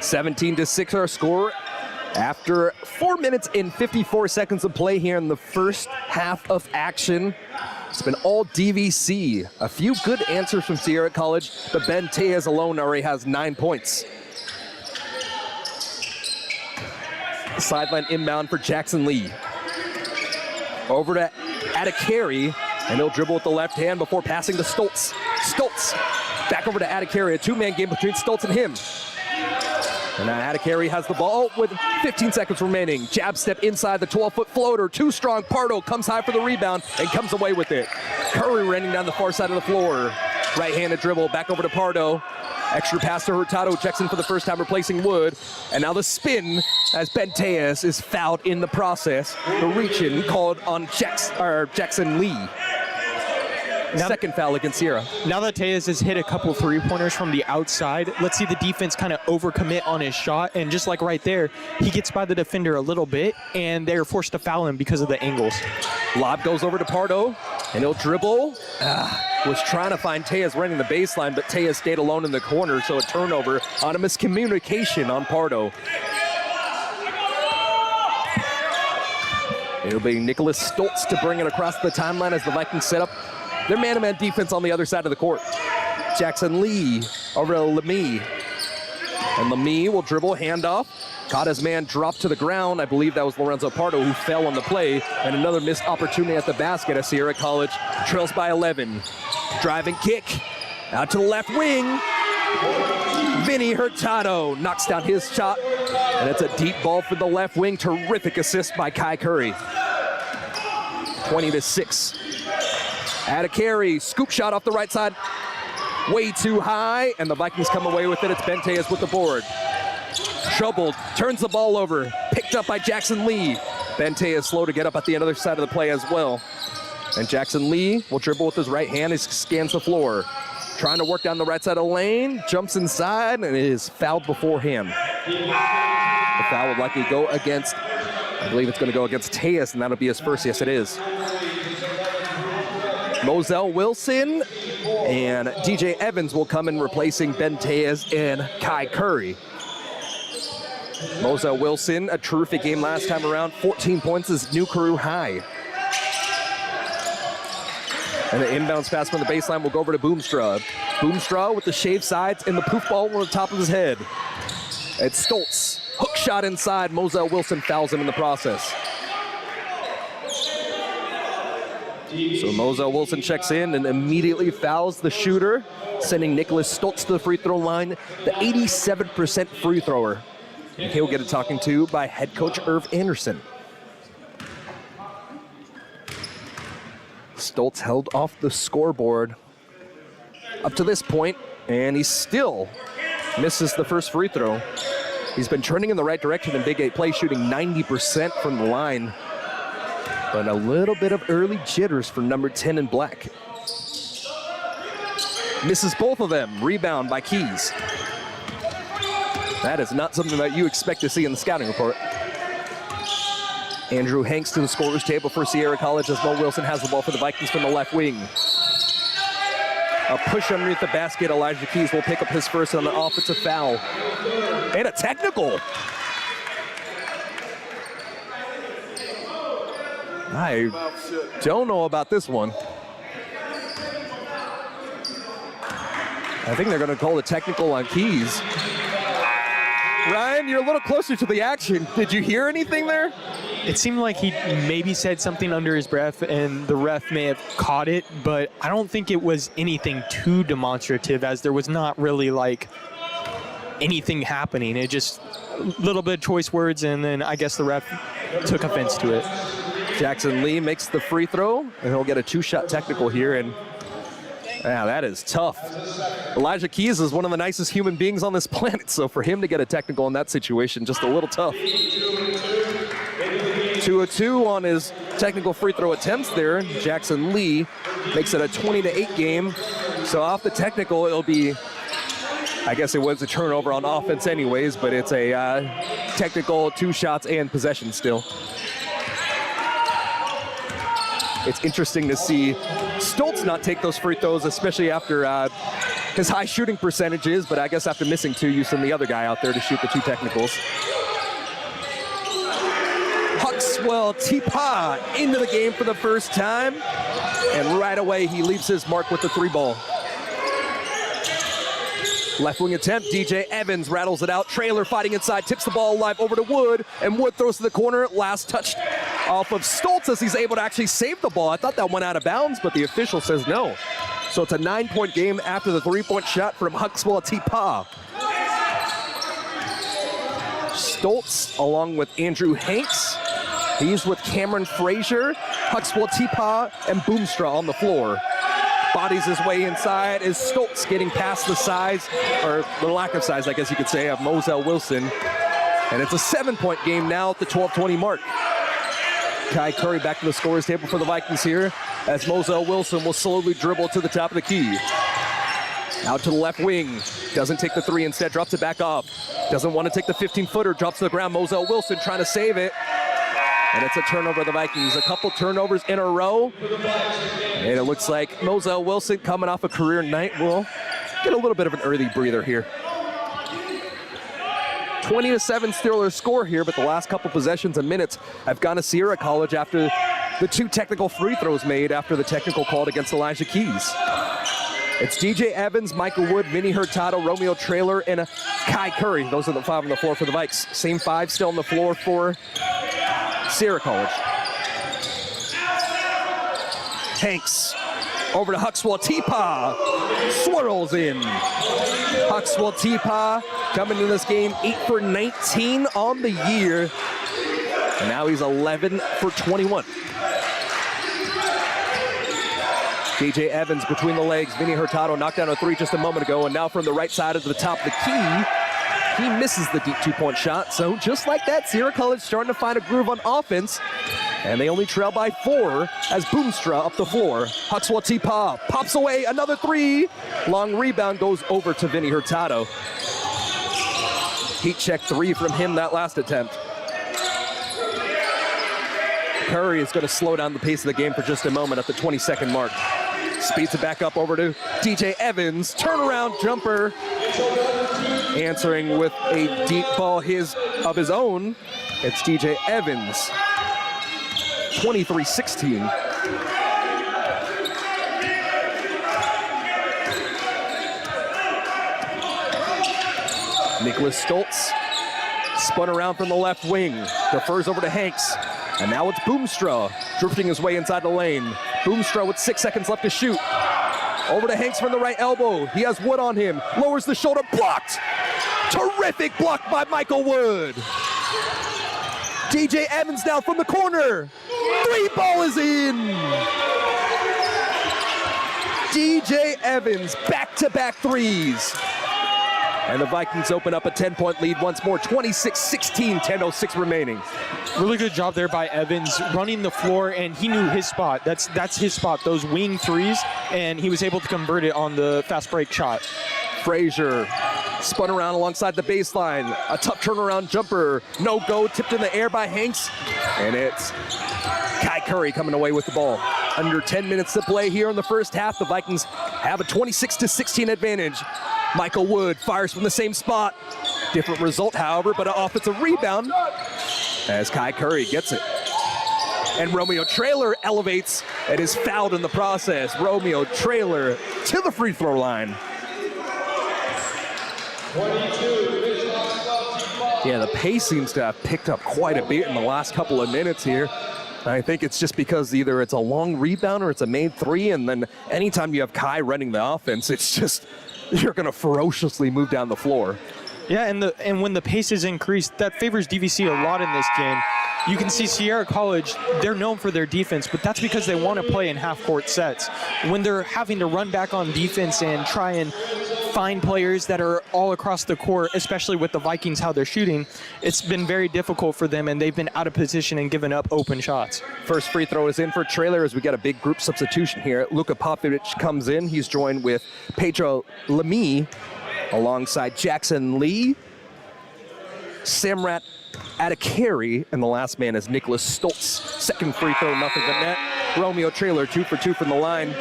(17-6 our score after 4 minutes and 54 seconds of play here in the first half of action. It's been all DVC. A few good answers from Sierra College, but Benteas alone already has 9 points. Sideline inbound for Jackson Lee. Over to Adikari, and he'll dribble with the left hand before passing to Stoltz. Stoltz back over to Adikari, a two-man game between Stoltz and him. And now Adikari has the ball with 15 seconds remaining. Jab step inside the 12-foot floater. Too strong. Pardo comes high for the rebound and comes away with it. Curry running down the far side of the floor. Right-handed dribble back over to Pardo. Extra pass to Hurtado. Jackson for the first time replacing Wood. And now the spin as Benteas is fouled in the process. The reach-in called on Jackson Lee. Second foul against Sierra. Now that Tejas has hit a couple three-pointers from the outside, let's see the defense kind of overcommit on his shot. And just like right there, he gets by the defender a little bit, and they're forced to foul him because of the angles. Lob goes over to Pardo, and he'll dribble. Was trying to find Tejas running the baseline, but Tejas stayed alone in the corner, so a turnover on a miscommunication on Pardo. It'll be Nicholas Stoltz to bring it across the timeline as the Vikings set up their man-to-man defense on the other side of the court. Jackson Lee over to Lamy. And Lamy will dribble, handoff. Caught his man, dropped to the ground. I believe that was Lorenzo Pardo who fell on the play. And another missed opportunity at the basket as Sierra College trails by 11. Driving kick out to the left wing. Vinny Hurtado knocks down his shot. And it's a deep ball for the left wing. Terrific assist by Kai Curry. 20-6. Adikari, scoop shot off the right side. Way too high, and the Vikings come away with it. It's Benteas with the board. Troubled, turns the ball over. Picked up by Jackson Lee. Benteas slow to get up at the other side of the play as well. And Jackson Lee will dribble with his right hand. He scans the floor. Trying to work down the right side of the lane. Jumps inside, and it is fouled before him. The foul would likely go against, I believe it's going to go against Tejas, and that'll be his first. Yes, it is. Moselle Wilson and DJ Evans will come in replacing Benteas and Kai Curry. Moselle Wilson, a terrific game last time around. 14 points is new career high. And the inbounds pass from the baseline will go over to Boomstra. Boomstra with the shaved sides and the poof ball on the top of his head. It's Stoltz. Hook shot inside. Moselle Wilson fouls him in the process. So Moselle Wilson checks in and immediately fouls the shooter, sending Nicholas Stoltz to the free throw line, the 87% free thrower. And he'll get a talking to by head coach Irv Anderson. Stoltz held off the scoreboard up to this point, and he still misses the first free throw. He's been trending in the right direction in Big 8 play, shooting 90% from the line. But a little bit of early jitters for number 10 in black. Misses both of them. Rebound by Keys. That is not something that you expect to see in the scouting report. Andrew Hanks to the scorer's table for Sierra College as Mo Wilson has the ball for the Vikings from the left wing. A push underneath the basket. Elijah Keys will pick up his first on the offensive foul. And a technical. I don't know about this one. I think they're going to call the technical on Keys. Ryan, you're a little closer to the action. Did you hear anything there? It seemed like he maybe said something under his breath and the ref may have caught it, but I don't think it was anything too demonstrative, as there was not really like anything happening. It just a little bit of choice words, and then I guess the ref took offense to it. Jackson Lee makes the free throw, and he'll get a two-shot technical here, and yeah, that is tough. Elijah Keys is one of the nicest human beings on this planet, so for him to get a technical in that situation, just a little tough. 2 of 2 on his technical free throw attempts there. Jackson Lee makes it a 20-8 game. So off the technical, it'll be, I guess it was a turnover on offense anyways, but it's a technical 2 shots and possession still. It's interesting to see Stoltz not take those free throws, especially after his high shooting percentages, but I guess after missing 2, you send the other guy out there to shoot the 2 technicals. Huxwell Tipoff into the game for the first time, and right away he leaves his mark with the 3 ball. Left wing attempt, DJ Evans rattles it out. Trailer fighting inside, tips the ball alive over to Wood, and Wood throws to the corner. Last touch off of Stoltz as he's able to actually save the ball. I thought that went out of bounds, but the official says no. So it's a 9-point game after the 3-point shot from Huxwell Tipoff. Stoltz along with Andrew Hanks. He's with Cameron Frazier, Huxwell Tipoff, and Boomstra on the floor. Bodies his way inside is Stoltz getting past the size, or the lack of size, I guess you could say, of Moselle Wilson. And it's a 7-point game now at the 12:20 mark. Kai Curry back to the scorer's table for the Vikings here, as Moselle Wilson will slowly dribble to the top of the key. Out to the left wing, doesn't take the 3, instead drops it back off. Doesn't want to take the 15-footer, drops to the ground. Moselle Wilson trying to save it. And it's a turnover of the Vikings. A couple turnovers in a row. And it looks like Moselle Wilson, coming off a career night, will get a little bit of an early breather here. 20-7 Steelers score here, but the last couple possessions and minutes have gone to Sierra College after the 2 technical free throws made after the technical called against Elijah Keys. It's DJ Evans, Michael Wood, Vinny Hurtado, Romeo Trailer, and Kai Curry. Those are the 5 on the floor for the Vikes. Same 5 still on the floor for Sierra College. Hanks over to Huxwell Tipoff. Swirls in. Huxwell Tipoff coming into this game 8 for 19 on the year. And now he's 11 for 21. DJ Evans between the legs. Vinny Hurtado knocked down a 3 just a moment ago, and now from the right side of the top of the key, he misses the deep 2-point shot. So just like that, Sierra College starting to find a groove on offense, and they only trail by 4 as Boomstra up the floor. Huxwell Tipoff pops away, another 3. Long rebound goes over to Vinny Hurtado. Heat check 3 from him that last attempt. Curry is going to slow down the pace of the game for just a moment at the 22nd mark. Speeds it back up over to DJ Evans. Turnaround jumper. Answering with a deep ball, his of his own. It's DJ Evans, 23-16. Nicholas Stoltz spun around from the left wing, defers over to Hanks, and now it's Boomstra drifting his way inside the lane. Boomstra with 6 seconds left to shoot. Over to Hanks from the right elbow. He has Wood on him, lowers the shoulder, blocked. Terrific block by Michael Wood. DJ Evans now from the corner. 3 ball is in. DJ Evans, back-to-back threes. And the Vikings open up a 10-point lead once more, 26-16, 10:06 remaining. Really good job there by Evans, running the floor, and he knew his spot. That's his spot, those wing threes, and he was able to convert it on the fast break shot. Frazier spun around alongside the baseline. A tough turnaround jumper. No go, tipped in the air by Hanks. And it's Kai Curry coming away with the ball. Under 10 minutes to play here in the first half. The Vikings have a 26-16 advantage. Michael Wood fires from the same spot. Different result, however, but an offensive rebound as Kai Curry gets it. And Romeo Traylor elevates and is fouled in the process. Romeo Traylor to the free throw line. Yeah, the pace seems to have picked up quite a bit in the last couple of minutes here. I think it's just because either it's a long rebound or it's a made three, and then anytime you have Kai running the offense, it's just, you're going to ferociously move down the floor. Yeah, and when the pace is increased, that favors DVC a lot in this game. You can see Sierra College, they're known for their defense, but that's because they want to play in half-court sets. When they're having to run back on defense and try and find players that are all across the court, especially with the Vikings, how they're shooting, it's been very difficult for them, and they've been out of position and given up open shots. First free throw is in for Traylor as we got a big group substitution here. Luka Popovic comes in. He's joined with Pedro Lamy alongside Jackson Lee, Samrat Adekari, and the last man is Nicholas Stoltz. Second free throw, nothing but net. Romeo Traylor 2 for 2 from the line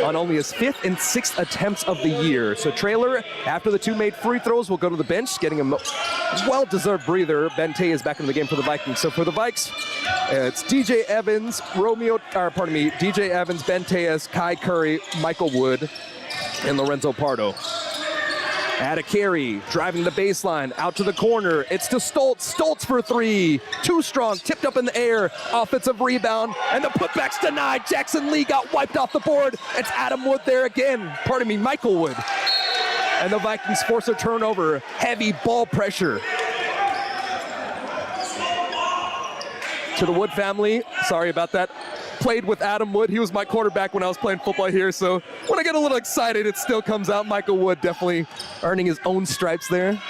on only his 5th and 6th attempts of the year. So Traylor, after the 2 made free throws, will go to the bench, getting a well-deserved breather. Bente is back in the game for the Vikings. So for the Vikes, it's DJ Evans, DJ Evans, Benteas, Kai Curry, Michael Wood, and Lorenzo Pardo. Adekari driving the baseline, out to the corner. It's to Stoltz. Stoltz for 3. Too strong, tipped up in the air. Offensive rebound, and the putback's denied. Jackson Lee got wiped off the board. It's Adam Wood there again. Michael Wood. And the Vikings force a turnover. Heavy ball pressure. To the Wood family, sorry about that. Played with Adam Wood. He was my quarterback when I was playing football here, so when I get a little excited, it still comes out. Michael Wood definitely earning his own stripes there.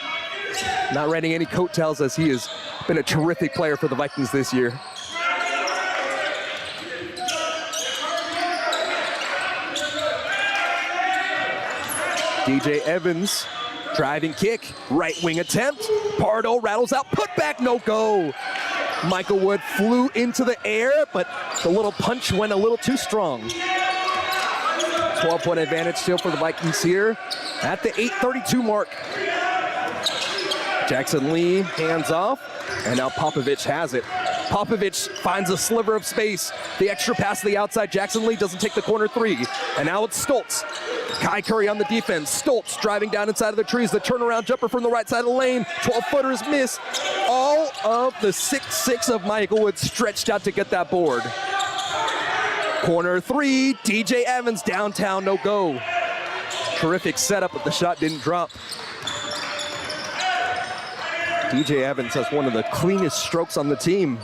Not riding any coattails, as he has been a terrific player for the Vikings this year. DJ Evans, driving kick, right wing attempt. Pardo rattles out, put back, no go. Michael Wood flew into the air, but the little punch went a little too strong. 12-point advantage still for the Vikings here at the 8:32 mark. Jackson Lee hands off, and now Popovic has it. Popovic finds a sliver of space. The extra pass to the outside. Jackson Lee doesn't take the corner 3. And now it's Stoltz. Kai Curry on the defense. Stoltz driving down inside of the trees. The turnaround jumper from the right side of the lane. 12-footers miss. All of the 6'6" of Michael Wood stretched out to get that board. Corner 3. DJ Evans downtown, no go. Terrific setup, but the shot didn't drop. DJ Evans has one of the cleanest strokes on the team.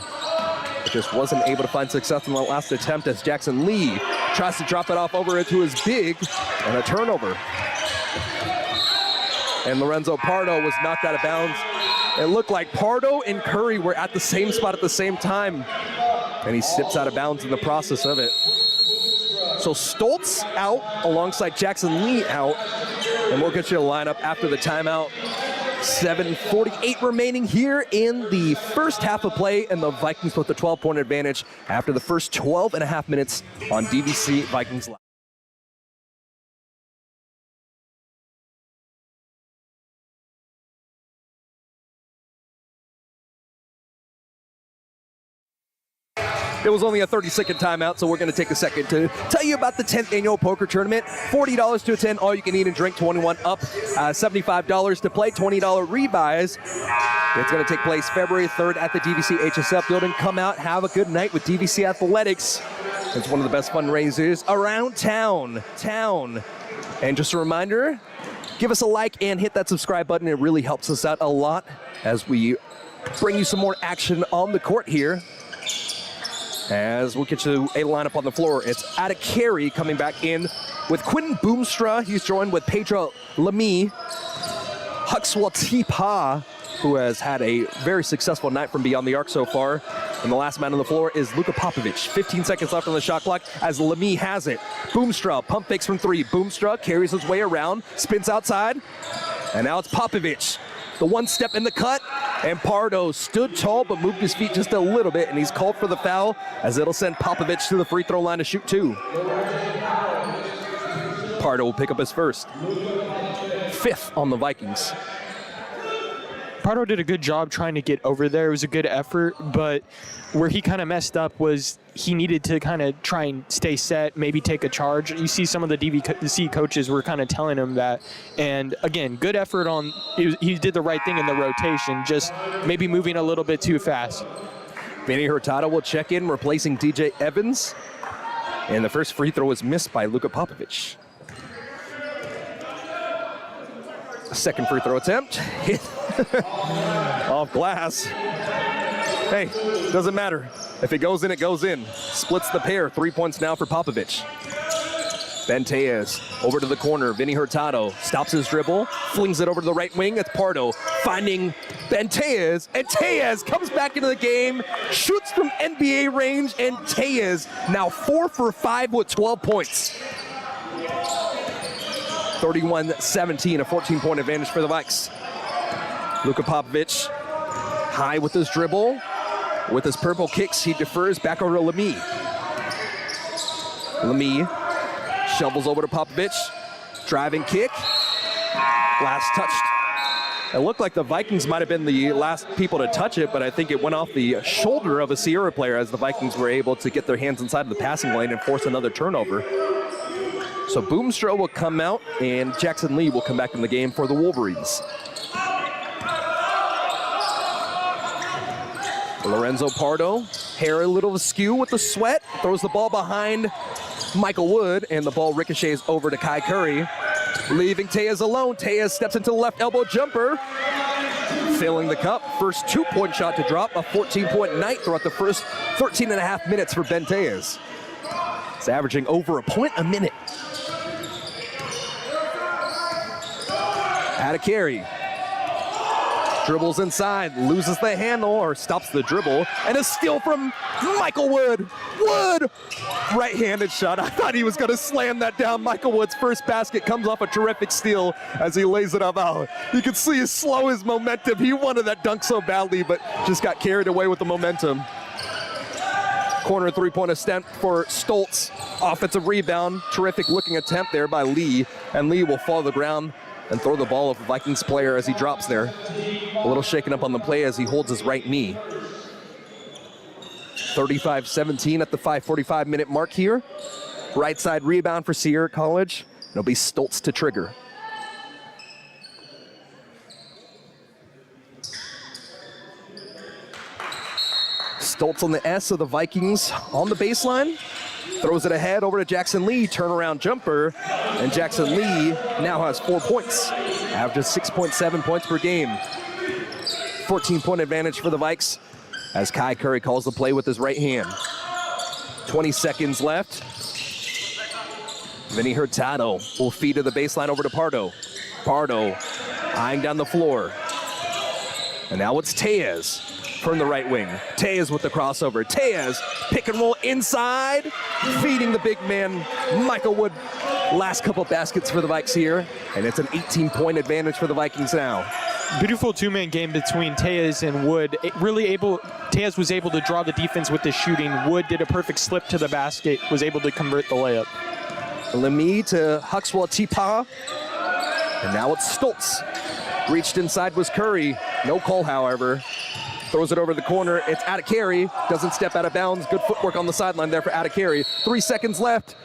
But just wasn't able to find success in the last attempt as Jackson Lee tries to drop it off over into his big, and a turnover. And Lorenzo Pardo was knocked out of bounds. It looked like Pardo and Curry were at the same spot at the same time, and he steps out of bounds in the process of it. So Stoltz out alongside Jackson Lee out, and we'll get you a lineup after the timeout. 7:48 remaining here in the first half of play, and the Vikings with the 12-point advantage after the first 12 and a half minutes on DVC Vikings Live. It was only a 30-second timeout, so we're going to take a second to tell you about the 10th annual poker tournament. $40 to attend, all you can eat and drink, 21 up, $75 to play, $20 rebuys. It's going to take place February 3rd at the DVC HSF building. Come out, have a good night with DVC Athletics. It's one of the best fundraisers around town. And just a reminder, give us a like and hit that subscribe button. It really helps us out a lot as we bring you some more action on the court here. As we'll get you a lineup on the floor. It's Ada Carey coming back in with Quentin Boomstra. He's joined with Pedro Lamy, Huxwell Tipoff, who has had a very successful night from beyond the arc so far. And the last man on the floor is Luka Popovic. 15 seconds left on the shot clock as Lamy has it. Boomstra, pump fakes from 3. Boomstra carries his way around, spins outside, and now it's Popovic. The one step in the cut, and Pardo stood tall but moved his feet just a little bit, and he's called for the foul as it'll send Popovic to the free throw line to shoot 2. Pardo will pick up his first. 5th on the Vikings. Pardo did a good job trying to get over there. It was a good effort, but where he kind of messed up was he needed to kind of try and stay set, maybe take a charge. You see some of the DVC coaches were kind of telling him that. And again, good effort on, he did the right thing in the rotation, just maybe moving a little bit too fast. Vinny Hurtado will check in, replacing DJ Evans. And the first free throw was missed by Luka Popovic. Second free throw attempt, hit off glass. Hey, doesn't matter. If it goes in, it goes in. Splits the pair. 3 points now for Popovic. Benitez over to the corner. Vinny Hurtado stops his dribble, flings it over to the right wing. It's Pardo finding Benitez, and Tejas comes back into the game, shoots from NBA range, and Tejas now 4 for 5 with 12 points. 31-17, a 14-point advantage for the Vikes. Luka Popovic, high with his dribble. With his purple kicks, he defers back over to Lamy. Lamy shovels over to Popovic. Driving kick. Last touched. It looked like the Vikings might have been the last people to touch it, but I think it went off the shoulder of a Sierra player as the Vikings were able to get their hands inside of the passing lane and force another turnover. So Boomstra will come out, and Jackson Lee will come back in the game for the Wolverines. Lorenzo Pardo, hair a little askew with the sweat, throws the ball behind Michael Wood, and the ball ricochets over to Kai Curry. Leaving Tejas alone, Tejas steps into the left elbow jumper, filling the cup. First 2-point shot to drop, a 14-point night throughout the first 13 and a half minutes for Ben Tejas. It's averaging over a point a minute. Ada Carey dribbles inside, loses the handle, or stops the dribble, and a steal from Michael Wood. Wood! Right-handed shot. I thought he was going to slam that down. Michael Wood's first basket comes off a terrific steal as he lays it up out. You can see his momentum. He wanted that dunk so badly, but just got carried away with the momentum. Corner 3-point attempt for Stoltz. Offensive rebound. Terrific looking attempt there by Lee, and Lee will fall to the ground and throw the ball off a Vikings player as he drops there. A little shaken up on the play as he holds his right knee. 35-17 at the 5:45-minute mark here. Right side rebound for Sierra College. It'll be Stoltz to trigger. Stoltz on the S of the Vikings on the baseline. Throws it ahead over to Jackson Lee, turnaround jumper, and Jackson Lee now has 4 points, averages 6.7 points per game. 14-point advantage for the Vikes as Kai Curry calls the play with his right hand. 20 seconds left. Vinny Hurtado will feed to the baseline over to Pardo. Pardo eyeing down the floor. And now it's Tejas from the right wing. Tejas with the crossover. Tejas, pick and roll inside, feeding the big man, Michael Wood. Last couple baskets for the Vikes here, and it's an 18-point advantage for the Vikings now. Beautiful two-man game between Tejas and Wood. Tejas was able to draw the defense with the shooting. Wood did a perfect slip to the basket, was able to convert the layup. Lamy to Huxwell Tipoff, and now it's Stoltz. Reached inside was Curry. No call, however. throws it over the corner. It's out of carry. Doesn't step out of bounds. Good footwork on the sideline there for out of carry. 3 seconds left.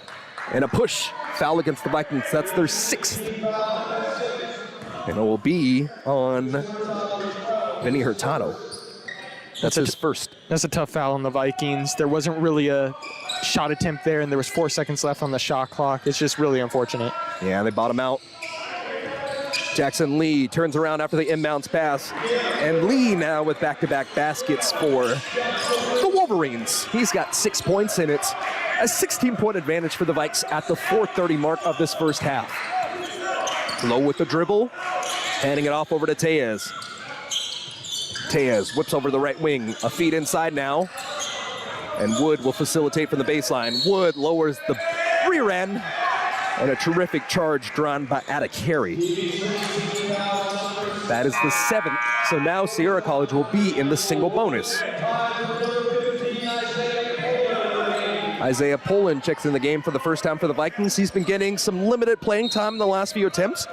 And a push. Foul against the Vikings. That's their 6th. And it will be on Vinny Hurtado. That's his first. That's a tough foul on the Vikings. There wasn't really a shot attempt there, and there was 4 seconds left on the shot clock. It's just really unfortunate. Yeah, they bottom out. Jackson Lee turns around after the inbounds pass. And Lee now with back-to-back baskets for the Wolverines. He's got 6 points, and it's a 16-point advantage for the Vikes at the 4:30 mark of this first half. Low with the dribble, handing it off over to Tejas. Tejas whips over the right wing, a feed inside now. And Wood will facilitate from the baseline. Wood lowers the rear end, and a terrific charge drawn by Ada Carey. That is the 7th, so now Sierra College will be in the single bonus. Isaiah Poland checks in the game for the first time for the Vikings. He's been getting some limited playing time in the last few attempts,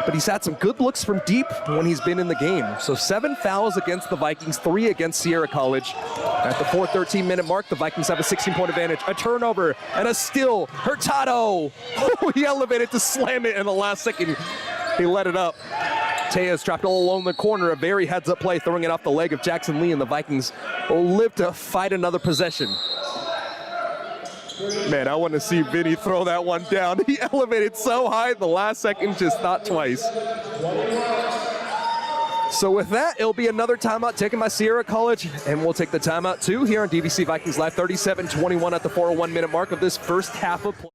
but he's had some good looks from deep when he's been in the game. So 7 fouls against the Vikings, 3 against Sierra College. At the 4:13-minute mark, the Vikings have a 16-point advantage. A turnover and a steal. Hurtado! Oh, he elevated to slam it in the last second. He let it up. Tejas trapped all alone in the corner. A very heads-up play, throwing it off the leg of Jackson Lee, and the Vikings will live to fight another possession. Man, I want to see Vinny throw that one down. He elevated so high in the last second, just not twice. So with that, it'll be another timeout taken by Sierra College, and we'll take the timeout too here on DVC Vikings Live. 37-21 at the 4:01-minute mark of this first half of play.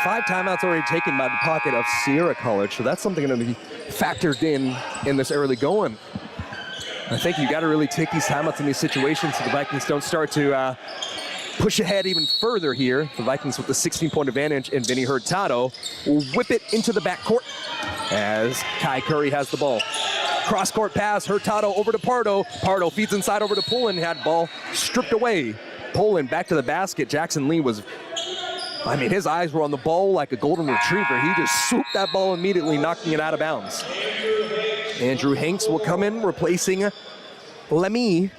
Five timeouts already taken by the pocket of Sierra College, so that's something going to be factored in this early going. I think you got to really take these timeouts in these situations so the Vikings don't start to push ahead even further here. The Vikings with the 16-point advantage, and Vinny Hurtado will whip it into the backcourt as Kai Curry has the ball. Cross-court pass, Hurtado over to Pardo. Pardo feeds inside over to Poland, had ball stripped away. Poland back to the basket. Jackson Lee was, I mean, his eyes were on the ball like a golden retriever. He just swooped that ball immediately, knocking it out of bounds. Andrew Hanks will come in, replacing Lemmy.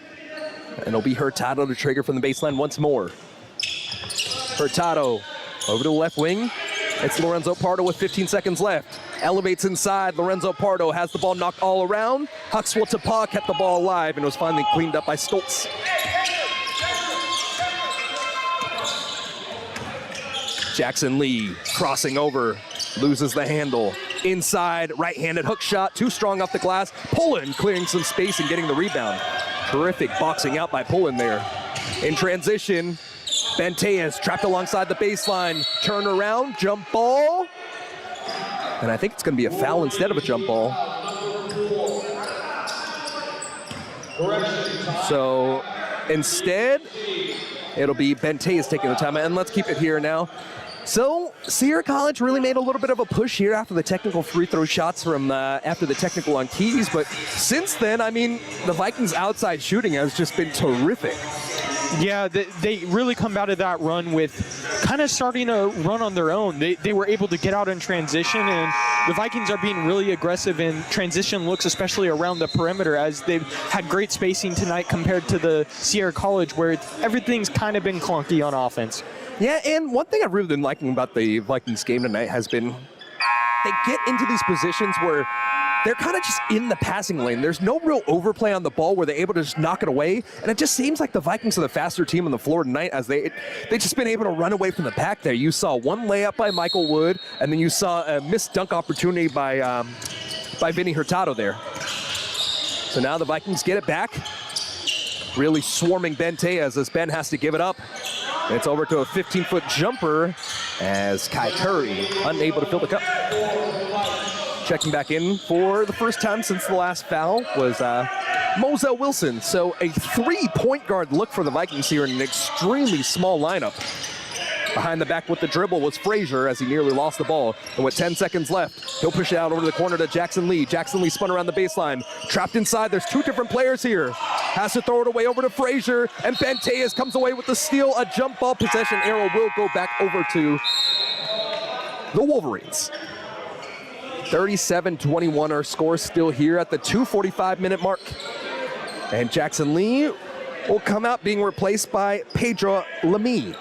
And it'll be Hurtado to trigger from the baseline once more. Hurtado over to the left wing. It's Lorenzo Pardo with 15 seconds left. Elevates inside. Lorenzo Pardo has the ball knocked all around. Huxwell Tipoff kept the ball alive, and it was finally cleaned up by Stoltz. Jackson Lee crossing over, loses the handle. Inside, right-handed hook shot, too strong off the glass. Poland clearing some space and getting the rebound. Terrific boxing out by Poland there. In transition, Benteas trapped alongside the baseline. Turn around, jump ball. And I think it's going to be a foul instead of a jump ball. So instead, it'll be Benteas taking the timeout. And let's keep it here now. So Sierra College really made a little bit of a push here after the technical free throw shots from after the technical on Keys. But since then, I mean, the Vikings' outside shooting has just been terrific. Yeah, they really come out of that run with kind of starting to run on their own. They were able to get out in transition, and the Vikings are being really aggressive in transition looks, especially around the perimeter, as they've had great spacing tonight compared to the Sierra College, where everything's kind of been clunky on offense. Yeah, and one thing I've really been liking about the Vikings game tonight has been they get into these positions where they're kind of just in the passing lane. There's no real overplay on the ball where they're able to just knock it away. And it just seems like the Vikings are the faster team on the floor tonight as they just been able to run away from the pack there. You saw one layup by Michael Wood, and then you saw a missed dunk opportunity by Vinny Hurtado there. So now the Vikings get it back. Really swarming Benteas as Ben has to give it up. It's over to a 15-foot jumper as Kai Curry unable to fill the cup. Checking back in for the first time since the last foul was Moselle Wilson. So a 3-point guard look for the Vikings here in an extremely small lineup. Behind the back with the dribble was Frazier as he nearly lost the ball. And with 10 seconds left, he'll push it out over to the corner to Jackson Lee. Jackson Lee spun around the baseline. Trapped inside. There's two different players here. Has to throw it away over to Frazier. And Benteas comes away with the steal. A jump ball possession arrow will go back over to the Wolverines. 37-21, our score still here at the 2:45-minute mark. And Jackson Lee will come out being replaced by Pedro Lamy.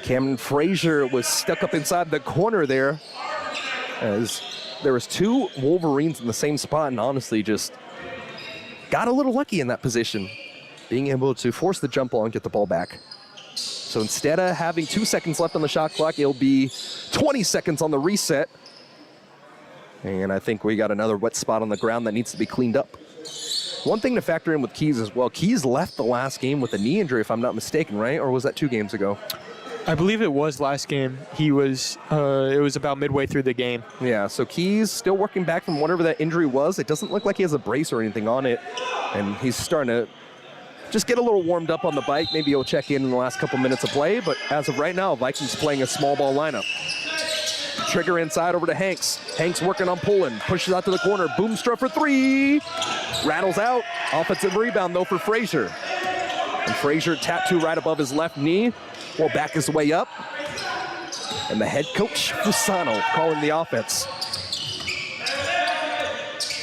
Cameron Frazier was stuck up inside the corner there as there was two Wolverines in the same spot, and honestly just got a little lucky in that position, being able to force the jump ball and get the ball back. So instead of having 2 seconds left on the shot clock, it'll be 20 seconds on the reset. And I think we got another wet spot on the ground that needs to be cleaned up. One thing to factor in with Keys as well, Keys left the last game with a knee injury, if I'm not mistaken, right? Or was that 2 games ago? I believe it was last game. He was, it was about midway through the game. Yeah, so Keys still working back from whatever that injury was. It doesn't look like he has a brace or anything on it. And he's starting to just get a little warmed up on the bike. Maybe he'll check in the last couple minutes of play. But as of right now, Vikings playing a small ball lineup. Trigger inside over to Hanks. Hanks working on pulling. Pushes out to the corner. Boomstra for 3. Rattles out. Offensive rebound, though, for Frazier. And Frazier tattoo right above his left knee. Will back his way up. And the head coach, Fusano, calling the offense.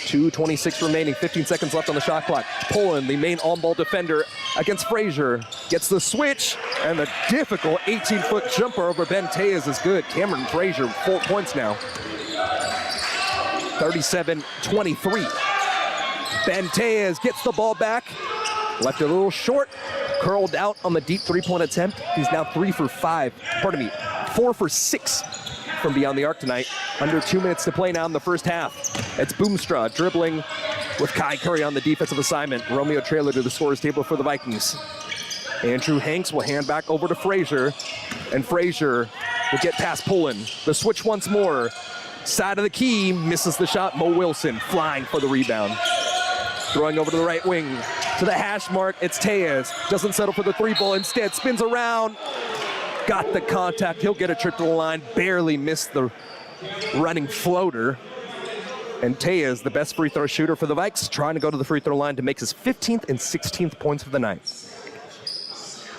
2:26 remaining, 15 seconds left on the shot clock. Pullen, the main on-ball defender against Frazier, gets the switch, and the difficult 18-foot jumper over Benteas is good. Cameron Frazier, 4 points now. 37-23. Benteas gets the ball back, left it a little short, curled out on the deep three-point attempt. He's now 4 for 6 from beyond the arc tonight. Under 2 minutes to play now in the first half. It's Boomstra dribbling with Kai Curry on the defensive assignment. Romeo Traylor to the scorer's table for the Vikings. Andrew Hanks will hand back over to Frazier, and Frazier will get past Pullen. The switch once more. Side of the key, misses the shot. Mo Wilson flying for the rebound. Throwing over to the right wing. To the hash mark, it's Tejas. Doesn't settle for the 3-ball, instead spins around. Got the contact, he'll get a trip to the line. Barely missed the running floater. And Tejas, the best free throw shooter for the Vikes, trying to go to the free throw line to make his 15th and 16th points of the night.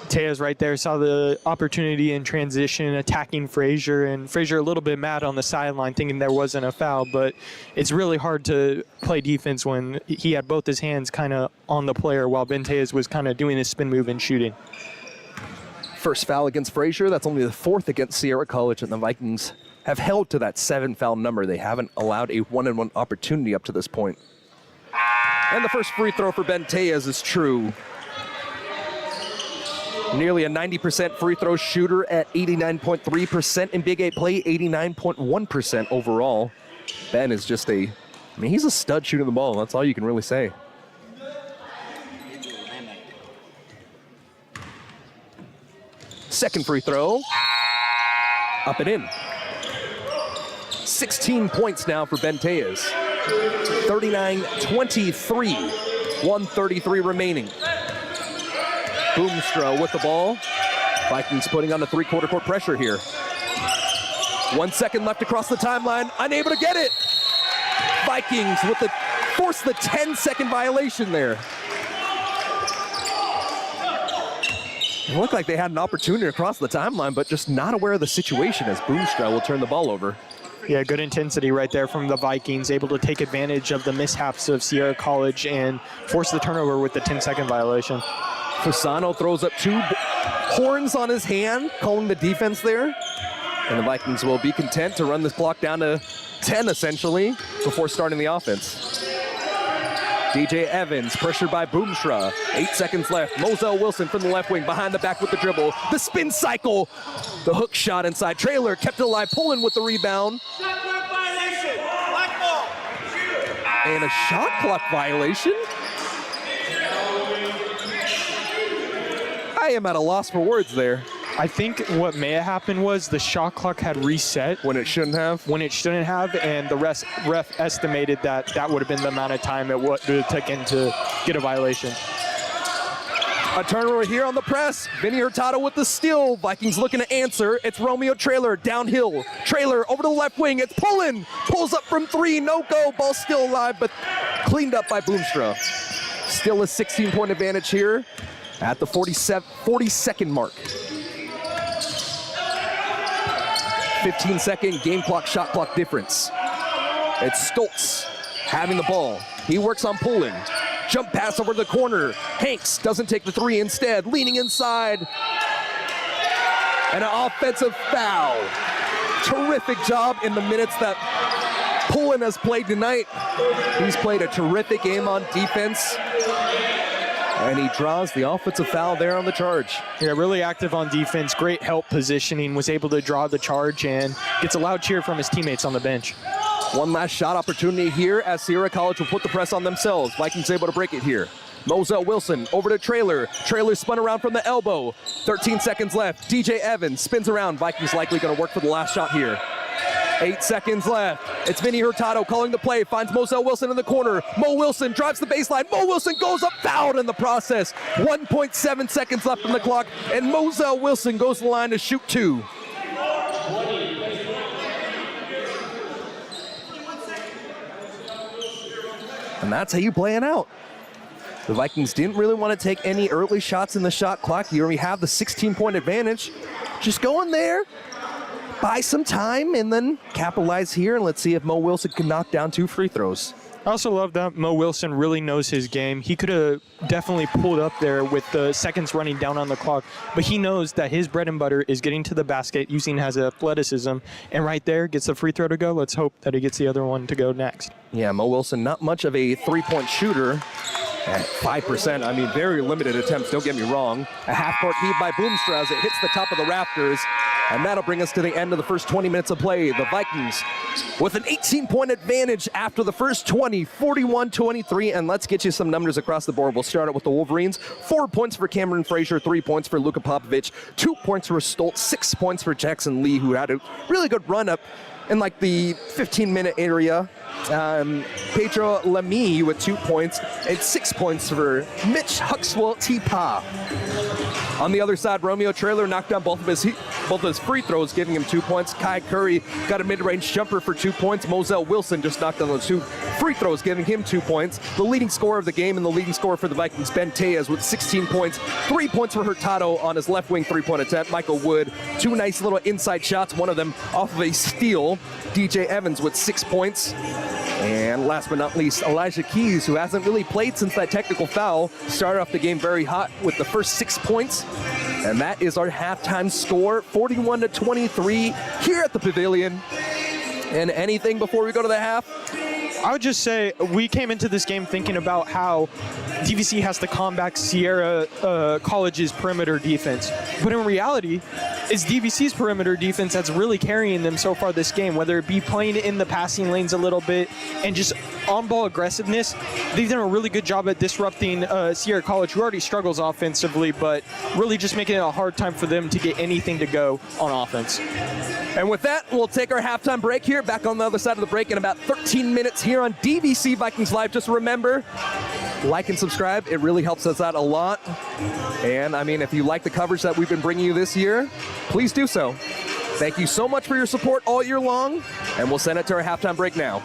Tejas right there saw the opportunity in transition, attacking Frazier, and Frazier a little bit mad on the sideline, thinking there wasn't a foul, but it's really hard to play defense when he had both his hands kind of on the player while Benteas was kind of doing his spin move and shooting. First foul against Frazier, that's only the 4th against Sierra College, and the Vikings have held to that 7-foul number. They haven't allowed a one-on-one opportunity up to this point. And the first free throw for Benteas is true. Nearly a 90% free throw shooter at 89.3% in Big 8 play, 89.1% overall. Ben is just he's a stud shooting the ball. That's all you can really say. Second free throw, up and in. 16 points now for Benteas. 39-23, 1:33 remaining. Boomstra with the ball. Vikings putting on the 3/4 court pressure here. 1 second left across the timeline, unable to get it. Vikings force the 10-second violation there. It looked like they had an opportunity across the timeline, but just not aware of the situation as Boomstra will turn the ball over. Yeah, good intensity right there from the Vikings, able to take advantage of the mishaps of Sierra College and force the turnover with the 10-second violation. Fusano throws up 2 horns on his hand, calling the defense there. And the Vikings will be content to run this clock down to 10, essentially, before starting the offense. DJ Evans, pressured by Boomstra. 8 seconds left. Moselle Wilson from the left wing, behind the back with the dribble. The spin cycle. The hook shot inside. Traylor kept it alive. Pullen with the rebound. Shot clock violation. Black ball. And a shot clock violation? I am at a loss for words there. I think what may have happened was the shot clock had reset. When it shouldn't have? When it shouldn't have, and the ref estimated that would have been the amount of time it would have taken to get a violation. A turnover here on the press. Vinny Hurtado with the steal. Vikings looking to answer. It's Romeo Trailer downhill. Trailer over to the left wing. It's Pullen. Pulls up from three. No go. Ball still alive, but cleaned up by Boomstra. Still a 16-point advantage here at the 42nd mark. 15-second game clock, shot clock difference. It's Stoltz having the ball. He works on Pullen. Jump pass over the corner. Hanks doesn't take the three, instead leaning inside. And an offensive foul. Terrific job in the minutes that Pullen has played tonight. He's played a terrific game on defense. And he draws the offensive foul there on the charge. Yeah, really active on defense, great help positioning, was able to draw the charge and gets a loud cheer from his teammates on the bench. One last shot opportunity here as Sierra College will put the press on themselves. Vikings able to break it here. Moselle Wilson over to Trailer. Trailer spun around from the elbow. 13 seconds left. DJ Evans spins around. Vikings likely going to work for the last shot here. 8 seconds left. It's Vinny Hurtado calling the play. Finds Moselle Wilson in the corner. Mo Wilson drives the baseline. Mo Wilson goes up, fouled in the process. 1.7 seconds left on the clock, and Moselle Wilson goes to the line to shoot two. And that's how you play it out. The Vikings didn't really want to take any early shots in the shot clock. You already have the 16-point advantage. Just go in there, buy some time, and then capitalize here, and let's see if Mo Wilson can knock down 2 free throws. I also love that Mo Wilson really knows his game. He could have definitely pulled up there with the seconds running down on the clock, but he knows that his bread and butter is getting to the basket, using his athleticism, and right there gets the free throw to go. Let's hope that he gets the other one to go next. Yeah, Mo Wilson, not much of a three-point shooter at 5%. I mean, very limited attempts, don't get me wrong. A half-court heave by Boomstra as it hits the top of the rafters. And that'll bring us to the end of the first 20 minutes of play. The Vikings with an 18-point advantage after the first 20, 41-23. And let's get you some numbers across the board. We'll start out with the Wolverines. 4 points for Cameron Frazier, 3 points for Luka Popovich, 2 points for Stoltz, 6 points for Jackson Lee, who had a really good run-up in like the 15-minute area. Pedro Lamy with 2 points and 6 points for Mitch Huxwell Tipoff. On the other side, Romeo Trailer knocked down both of his free throws, giving him 2 points. Kai Curry got a mid-range jumper for 2 points. Moselle Wilson just knocked down those 2 free throws, giving him 2 points. The leading scorer of the game and the leading scorer for the Vikings, Ben Tejas, with 16 points. 3 points for Hurtado on his left wing three-point attempt. Michael Wood, 2 nice little inside shots, one of them off of a steal. DJ Evans with 6 points. And last but not least, Elijah Keys, who hasn't really played since that technical foul, started off the game very hot with the first 6 points. And that is our halftime score, 41-23 here at the Pavilion. And anything before we go to the half? I would just say we came into this game thinking about how DVC has to combat Sierra College's perimeter defense. But in reality, it's DVC's perimeter defense that's really carrying them so far this game, whether it be playing in the passing lanes a little bit and just on-ball aggressiveness. They've done a really good job at disrupting Sierra College, who already struggles offensively, but really just making it a hard time for them to get anything to go on offense. And with that, we'll take our halftime break here. Back on the other side of the break in about 13 minutes here on DVC Vikings Live. Just remember, like and subscribe. It really helps us out a lot. And I mean, if you like the coverage that we've been bringing you this year, please do so. Thank you so much for your support all year long, and we'll send it to our halftime break now.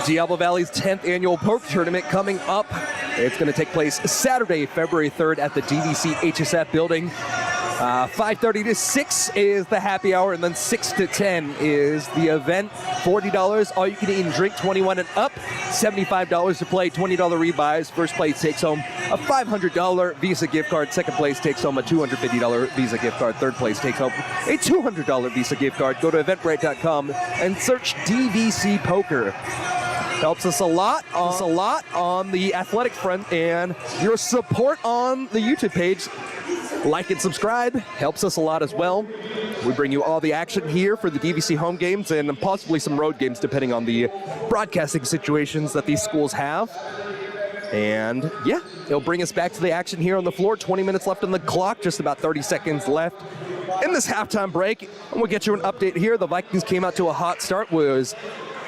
Diablo Valley's 10th annual poker tournament coming up. It's going to take place Saturday, February 3rd at the DVC HSF building. 5:30 to 6 is the happy hour, and then 6 to 10 is the event. $40, all you can eat and drink, 21 and up. $75 to play, $20 rebuys. First place takes home a $500 Visa gift card. Second place takes home a $250 Visa gift card. Third place takes home a $200 Visa gift card. Go to eventbrite.com and search DVC Poker. Helps us a lot on the athletic front, and your support on the YouTube page. Like and subscribe helps us a lot as well. We bring you all the action here for the DVC home games and possibly some road games depending on the broadcasting situations that these schools have. And yeah, it'll bring us back to the action here on the floor. 20 minutes left on the clock, just about 30 seconds left in this halftime break. And we'll get you an update here. The Vikings came out to a hot start. Was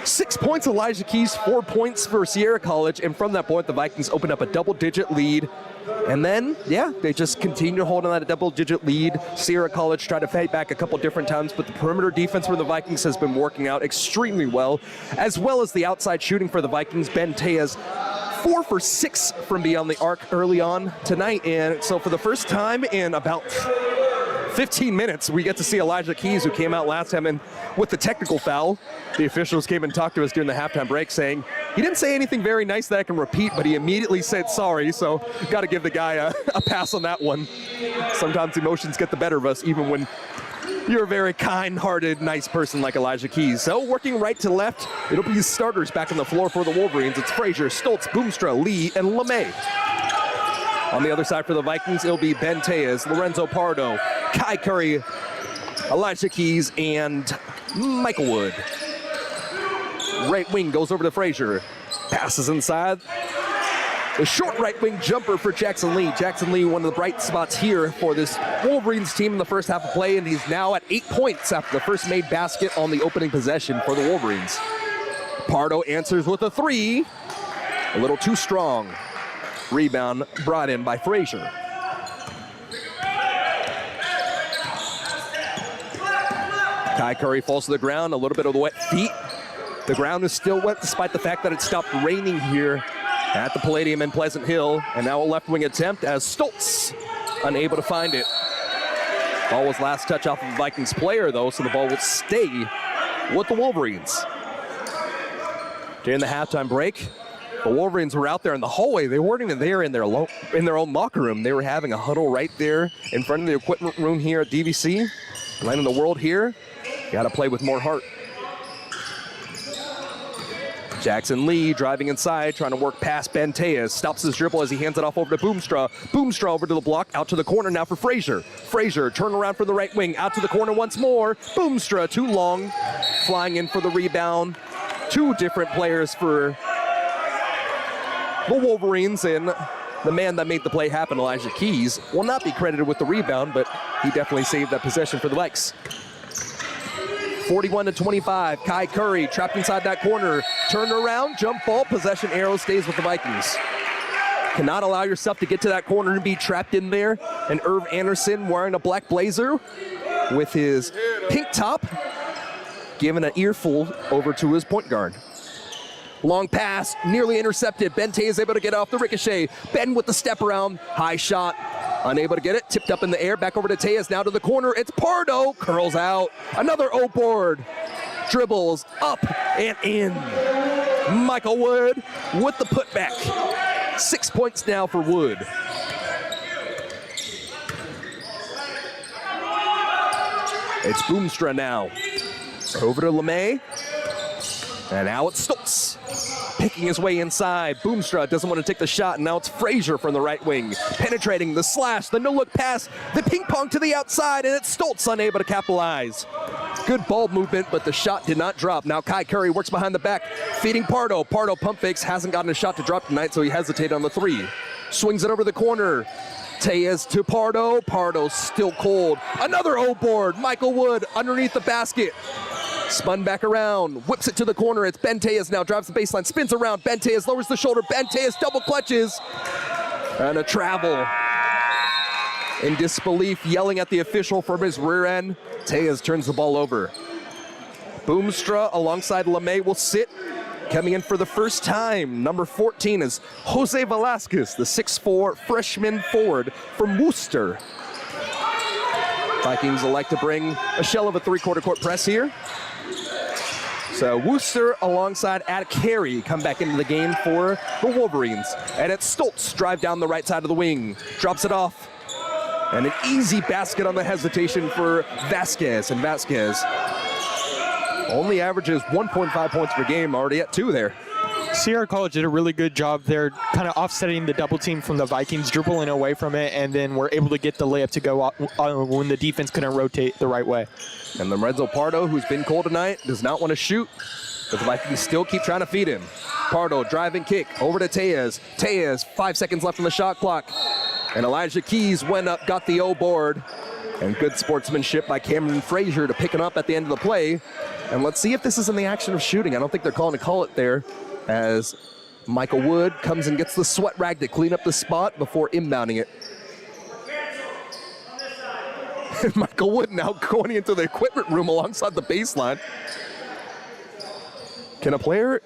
6 points Elijah Keys, 4 points for Sierra College. And from that point, the Vikings opened up a double-digit lead. And then, yeah, they just continue holding that double-digit lead. Sierra College tried to fight back a couple different times, but the perimeter defense for the Vikings has been working out extremely well as the outside shooting for the Vikings. Ben Tejas, 4 for 6 from beyond the arc early on tonight. And so for the first time in about 15 minutes, we get to see Elijah Keys, who came out last time, and with the technical foul, the officials came and talked to us during the halftime break saying he didn't say anything very nice that I can repeat, but he immediately said sorry, so got to give the guy a pass on that one. Sometimes emotions get the better of us, even when you're a very kind-hearted, nice person like Elijah Keys. So working right to left, it'll be starters back on the floor for the Wolverines. It's Frazier, Stoltz, Boomstra, Lee, and LeMay. On the other side for the Vikings, it'll be Ben Tejas, Lorenzo Pardo, Kai Curry, Elijah Keys, and Michael Wood. Right wing goes over to Frazier. Passes inside. The short right wing jumper for Jackson Lee. Jackson Lee, one of the bright spots here for this Wolverines team in the first half of play, and he's now at 8 points after the first made basket on the opening possession for the Wolverines. Pardo answers with a 3. A little too strong. Rebound brought in by Frazier. Kai Curry falls to the ground, a little bit of the wet feet. The ground is still wet despite the fact that it stopped raining here at the Palladium in Pleasant Hill. And now a left wing attempt as Stoltz unable to find it. Ball was last touch off of the Vikings player though, so the ball will stay with the Wolverines. During the halftime break, the Wolverines were out there in the hallway. They weren't even there in their own locker room. They were having a huddle right there in front of the equipment room here at DVC. Lighting the world here. Got to play with more heart. Jackson Lee driving inside, trying to work past Ben Tejas. Stops his dribble as he hands it off over to Boomstra. Boomstra over to the block, out to the corner now for Frazier. Frazier, turn around for the right wing, out to the corner once more. Boomstra, too long, flying in for the rebound. Two different players for the Wolverines, and the man that made the play happen, Elijah Keys, will not be credited with the rebound, but he definitely saved that possession for the Vikes. 41-25, Kai Curry trapped inside that corner. Turn around, jump ball, possession arrow stays with the Vikings. Cannot allow yourself to get to that corner and be trapped in there. And Irv Anderson wearing a black blazer with his pink top, giving an earful over to his point guard. Long pass, nearly intercepted. Ben Tay is able to get off the ricochet. Ben with the step around, high shot. Unable to get it, tipped up in the air, back over to Tejas, now to the corner, it's Pardo, curls out, another O-board, dribbles up and in. Michael Wood with the putback. 6 points now for Wood. It's Boomstra now. Over to LeMay, and now it's Stoltz. Picking his way inside. Boomstra doesn't want to take the shot, and now it's Frazier from the right wing. Penetrating, the slash, the no-look pass, the ping pong to the outside, and it's Stoltz unable to capitalize. Good ball movement, but the shot did not drop. Now Kai Curry works behind the back, feeding Pardo. Pardo pump fakes, hasn't gotten a shot to drop tonight, so he hesitated on the 3. Swings it over the corner. Tejas to Pardo. Pardo still cold. Another O-board. Michael Wood underneath the basket. Spun back around, whips it to the corner. It's Ben Tejas now, drives the baseline, spins around. Ben Tejas lowers the shoulder. Ben Tejas double clutches. And a travel. In disbelief, yelling at the official from his rear end. Tejas turns the ball over. Boomstra alongside LeMay will sit. coming in for the first time. Number 14 is Jose Velasquez, the 6'4" freshman forward from Worcester. Vikings elect to bring a shell of a three-quarter court press here. So Worcester alongside Ad Carey come back into the game for the Wolverines. And it's Stoltz, drive down the right side of the wing, drops it off. And an easy basket on the hesitation for Vasquez. And Vasquez only averages 1.5 points per game, already at 2 there. Sierra College did a really good job there, kind of offsetting the double team from the Vikings, dribbling away from it, and then were able to get the layup to go when the defense couldn't rotate the right way. And Lorenzo Pardo, who's been cold tonight, does not want to shoot, but the Vikings still keep trying to feed him. Pardo, driving kick, over to Tejas. Tejas, 5 seconds left on the shot clock. And Elijah Keys went up, got the O board. And good sportsmanship by Cameron Frazier to pick it up at the end of the play. And let's see if this is in the action of shooting. I don't think they're calling to call it there, as Michael Wood comes and gets the sweat rag to clean up the spot before inbounding it. Michael Wood now going into the equipment room alongside the baseline. Can a player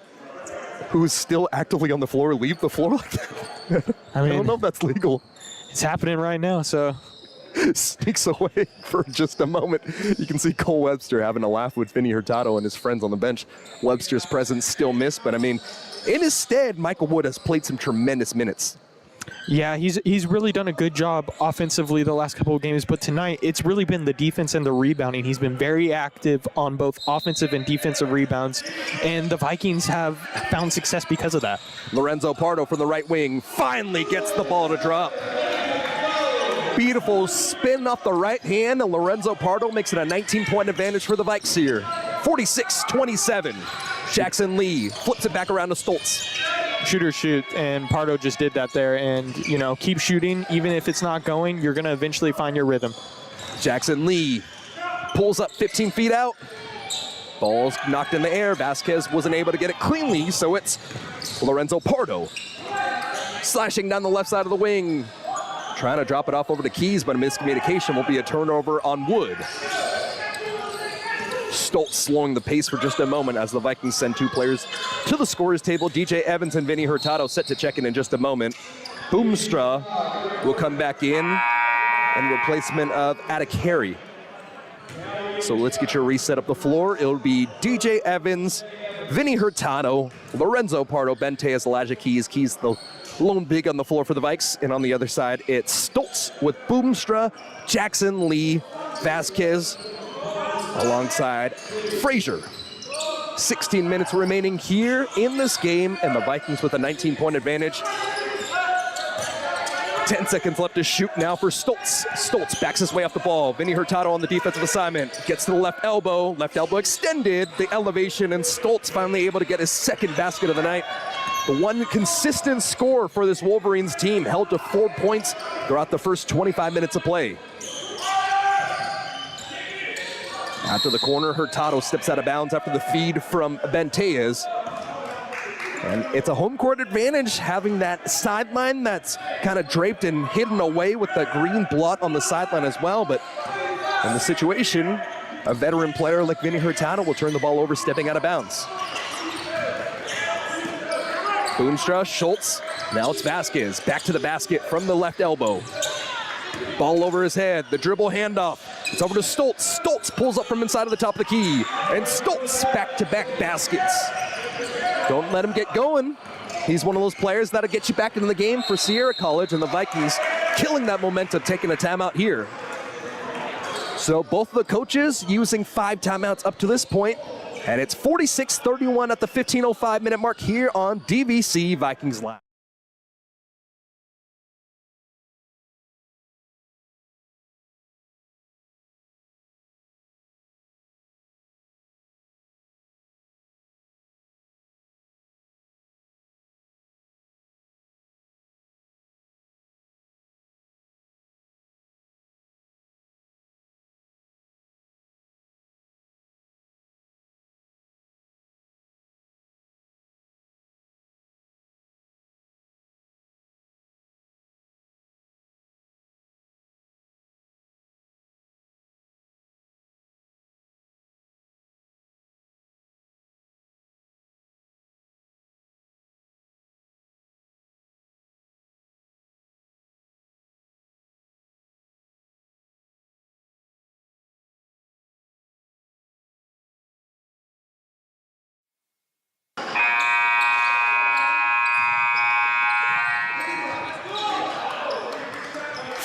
who's still actively on the floor leave the floor like that? I don't know if that's legal. It's happening right now, so. Sneaks away for just a moment. You can see Cole Webster having a laugh with Vinny Hurtado and his friends on the bench. Webster's presence still missed, but I mean, in his stead, Michael Wood has played some tremendous minutes. Yeah, he's really done a good job offensively the last couple of games, but tonight it's really been the defense and the rebounding. He's been very active on both offensive and defensive rebounds, and the Vikings have found success because of that. Lorenzo Pardo from the right wing finally gets the ball to drop. Beautiful spin off the right hand, and Lorenzo Pardo makes it a 19-point advantage for the Vikes here. 46-27. Jackson Lee flips it back around to Stoltz. Shoot or shoot, and Pardo just did that there. And, you know, keep shooting. Even if it's not going, you're going to eventually find your rhythm. Jackson Lee pulls up 15 feet out. Ball's knocked in the air. Vasquez wasn't able to get it cleanly, so it's Lorenzo Pardo slashing down the left side of the wing. Trying to drop it off over to Keys, but a miscommunication will be a turnover on Wood. Stoltz slowing the pace for just a moment as the Vikings send 2 players to the scorer's table. DJ Evans and Vinny Hurtado set to check in just a moment. Boomstra will come back in replacement of Ada Carey. So let's get your reset up the floor. It'll be DJ Evans, Vinny Hurtado, Lorenzo Pardo, Ben Tejas, Elijah Keys. Keys the lone big on the floor for the Vikes. And on the other side, it's Stoltz with Boomstra, Jackson Lee, Vasquez, alongside Frazier. 16 minutes remaining here in this game, and the Vikings with a 19-point advantage. 10 seconds left to shoot now for Stoltz. Stoltz backs his way off the ball. Vinny Hurtado on the defensive assignment. Gets to the left elbow extended, the elevation, and Stoltz finally able to get his second basket of the night. The one consistent score for this Wolverines team, held to 4 points throughout the first 25 minutes of play. After the corner, Hurtado steps out of bounds after the feed from Ben Tejas. And it's a home court advantage having that sideline that's kind of draped and hidden away with the green blot on the sideline as well. But in the situation, a veteran player like Vinny Hurtado will turn the ball over stepping out of bounds. Boomstra, Schultz, now it's Vasquez. Back to the basket from the left elbow. Ball over his head, the dribble handoff. It's over to Stoltz. Stoltz pulls up from inside of the top of the key. And Stoltz back-to-back baskets. Don't let him get going. He's one of those players that'll get you back into the game for Sierra College, and the Vikings killing that momentum, taking a timeout here. So both of the coaches using 5 timeouts up to this point, and it's 46-31 at the 15:05 minute mark here on DVC Vikings Live.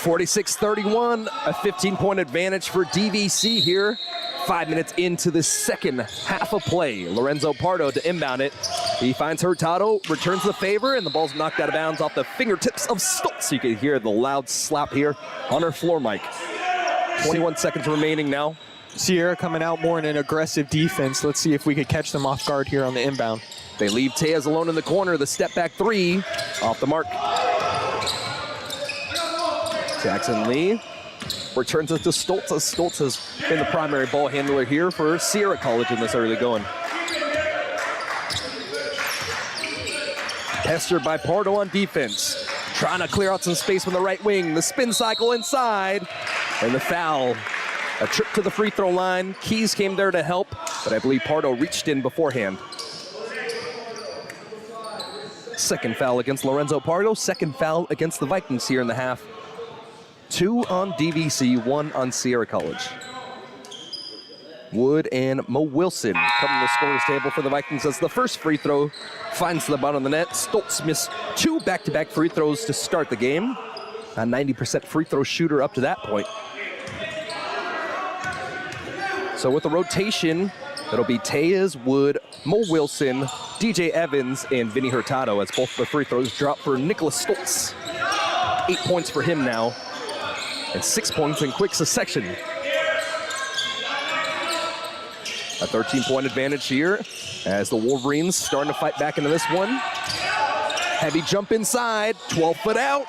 46-31, a 15-point advantage for DVC here. 5 minutes into the second half of play. Lorenzo Pardo to inbound it. He finds Hurtado, returns the favor, and the ball's knocked out of bounds off the fingertips of Stoltz. You can hear the loud slap here on our floor mic. 21 seconds remaining now. Sierra coming out more in an aggressive defense. Let's see if we could catch them off guard here on the inbound. They leave Tejas alone in the corner. The step back three off the mark. Jackson Lee returns it to Stoltz, as Stoltz has been the primary ball handler here for Sierra College in this early going. Pestered by Pardo on defense. Trying to clear out some space from the right wing. The spin cycle inside. And the foul. A trip to the free throw line. Keys came there to help, but I believe Pardo reached in beforehand. Second foul against Lorenzo Pardo. Second foul against the Vikings here in the half. 2 on DVC, 1 on Sierra College. Wood and Mo Wilson come to the scorer's table for the Vikings as the first free throw finds the bottom of the net. Stoltz missed 2 back-to-back free throws to start the game. A 90% free throw shooter up to that point. So with the rotation, it'll be Tejas, Wood, Mo Wilson, DJ Evans, and Vinny Hurtado as both the free throws drop for Nicholas Stoltz. 8 points for him now, and 6 points in quick succession. A 13-point advantage here as the Wolverines starting to fight back into this one. Heavy jump inside, 12 foot out.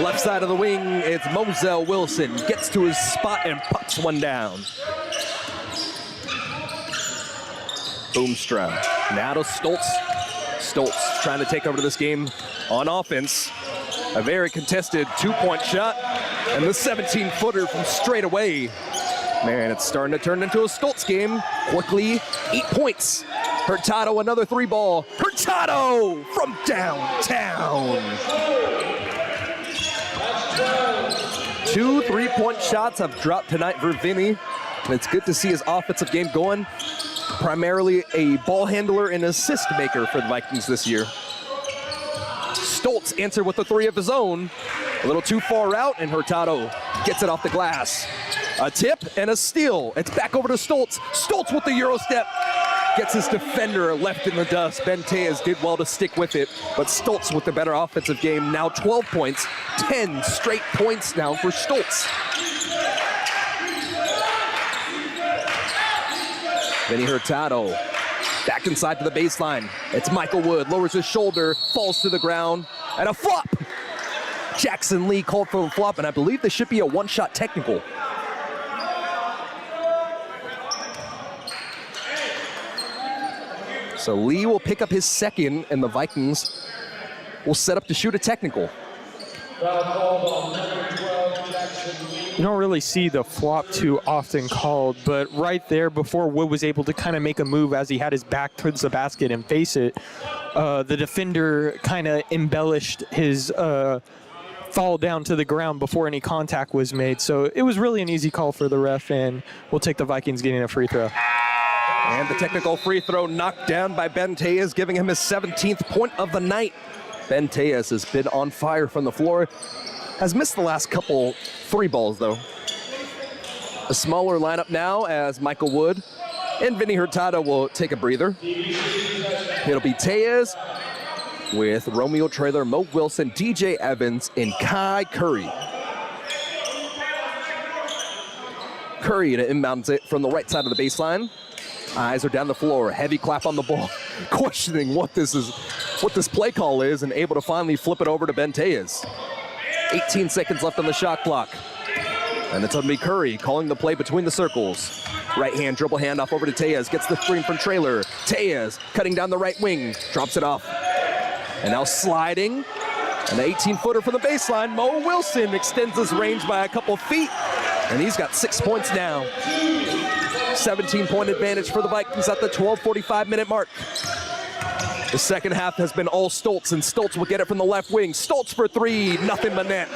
Left side of the wing, it's Moselle Wilson. Gets to his spot and puts one down. Boomstra. Now to Stoltz. Stoltz trying to take over this game on offense. A very contested 2-point shot. And the 17-footer from straight away. Man, it's starting to turn into a Stoltz game. Quickly, 8 points. Hurtado, another 3-ball. Hurtado from downtown. 2 3-point shots have dropped tonight for Vinny. And it's good to see his offensive game going. Primarily a ball handler and assist maker for the Vikings this year. Stoltz answered with a 3 of his own. A little too far out, and Hurtado gets it off the glass. A tip and a steal. It's back over to Stoltz. Stoltz with the Euro step. Gets his defender left in the dust. Ben Tejas did well to stick with it, but Stoltz with the better offensive game. Now 12 points, 10 straight points now for Stoltz. Vinny Hurtado back inside to the baseline. It's Michael Wood, lowers his shoulder, falls to the ground, and a flop. Jackson Lee called for a flop, and I believe this should be a one-shot technical. So Lee will pick up his second, and the Vikings will set up to shoot a technical. You don't really see the flop too often called, but right there before Wood was able to kind of make a move as he had his back towards the basket and face it, the defender kind of embellished his fall down to the ground before any contact was made. So it was really an easy call for the ref, and we'll take the Vikings getting a free throw. And the technical free throw knocked down by Ben Tejas, giving him his 17th point of the night. Ben Tejas has been on fire from the floor. Has missed the last couple 3-balls, though. A smaller lineup now as Michael Wood and Vinny Hurtado will take a breather. It'll be Tejas with Romeo Traylor, Mo Wilson, DJ Evans, and Kai Curry. Curry to inbounds it from the right side of the baseline. Eyes are down the floor, heavy clap on the ball, questioning what this play call is, and able to finally flip it over to Ben Tejas. 18 seconds left on the shot clock. And it's going to be Curry calling the play between the circles. Right hand dribble handoff over to Tejas, gets the screen from Traylor. Tejas cutting down the right wing, drops it off. And now sliding, an 18-footer from the baseline. Mo Wilson extends his range by a couple feet, and he's got 6 points now. 17-point advantage for the Vikings at the 12:45-minute mark. The second half has been all Stoltz, and Stoltz will get it from the left wing. Stoltz for 3, nothing but net.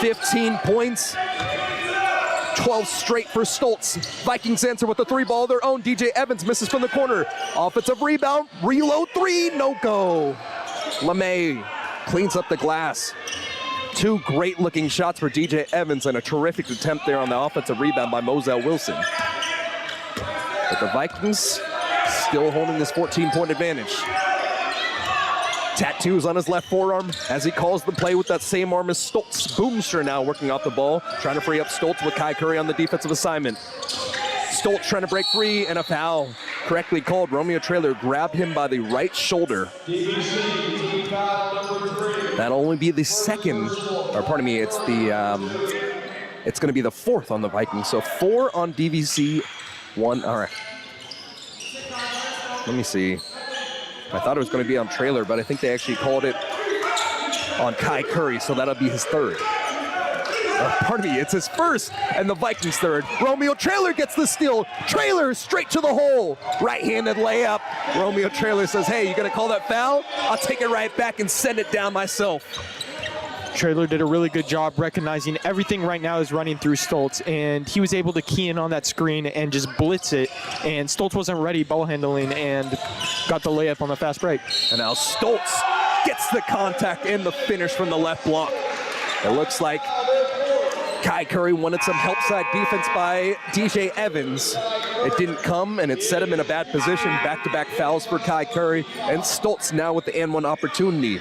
15 points, 12 straight for Stoltz. Vikings answer with a 3-ball of their own. DJ Evans misses from the corner. Offensive rebound, reload 3, no go. LeMay cleans up the glass. Two great-looking shots for DJ Evans and a terrific attempt there on the offensive rebound by Moselle Wilson. But the Vikings still holding this 14-point advantage. Tattoos on his left forearm as he calls the play with that same arm as Stoltz. Boomstra now working off the ball, trying to free up Stoltz with Kai Curry on the defensive assignment. Stoltz trying to break free, and a foul correctly called. Romeo Traylor grabbed him by the right shoulder. That'll only be the second, or pardon me, it's going to be the fourth on the Vikings. So 4 on DVC, 1, all right. Let me see. I thought it was going to be on Traylor, but I think they actually called it on Kai Curry, so that'll be his third. Pardon me, it's his first, and the Vikings third. Romeo Traylor gets the steal. Traylor straight to the hole. Right-handed layup. Romeo Traylor says, hey, you going to call that foul? I'll take it right back and send it down myself. Traylor did a really good job recognizing everything right now is running through Stoltz, and he was able to key in on that screen and just blitz it, and Stoltz wasn't ready ball handling and got the layup on the fast break. And now Stoltz gets the contact and the finish from the left block. It looks like Kai Curry wanted some help side defense by DJ Evans. It didn't come, and it set him in a bad position. Back-to-back fouls for Kai Curry, and Stoltz now with the and one opportunity.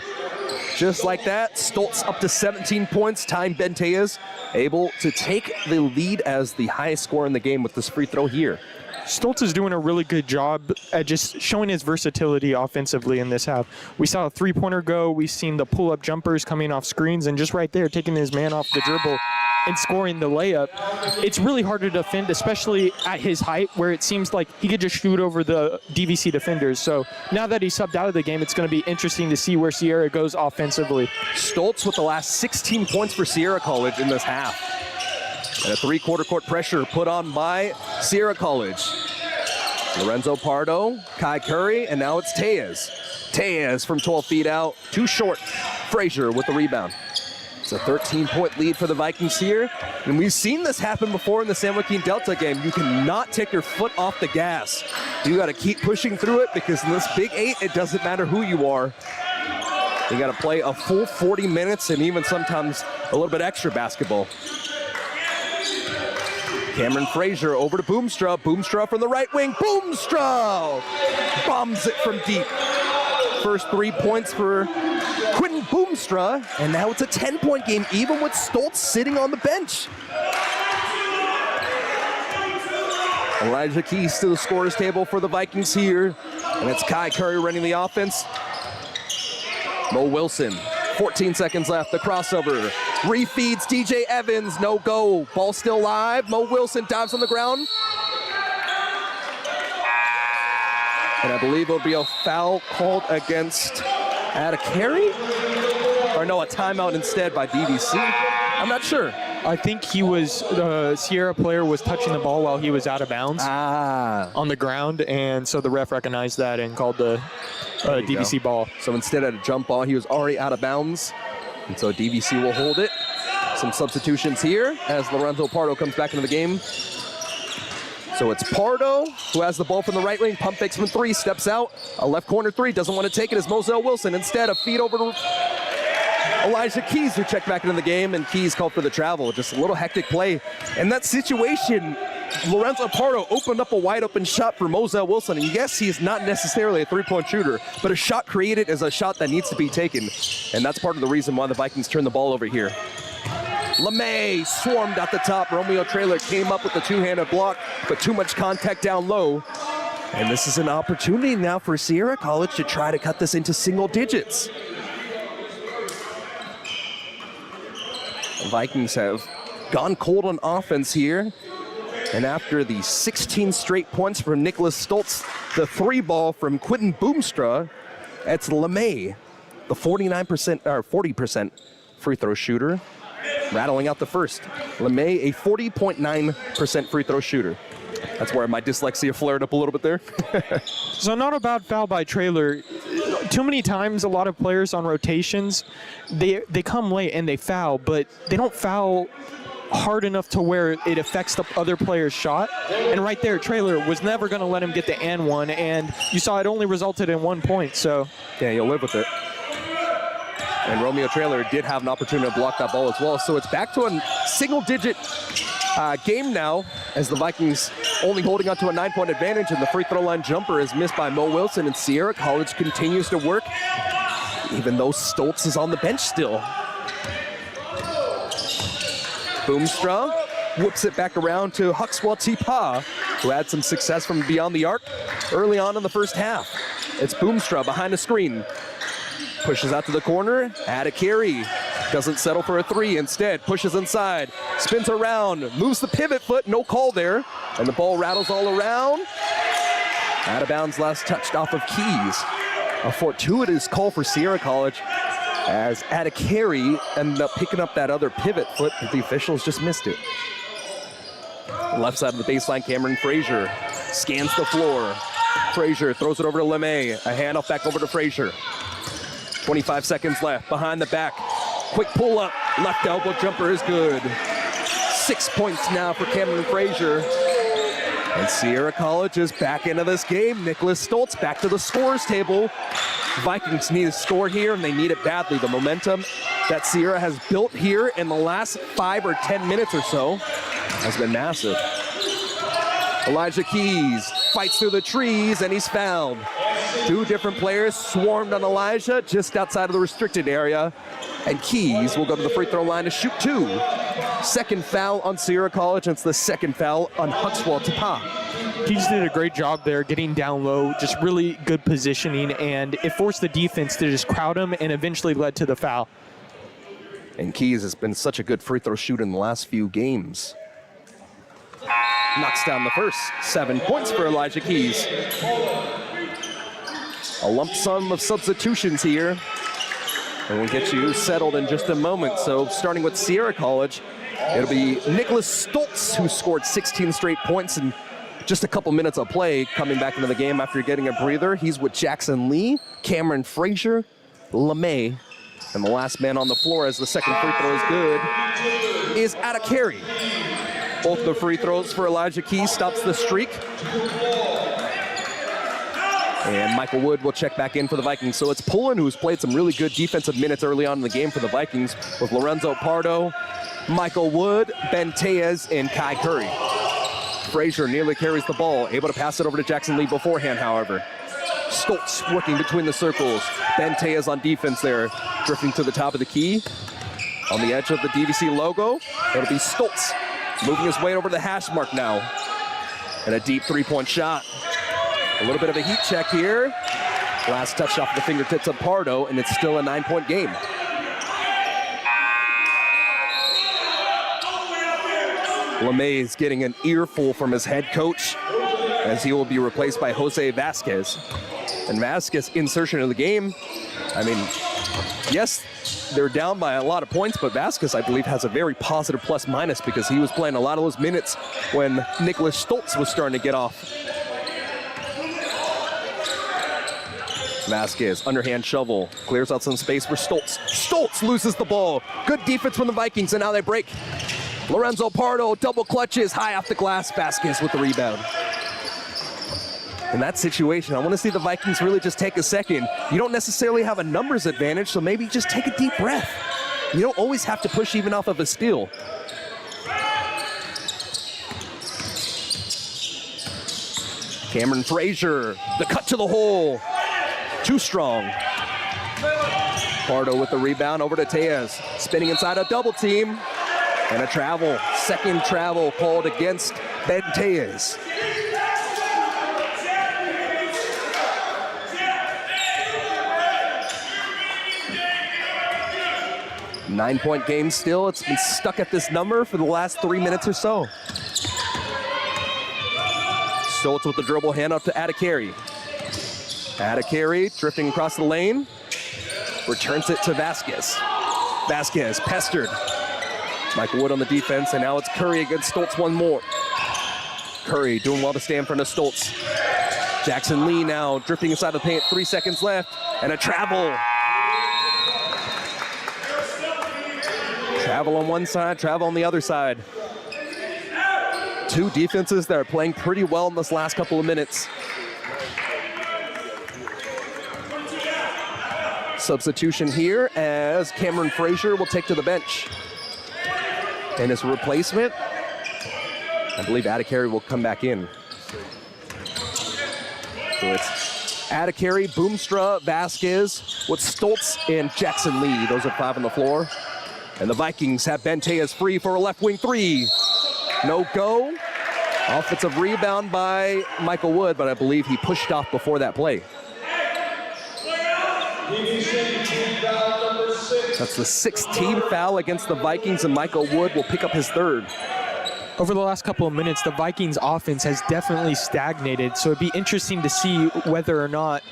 Just like that, Stoltz up to 17 points. Time Benteas able to take the lead as the highest scorer in the game with this free throw here. Stoltz is doing a really good job at just showing his versatility offensively in this half. We saw a three-pointer go. We've seen the pull-up jumpers coming off screens, and just right there, taking his man off the dribble and scoring the layup. It's really hard to defend, especially at his height, where it seems like he could just shoot over the DVC defenders. So now that he's subbed out of the game, it's going to be interesting to see where Sierra goes offensively. Stoltz with the last 16 points for Sierra College in this half. And a three-quarter court pressure put on by Sierra College. Lorenzo Pardo, Kai Curry, and now it's Tejas. Tejas from 12 feet out, too short. Frazier with the rebound. It's a 13-point lead for the Vikings here. And we've seen this happen before in the San Joaquin Delta game. You cannot take your foot off the gas. You got to keep pushing through it, because in this Big 8, it doesn't matter who you are. You got to play a full 40 minutes and even sometimes a little bit extra basketball. Cameron Frazier over to Boomstra. Boomstra from the right wing. Boomstra bombs it from deep. First 3 points for Quentin Boomstra, and now it's a 10-point game, even with Stoltz sitting on the bench. Elijah Keys to the scorer's table for the Vikings here, and it's Kai Curry running the offense. Mo Wilson, 14 seconds left, the crossover. Refeeds DJ Evans, no go. Ball still live. Mo Wilson dives on the ground. And I believe it'll be a foul called against Adekari? Or no, a timeout instead by DVC. I'm not sure. I think the Sierra player was touching the ball while he was out of bounds on the ground, and so the ref recognized that and called the DVC ball. So instead of a jump ball, he was already out of bounds, and so DVC will hold it. Some substitutions here as Lorenzo Pardo comes back into the game. So it's Pardo who has the ball from the right wing, pump fakes from three, steps out, a left corner three, doesn't want to take it as Moselle Wilson. Instead, a feed over to Elijah Keys, who checked back into the game, and Keys called for the travel. Just a little hectic play. In that situation, Lorenzo Pardo opened up a wide open shot for Moselle Wilson. And yes, he is not necessarily a three-point shooter, but a shot created is a shot that needs to be taken. And that's part of the reason why the Vikings turned the ball over here. LeMay swarmed at the top. Romeo Traylor came up with the two-handed block, but too much contact down low. And this is an opportunity now for Sierra College to try to cut this into single digits. The Vikings have gone cold on offense here. And after the 16 straight points from Nicholas Stoltz, the three ball from Quentin Boomstra, it's LeMay, the 40% free throw shooter, rattling out the first. LeMay, a 40.9% free throw shooter. That's where my dyslexia flared up a little bit there. So not a bad foul by Traylor. Too many times, a lot of players on rotations, they come late and they foul, but they don't foul hard enough to where it affects the other player's shot. And right there, Traylor was never going to let him get the and one, and you saw it only resulted in 1 point. So yeah, you'll live with it. And Romeo Trailer did have an opportunity to block that ball as well. So it's back to a single-digit game now as the Vikings only holding on to a 9-point advantage, and the free throw line jumper is missed by Mo Wilson, and Sierra College continues to work even though Stoltz is on the bench still. Boomstra whips it back around to Huxwell Tipoff, who had some success from beyond the arc early on in the first half. It's Boomstra behind the screen. Pushes out to the corner, add a carry. Doesn't settle for a three, instead pushes inside, spins around, moves the pivot foot, no call there, and the ball rattles all around. Out of bounds, last touched off of Keys. A fortuitous call for Sierra College as add a carry ended up picking up that other pivot foot, but the officials just missed it. Left side of the baseline, Cameron Frazier scans the floor. Frazier throws it over to LeMay, a handoff back over to Frazier. 25 seconds left, behind the back. Quick pull up, left elbow jumper is good. 6 points now for Cameron Frazier. And Sierra College is back into this game. Nicholas Stoltz back to the scorers table. Vikings need a score here, and they need it badly. The momentum that Sierra has built here in the last 5 or 10 minutes or so has been massive. Elijah Keys fights through the trees, and he's fouled. 2 different players swarmed on Elijah just outside of the restricted area, and Keys will go to the free throw line to shoot 2. Second foul on Sierra College, and it's the second foul on Huxwell Tipoff. Keys did a great job there getting down low, just really good positioning, and it forced the defense to just crowd him and eventually led to the foul. And Keys has been such a good free throw shooter in the last few games. Knocks down the first. 7 points for Elijah Keys. A lump sum of substitutions here. And we'll get you settled in just a moment. So starting with Sierra College, it'll be Nicholas Stoltz, who scored 16 straight points in just a couple minutes of play, coming back into the game after getting a breather. He's with Jackson Lee, Cameron Frazier, LeMay, and the last man on the floor as the second free throw is good is Adakari. Both the free throws for Elijah Keys stops the streak. And Michael Wood will check back in for the Vikings. So it's Pullen, who's played some really good defensive minutes early on in the game for the Vikings, with Lorenzo Pardo, Michael Wood, Ben Tejas, and Kai Curry. Frazier nearly carries the ball, able to pass it over to Jackson Lee beforehand, however. Stoltz working between the circles. Ben Tejas on defense there, drifting to the top of the key. On the edge of the DVC logo, it'll be Stoltz, moving his way over the hash mark now. And a deep three-point shot. A little bit of a heat check here. Last touch off the fingertips of Pardo, and it's still a 9-point game. LeMay is getting an earful from his head coach as he will be replaced by Jose Vasquez. And Vasquez insertion in the game, I mean, yes, they're down by a lot of points, but Vasquez, I believe, has a very positive plus-minus because he was playing a lot of those minutes when Nicholas Stoltz was starting to get off. Vasquez, underhand shovel, clears out some space for Stoltz. Stoltz loses the ball. Good defense from the Vikings, and now they break. Lorenzo Pardo, double clutches, high off the glass. Vasquez with the rebound. In that situation, I want to see the Vikings really just take a second. You don't necessarily have a numbers advantage, so maybe just take a deep breath. You don't always have to push even off of a steal. Cameron Frazier, the cut to the hole. Too strong. Pardo with the rebound over to Tejas. Spinning inside a double team. And a travel. Second travel called against Ben Tejas. Nine-point game still. It's been stuck at this number for the last 3 minutes or so. Stoltz with the dribble, hand up to Adakari. Adakari drifting across the lane. Returns it to Vasquez. Vasquez pestered. Michael Wood on the defense, and now it's Curry against Stoltz one more. Curry doing well to stay in front of Stoltz. Jackson Lee now drifting inside the paint, 3 seconds left, and a travel. Travel on one side, travel on the other side. Two defenses that are playing pretty well in this last couple of minutes. Substitution here as Cameron Frazier will take to the bench. And his replacement, I believe Adekari will come back in. So it's Adekari, Boomstra, Vasquez with Stoltz and Jackson Lee. Those are 5 on the floor. And the Vikings have Benteas free for a left wing 3. No go. Offensive rebound by Michael Wood, but I believe he pushed off before that play. That's the 16th foul against the Vikings, and Michael Wood will pick up his 3rd. Over the last couple of minutes, the Vikings offense has definitely stagnated, so it'd be interesting to see whether or not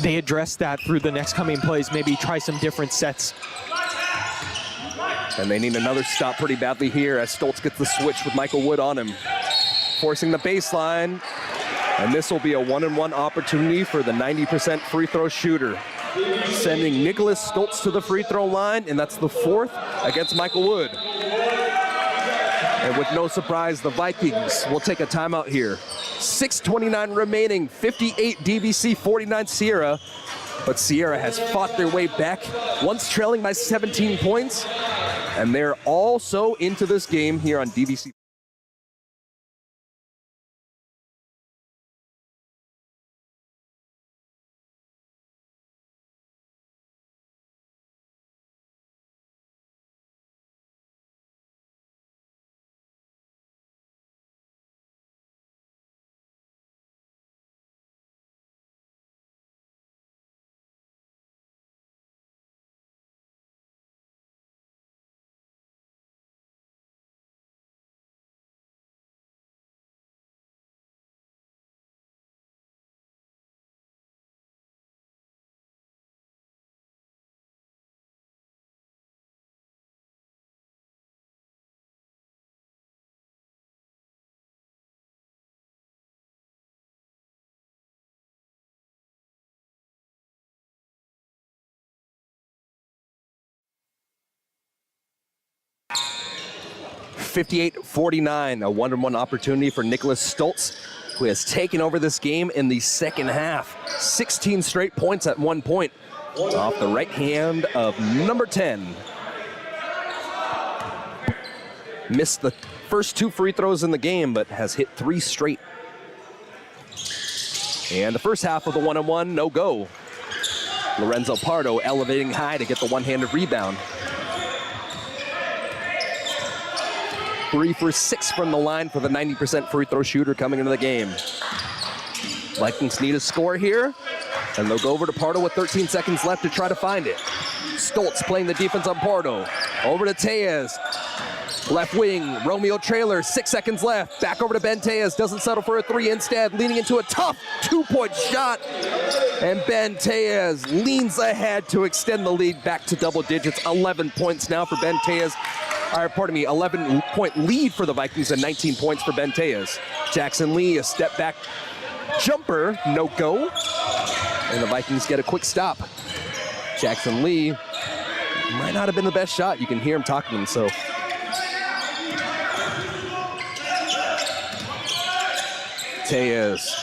they address that through the next coming plays, maybe try some different sets. And they need another stop pretty badly here as Stoltz gets the switch with Michael Wood on him. Forcing the baseline, and this will be a 1-on-1 opportunity for the 90% free throw shooter. Sending Nicholas Stoltz to the free throw line, and that's the 4th against Michael Wood. And with no surprise, the Vikings will take a timeout here. 6:29 remaining, 58 DVC, 49 Sierra. But Sierra has fought their way back, once trailing by 17 points. And they're also into this game here on DVC. (58-49), a 1-on-1 opportunity for Nicholas Stoltz, who has taken over this game in the second half. 16 straight points at one point off the right hand of number 10. Missed the first 2 free throws in the game, but has hit 3 straight. And the first half of the 1-on-1, no go. Lorenzo Pardo elevating high to get the one-handed rebound. 3 for 6 from the line for the 90% free throw shooter coming into the game. Vikings need a score here, and they'll go over to Pardo with 13 seconds left to try to find it. Stoltz playing the defense on Pardo. Over to Tejas. Left wing, Romeo Trailer, 6 seconds left. Back over to Ben Tejas, doesn't settle for a 3 instead, leaning into a tough 2-point shot. And Ben Tejas leans ahead to extend the lead back to double digits. 11 points now for Ben Tejas. 11-point lead for the Vikings and 19 points for Ben Tejas. Jackson Lee, a step back jumper, no go. And the Vikings get a quick stop. Jackson Lee might not have been the best shot. You can hear him talking to himself. Tejas.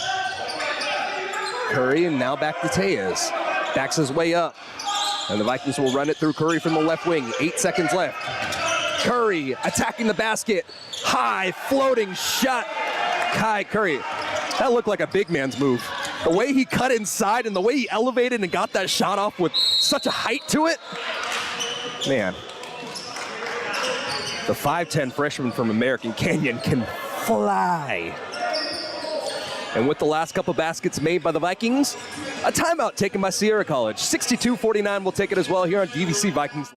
Curry, and now back to Tejas. Backs his way up. And the Vikings will run it through Curry from the left wing. 8 seconds left. Curry attacking the basket. High floating shot. Kai Curry. That looked like a big man's move. The way he cut inside and the way he elevated and got that shot off with such a height to it. Man. The 5'10 freshman from American Canyon can fly. And with the last couple baskets made by the Vikings, a timeout taken by Sierra College. 62-49 will take it as well here on DVC Vikings.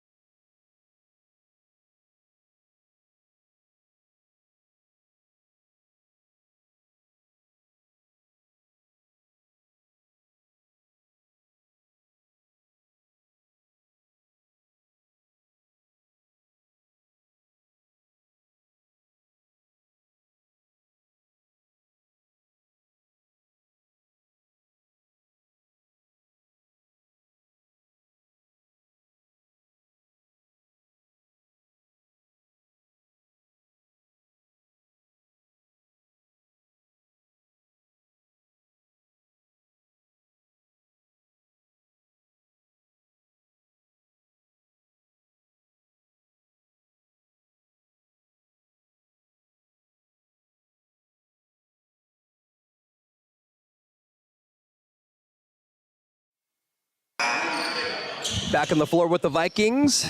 Back on the floor with the Vikings.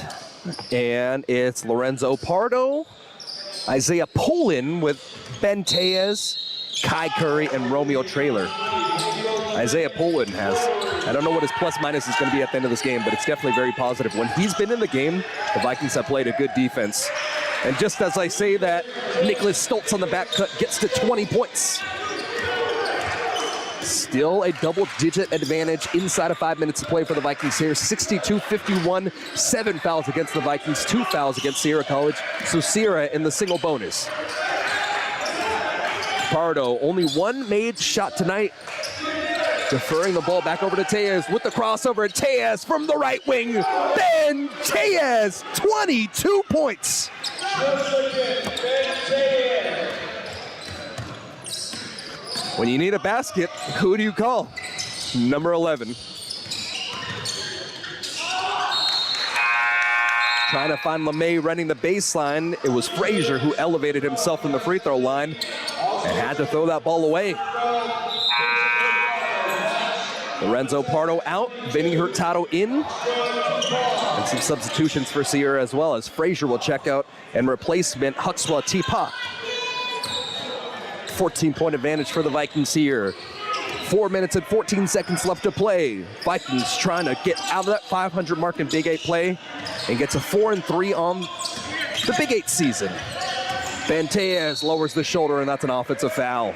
And it's Lorenzo Pardo, Isaiah Poland with Ben Tejas, Kai Curry, and Romeo Traylor. Isaiah Poland has, I don't know what his plus minus is going to be at the end of this game, but it's definitely very positive. When he's been in the game, the Vikings have played a good defense. And just as I say that, Nicholas Stoltz on the back cut gets to 20 points. Still a double-digit advantage inside of 5 minutes to play for the Vikings here. 62-51, 7 fouls against the Vikings, 2 fouls against Sierra College. So Sierra in the single bonus. Pardo, only one made shot tonight. Deferring the ball back over to Tejas with the crossover. Tejas from the right wing. Ben Tejas, 22 points. When you need a basket, who do you call? Number 11. Trying to find LeMay running the baseline. It was Frazier who elevated himself from the free throw line and had to throw that ball away. Lorenzo Pardo out, Vinny Hurtado in. And some substitutions for Sierra as well, as Frazier will check out and replacement Huxwell Tipoff. 14-point advantage for the Vikings here. 4 minutes and 14 seconds left to play. Vikings trying to get out of that 500 mark in Big 8 play and gets a 4-3 on the Big 8 season. Ben Tejas lowers the shoulder, and that's an offensive foul.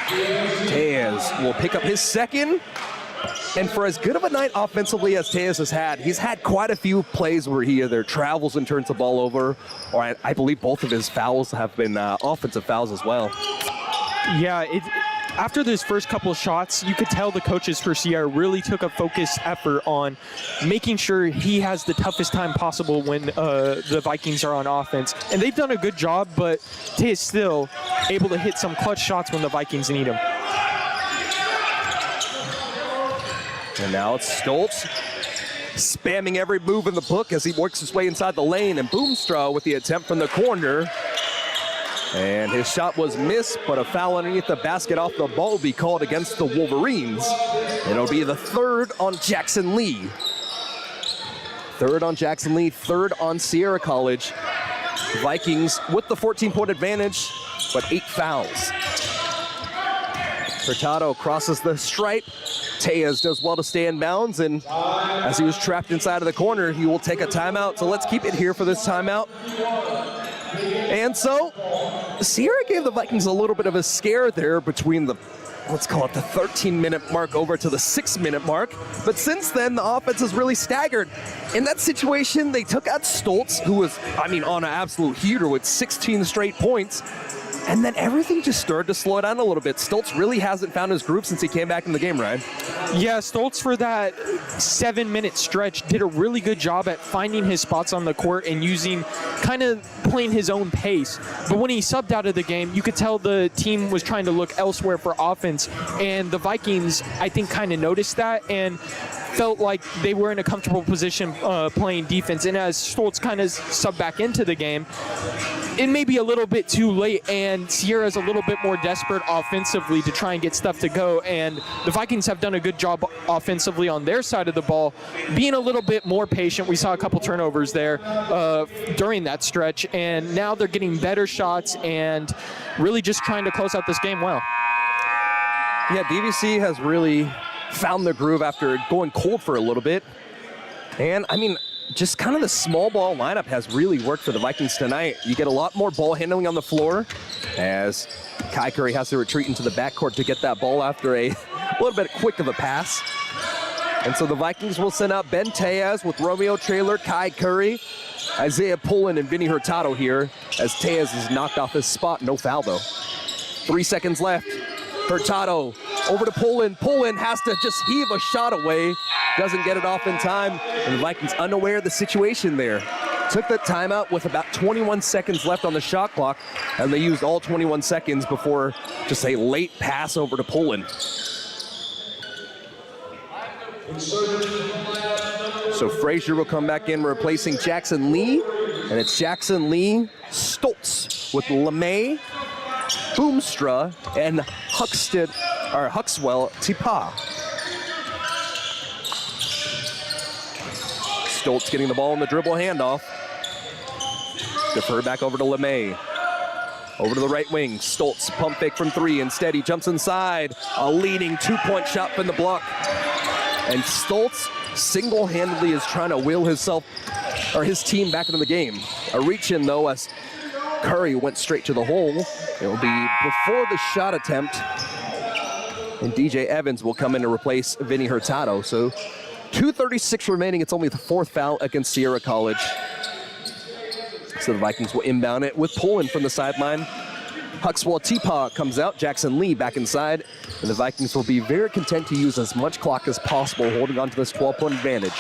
Tejas will pick up his second. And for as good of a night offensively as Tejas has had, he's had quite a few plays where he either travels and turns the ball over, or I believe both of his fouls have been offensive fouls as well. Yeah, after those first couple of shots, you could tell the coaches for Sierra really took a focused effort on making sure he has the toughest time possible when the Vikings are on offense. And they've done a good job, but Tejas is still able to hit some clutch shots when the Vikings need him. And now it's Stoltz spamming every move in the book as he works his way inside the lane, and Boomstra with the attempt from the corner. And his shot was missed, but a foul underneath the basket off the ball will be called against the Wolverines. It'll be the third on Jackson Lee. Third on Jackson Lee, third on Sierra College. Vikings with the 14-point advantage, but 8 fouls. Hurtado crosses the stripe. Tejas does well to stay in bounds, and as he was trapped inside of the corner, he will take a timeout. So let's keep it here for this timeout. And so Sierra gave the Vikings a little bit of a scare there between the, let's call it the 13-minute mark over to the 6-minute mark. But since then, the offense has really staggered. In that situation, they took out Stoltz, who was, on an absolute heater with 16 straight points. And then everything just started to slow down a little bit. Stoltz really hasn't found his groove since he came back in the game, Ryan. Yeah, Stoltz for that 7-minute stretch did a really good job at finding his spots on the court and kind of playing his own pace. But when he subbed out of the game, you could tell the team was trying to look elsewhere for offense. And the Vikings, I think, kind of noticed that and felt like they were in a comfortable position playing defense. And as Stoltz kind of subbed back into the game, it may be a little bit too late, and Sierra's a little bit more desperate offensively to try and get stuff to go, and the Vikings have done a good job offensively on their side of the ball, being a little bit more patient. We saw a couple turnovers there during that stretch, and now they're getting better shots and really just trying to close out this game well. Yeah, DVC has really found their groove after going cold for a little bit, and just kind of the small ball lineup has really worked for the Vikings tonight. You get a lot more ball handling on the floor as Kai Curry has to retreat into the backcourt to get that ball after a little bit quick of a pass. And so the Vikings will send out Ben Tejas with Romeo Traylor, Kai Curry, Isaiah Poland, and Vinny Hurtado here as Tejas is knocked off his spot. No foul, though. 3 seconds left. Hurtado over to Poland. Poland has to just heave a shot away. Doesn't get it off in time. And the Vikings unaware of the situation there. Took the timeout with about 21 seconds left on the shot clock, and they used all 21 seconds before just a late pass over to Poland. So Frazier will come back in replacing Jackson Lee, and it's Jackson Lee, Stoltz with LeMay, Boomstra, and Huxwell Tipoff. Stoltz getting the ball in the dribble handoff. Defer back over to LeMay. Over to the right wing. Stoltz pump fake from 3. Instead, he jumps inside. A leading 2-point shot from the block. And Stoltz single-handedly is trying to wheel his team back into the game. A reach in though, as Curry went straight to the hole. It will be before the shot attempt. And DJ Evans will come in to replace Vinny Hurtado. So 2:36 remaining. It's only the 4th foul against Sierra College. So the Vikings will inbound it with Poland from the sideline. Huxwell Tipoff comes out. Jackson Lee back inside. And the Vikings will be very content to use as much clock as possible, holding on to this 12-point advantage.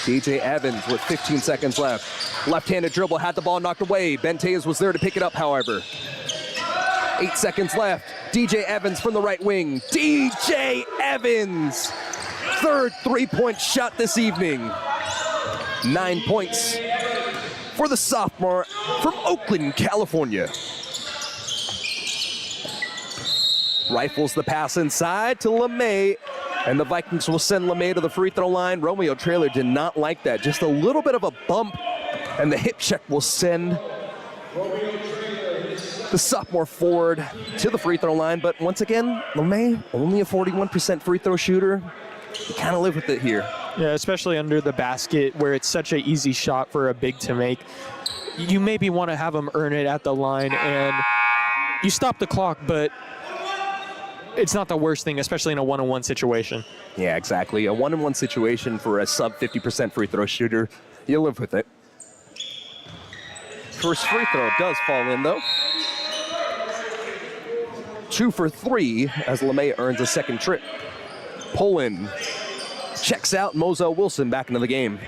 DJ Evans with 15 seconds left. Left-handed dribble, had the ball knocked away. Benitez was there to pick it up, however. 8 seconds left. DJ Evans from the right wing. DJ Evans! 3rd 3-point shot this evening. 9 points for the sophomore from Oakland, California. Rifles the pass inside to LeMay, and the Vikings will send LeMay to the free throw line. Romeo Traylor did not like that. Just a little bit of a bump, and the hip check will send the sophomore forward to the free throw line. But once again, LeMay, only a 41% free throw shooter. You kind of live with it here. Yeah, especially under the basket where it's such an easy shot for a big to make. You maybe want to have him earn it at the line, and you stop the clock, but it's not the worst thing, especially in a one-on-one situation. Yeah, exactly. A one-on-one situation for a sub 50% free throw shooter, you live with it. First free throw does fall in, though. 2 for 3 as LeMay earns a second trip. Poland checks out. Mozo Wilson back into the game.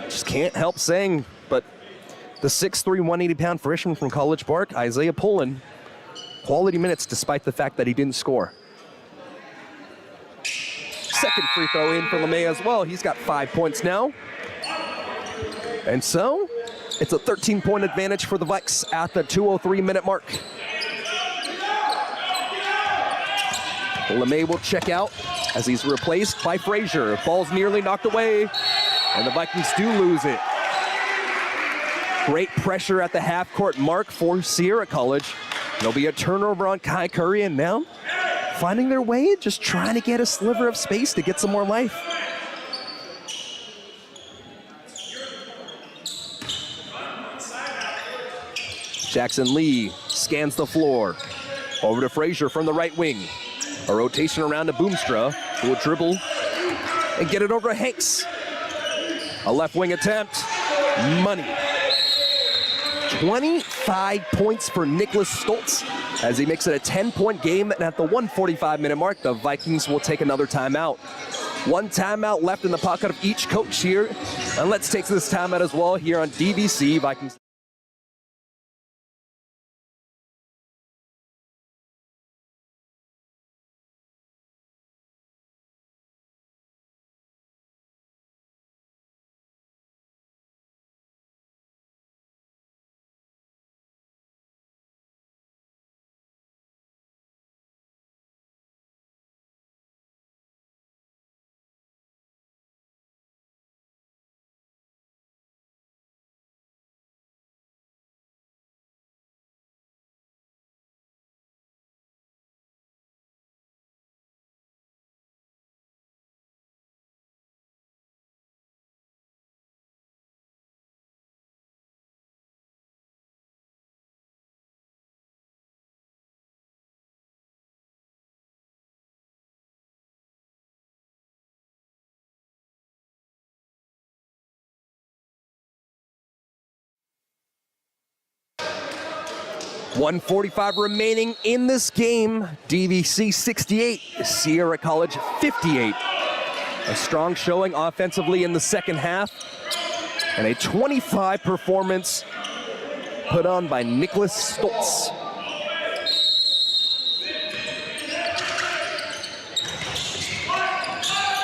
Just can't help saying, but the 6'3", 180-pound freshman from College Park, Isaiah Poland, quality minutes despite the fact that he didn't score. Second free throw in for LeMay as well. He's got 5 points now. And so it's a 13-point advantage for the Vikes at the 2:03-minute mark. LeMay will check out as he's replaced by Frazier. Ball's nearly knocked away, and the Vikings do lose it. Great pressure at the half-court mark for Sierra College. There'll be a turnover on Kai Curry, and now finding their way, just trying to get a sliver of space to get some more life. Jackson Lee scans the floor. Over to Frazier from the right wing. A rotation around to Boomstra, who will dribble and get it over to Hanks. A left wing attempt. Money. 25 points for Nicholas Stoltz as he makes it a 10-point game. And at the 1:45-minute mark, the Vikings will take another timeout. One timeout left in the pocket of each coach here. And let's take this timeout as well here on DVC Vikings. .145 remaining in this game. DVC 68, Sierra College 58. A strong showing offensively in the second half, and a 25 performance put on by Nicholas Stoltz.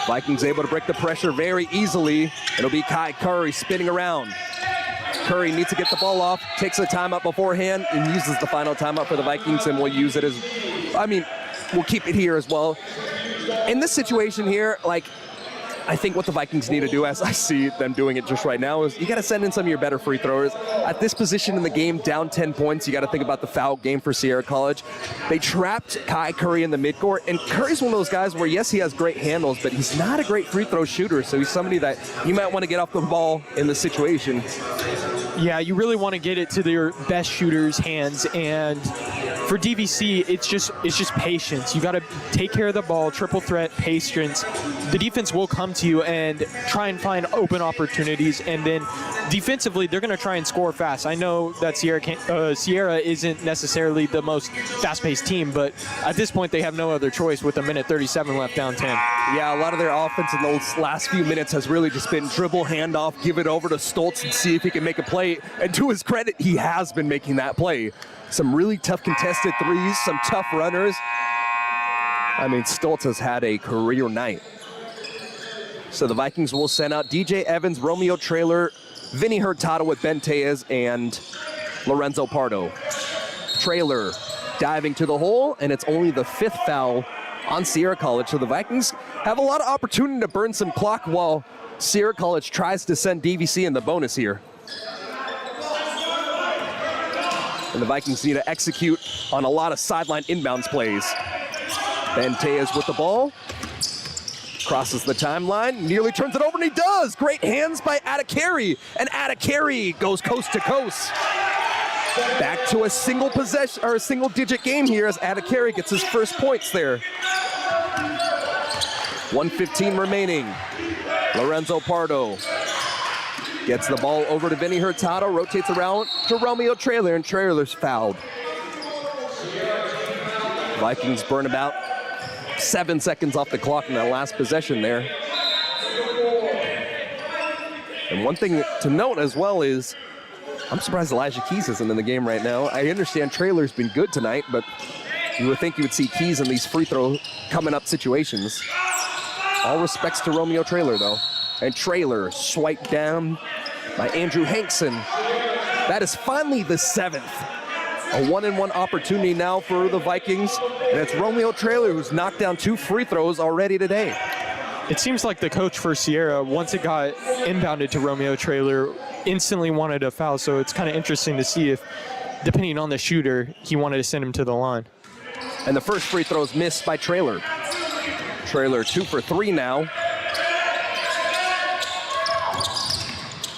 Vikings able to break the pressure very easily. It'll be Kai Curry spinning around. Curry needs to get the ball off, takes a timeout beforehand, and uses the final timeout for the Vikings, and we'll use it as, we'll keep it here as well. in this situation here, like, I think what the Vikings need to do, as I see them doing it just right now, is you got to send in some of your better free throwers. At this position in the game, down 10 points, you got to think about the foul game for Sierra College. They trapped Kai Curry in the midcourt, and Curry's one of those guys where, yes, he has great handles, but he's not a great free throw shooter, so he's somebody that you might want to get off the ball in this situation. Yeah, you really want to get it to their best shooter's hands, and for DVC, it's just patience. You got to take care of the ball, triple threat, patience. The defense will come to you and try and find open opportunities, and then defensively, they're going to try and score fast. I know that Sierra isn't necessarily the most fast-paced team, but at this point, they have no other choice with 1:37 left down 10. Yeah, a lot of their offense in those last few minutes has really just been dribble, handoff, give it over to Stoltz and see if he can make a play. And to his credit, he has been making that play. Some really tough contested threes, some tough runners. I mean, Stoltz has had a career night. So the Vikings will send out DJ Evans, Romeo Traylor, Vinny Hurtado with Ben Tejas, and Lorenzo Pardo. Traylor diving to the hole, and it's only the 5th foul on Sierra College. So the Vikings have a lot of opportunity to burn some clock while Sierra College tries to send DVC in the bonus here. And the Vikings need to execute on a lot of sideline inbounds plays. Ben Tejas with the ball. Crosses the timeline, nearly turns it over, and he does! Great hands by Adekari, and Adekari goes coast to coast. Back to a single possession, or a single-digit game here as Adekari gets his first points there. 1:15 remaining. Lorenzo Pardo gets the ball over to Vinny Hurtado, rotates around to Romeo Traylor, and Traylor's fouled. Vikings burn about 7 seconds off the clock in that last possession there. And one thing to note as well is, I'm surprised Elijah Keys isn't in the game right now. I understand Traylor's been good tonight, but you would think you would see Keys in these free throw coming up situations. All respects to Romeo Traylor though. And Traylor swiped down by Andrew Hankson. That is finally the 7th. A 1-and-1 opportunity now for the Vikings, and it's Romeo Traylor who's knocked down 2 free throws already today. It seems like the coach for Sierra, once it got inbounded to Romeo Traylor, instantly wanted a foul, so it's kind of interesting to see if, depending on the shooter, he wanted to send him to the line. And the first free throw is missed by Traylor. Traylor 2 for 3 now.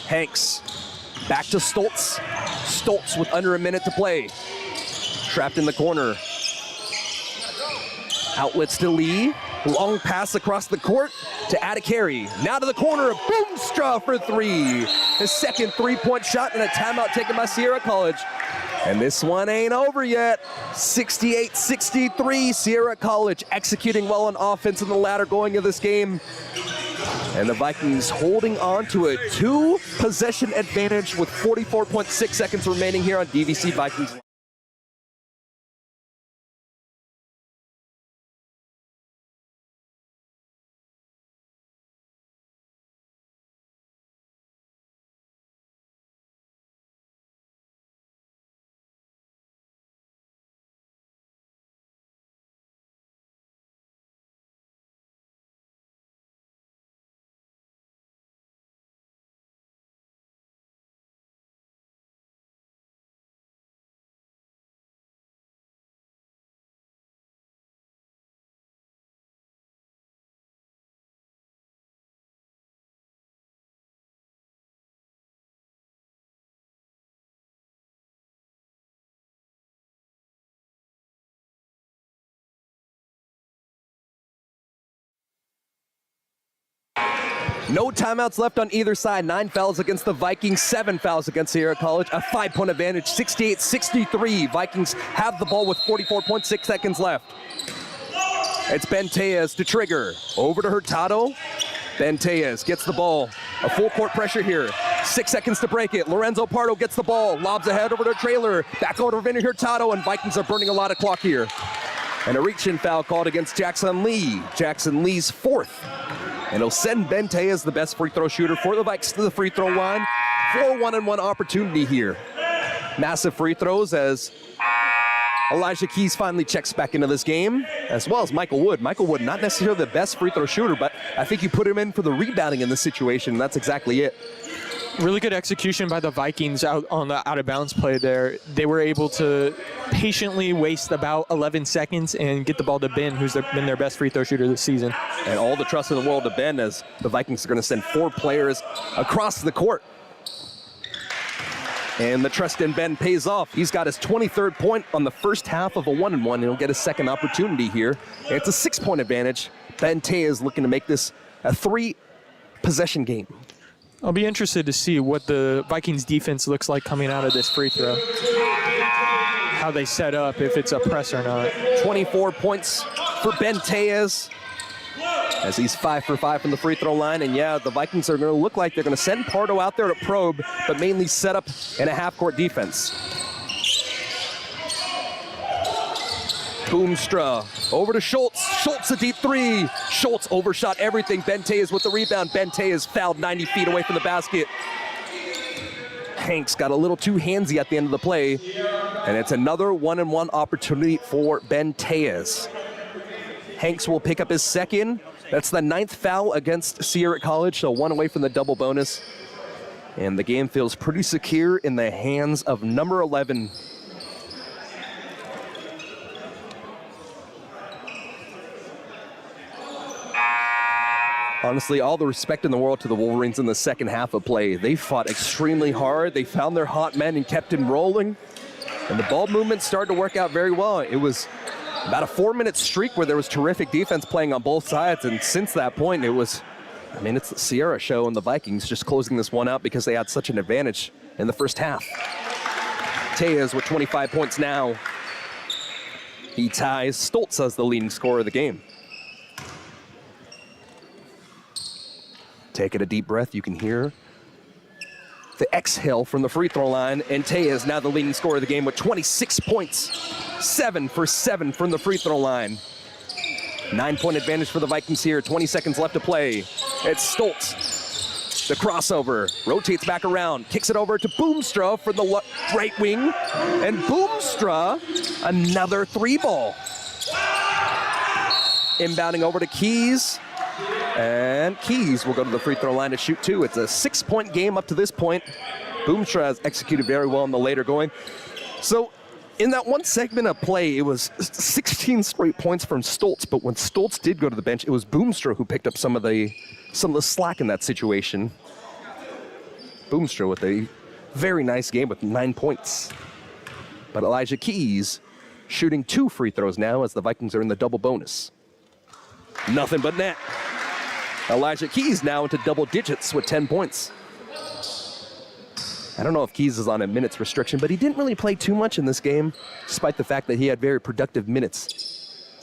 Hanks back to Stoltz. Stoltz with under a minute to play. Trapped in the corner. Outlets to Lee. Long pass across the court to Adekari. Now to the corner. Boomstra for 3. His second three-point shot and a timeout taken by Sierra College. And this one ain't over yet. 68-63. Sierra College executing well on offense in the latter going of this game. And the Vikings holding on to a 2-possession advantage with 44.6 seconds remaining here on DVC Vikings. No timeouts left on either side. 9 fouls against the Vikings, 7 fouls against Sierra College. A 5-point advantage, 68-63. Vikings have the ball with 44.6 seconds left. It's Ben Tejas to trigger. Over to Hurtado. Ben Tejas gets the ball. A full court pressure here. 6 seconds to break it. Lorenzo Pardo gets the ball. Lobs ahead over to Traylor. Back over to Vinny Hurtado, and Vikings are burning a lot of clock here. And a reach-in foul called against Jackson Lee. Jackson Lee's 4th. And he'll send Ben Tejas, the best free throw shooter for the Vikes, to the free throw line for a 1-and-1 opportunity here. Massive free throws as Elijah Keys finally checks back into this game, as well as Michael Wood. Michael Wood, not necessarily the best free throw shooter, but I think you put him in for the rebounding in this situation, and that's exactly it. Really good execution by the Vikings out on the out-of-bounds play there. They were able to patiently waste about 11 seconds and get the ball to Ben, who's been their best free throw shooter this season. And all the trust in the world to Ben, as the Vikings are going to send 4 players across the court. And the trust in Ben pays off. He's got his 23rd point on the first half of a 1-and-1, and he'll get a second opportunity here. And it's a 6-point advantage. Ben Tay is looking to make this a 3-possession game. I'll be interested to see what the Vikings defense looks like coming out of this free throw. How they set up, if it's a press or not. 24 points for Ben Tejas, as he's 5 for 5 from the free throw line. And yeah, the Vikings are going to look like they're going to send Pardo out there to probe, but mainly set up in a half-court defense. Boomstra over to Schultz. Schultz a deep 3. Schultz overshot everything. Ben Tejas with the rebound. Ben Tejas fouled 90 feet away from the basket. Hanks got a little too handsy at the end of the play, and it's another 1-and-1 opportunity for Ben Tejas. Hanks will pick up his second. That's the 9th foul against Sierra College, so 1 away from the double bonus. And the game feels pretty secure in the hands of number 11. Honestly, all the respect in the world to the Wolverines in the second half of play. They fought extremely hard. They found their hot men and kept him rolling. And the ball movement started to work out very well. It was about a 4-minute streak where there was terrific defense playing on both sides. And since that point, it's the Sierra show, and the Vikings just closing this one out because they had such an advantage in the first half. Tejas with 25 points now. He ties Stoltz as the leading scorer of the game. Taking a deep breath, you can hear the exhale from the free throw line, and Tejas now the leading scorer of the game with 26 points, 7 for 7 from the free throw line. 9-point advantage for the Vikings here, 20 seconds left to play. It's Stoltz, the crossover, rotates back around, kicks it over to Boomstra for the right wing, and Boomstra, another 3-ball. Inbounding over to Keys. And Keys will go to the free throw line to shoot 2. It's a 6-point game up to this point. Boomstra has executed very well in the later going. So in that one segment of play, it was 16 straight points from Stoltz, but when Stoltz did go to the bench, it was Boomstra who picked up some of the slack in that situation. Boomstra with a very nice game with 9 points. But Elijah Keys shooting 2 free throws now as the Vikings are in the double bonus. Nothing but net. Elijah Keys now into double digits with 10 points. I don't know if Keys is on a minutes restriction, but he didn't really play too much in this game, despite the fact that he had very productive minutes.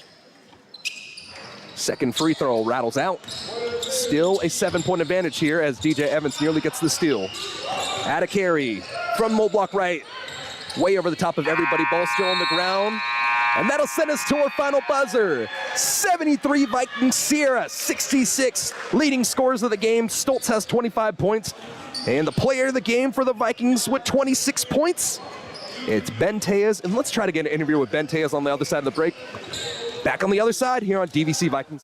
Second free throw rattles out. Still a 7-point advantage here as DJ Evans nearly gets the steal. Add a carry from Moblock right. Way over the top of everybody, ball still on the ground. And that'll send us to our final buzzer. 73 Vikings, Sierra 66. Leading scorers of the game. Stoltz has 25 points. And the player of the game for the Vikings with 26 points, it's Ben Tejas. And let's try to get an interview with Ben Tejas on the other side of the break. Back on the other side here on DVC Vikings.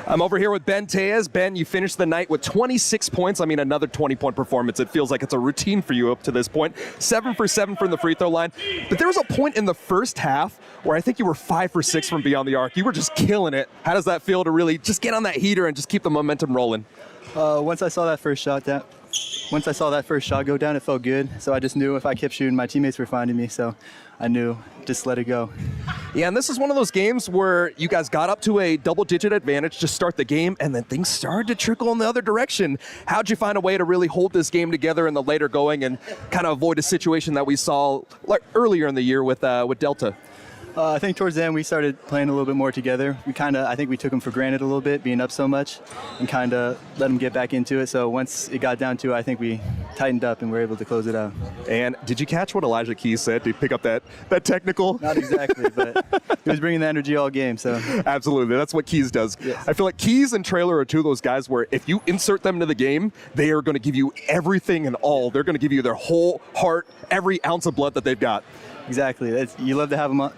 I'm over here with Ben Tejas. Ben, you finished the night with 26 points. I mean, another 20-point performance. It feels like it's a routine for you up to this point. 7 for 7 from the free throw line. But there was a point in the first half where I think you were 5 for 6 from beyond the arc. You were just killing it. How does that feel to really just get on that heater and just keep the momentum rolling? Once I saw that first shot go down, it felt good. So I just knew if I kept shooting, my teammates were finding me. So I knew, just let it go. Yeah, and this is one of those games where you guys got up to a double-digit advantage to start the game, and then things started to trickle in the other direction. How'd you find a way to really hold this game together in the later going and kind of avoid a situation that we saw like earlier in the year with Delta? I think towards the end we started playing a little bit more together. I think we took them for granted a little bit, being up so much, and kind of let them get back into it. So once it got down to it, I think we tightened up and were able to close it out. And did you catch what Elijah Keys said? Did he pick up that technical? Not exactly, but he was bringing the energy all game. So absolutely, that's what Keys does. Yes. I feel like Keys and Traylor are two of those guys where if you insert them into the game, they are going to give you everything and all. They're going to give you their whole heart, every ounce of blood that they've got. Exactly. You love to have them,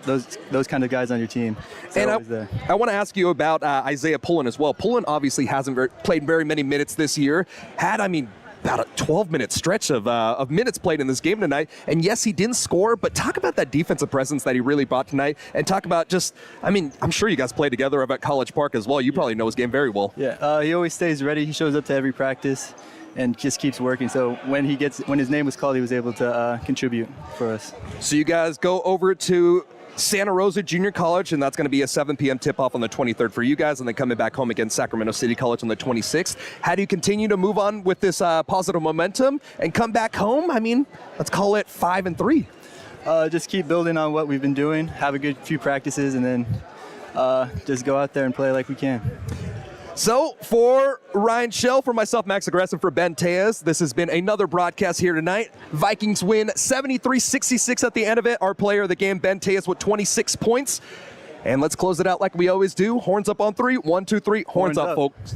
those kind of guys on your team. And I want to ask you about Isaiah Pullen as well. Pullen obviously hasn't played very many minutes this year. Had, about a 12-minute stretch of minutes played in this game tonight. And yes, he didn't score, but talk about that defensive presence that he really brought tonight. And talk about I'm sure you guys play together up at College Park as well. You probably know his game very well. Yeah, he always stays ready. He shows up to every practice and just keeps working. So when his name was called, he was able to contribute for us. So you guys go over to Santa Rosa Junior College, and that's going to be a 7 p.m. tip-off on the 23rd for you guys, and then coming back home against Sacramento City College on the 26th. How do you continue to move on with this positive momentum and come back home? Let's call it 5-3. Just keep building on what we've been doing, have a good few practices, and then just go out there and play like we can. So for Ryan Schell, for myself, Max Aggressive, for Ben Tejas, this has been another broadcast here tonight. Vikings win 73-66 at the end of it. Our player of the game, Ben Tejas, with 26 points. And let's close it out like we always do. Horns up on 3. 1, 2, 3. Horns up, folks.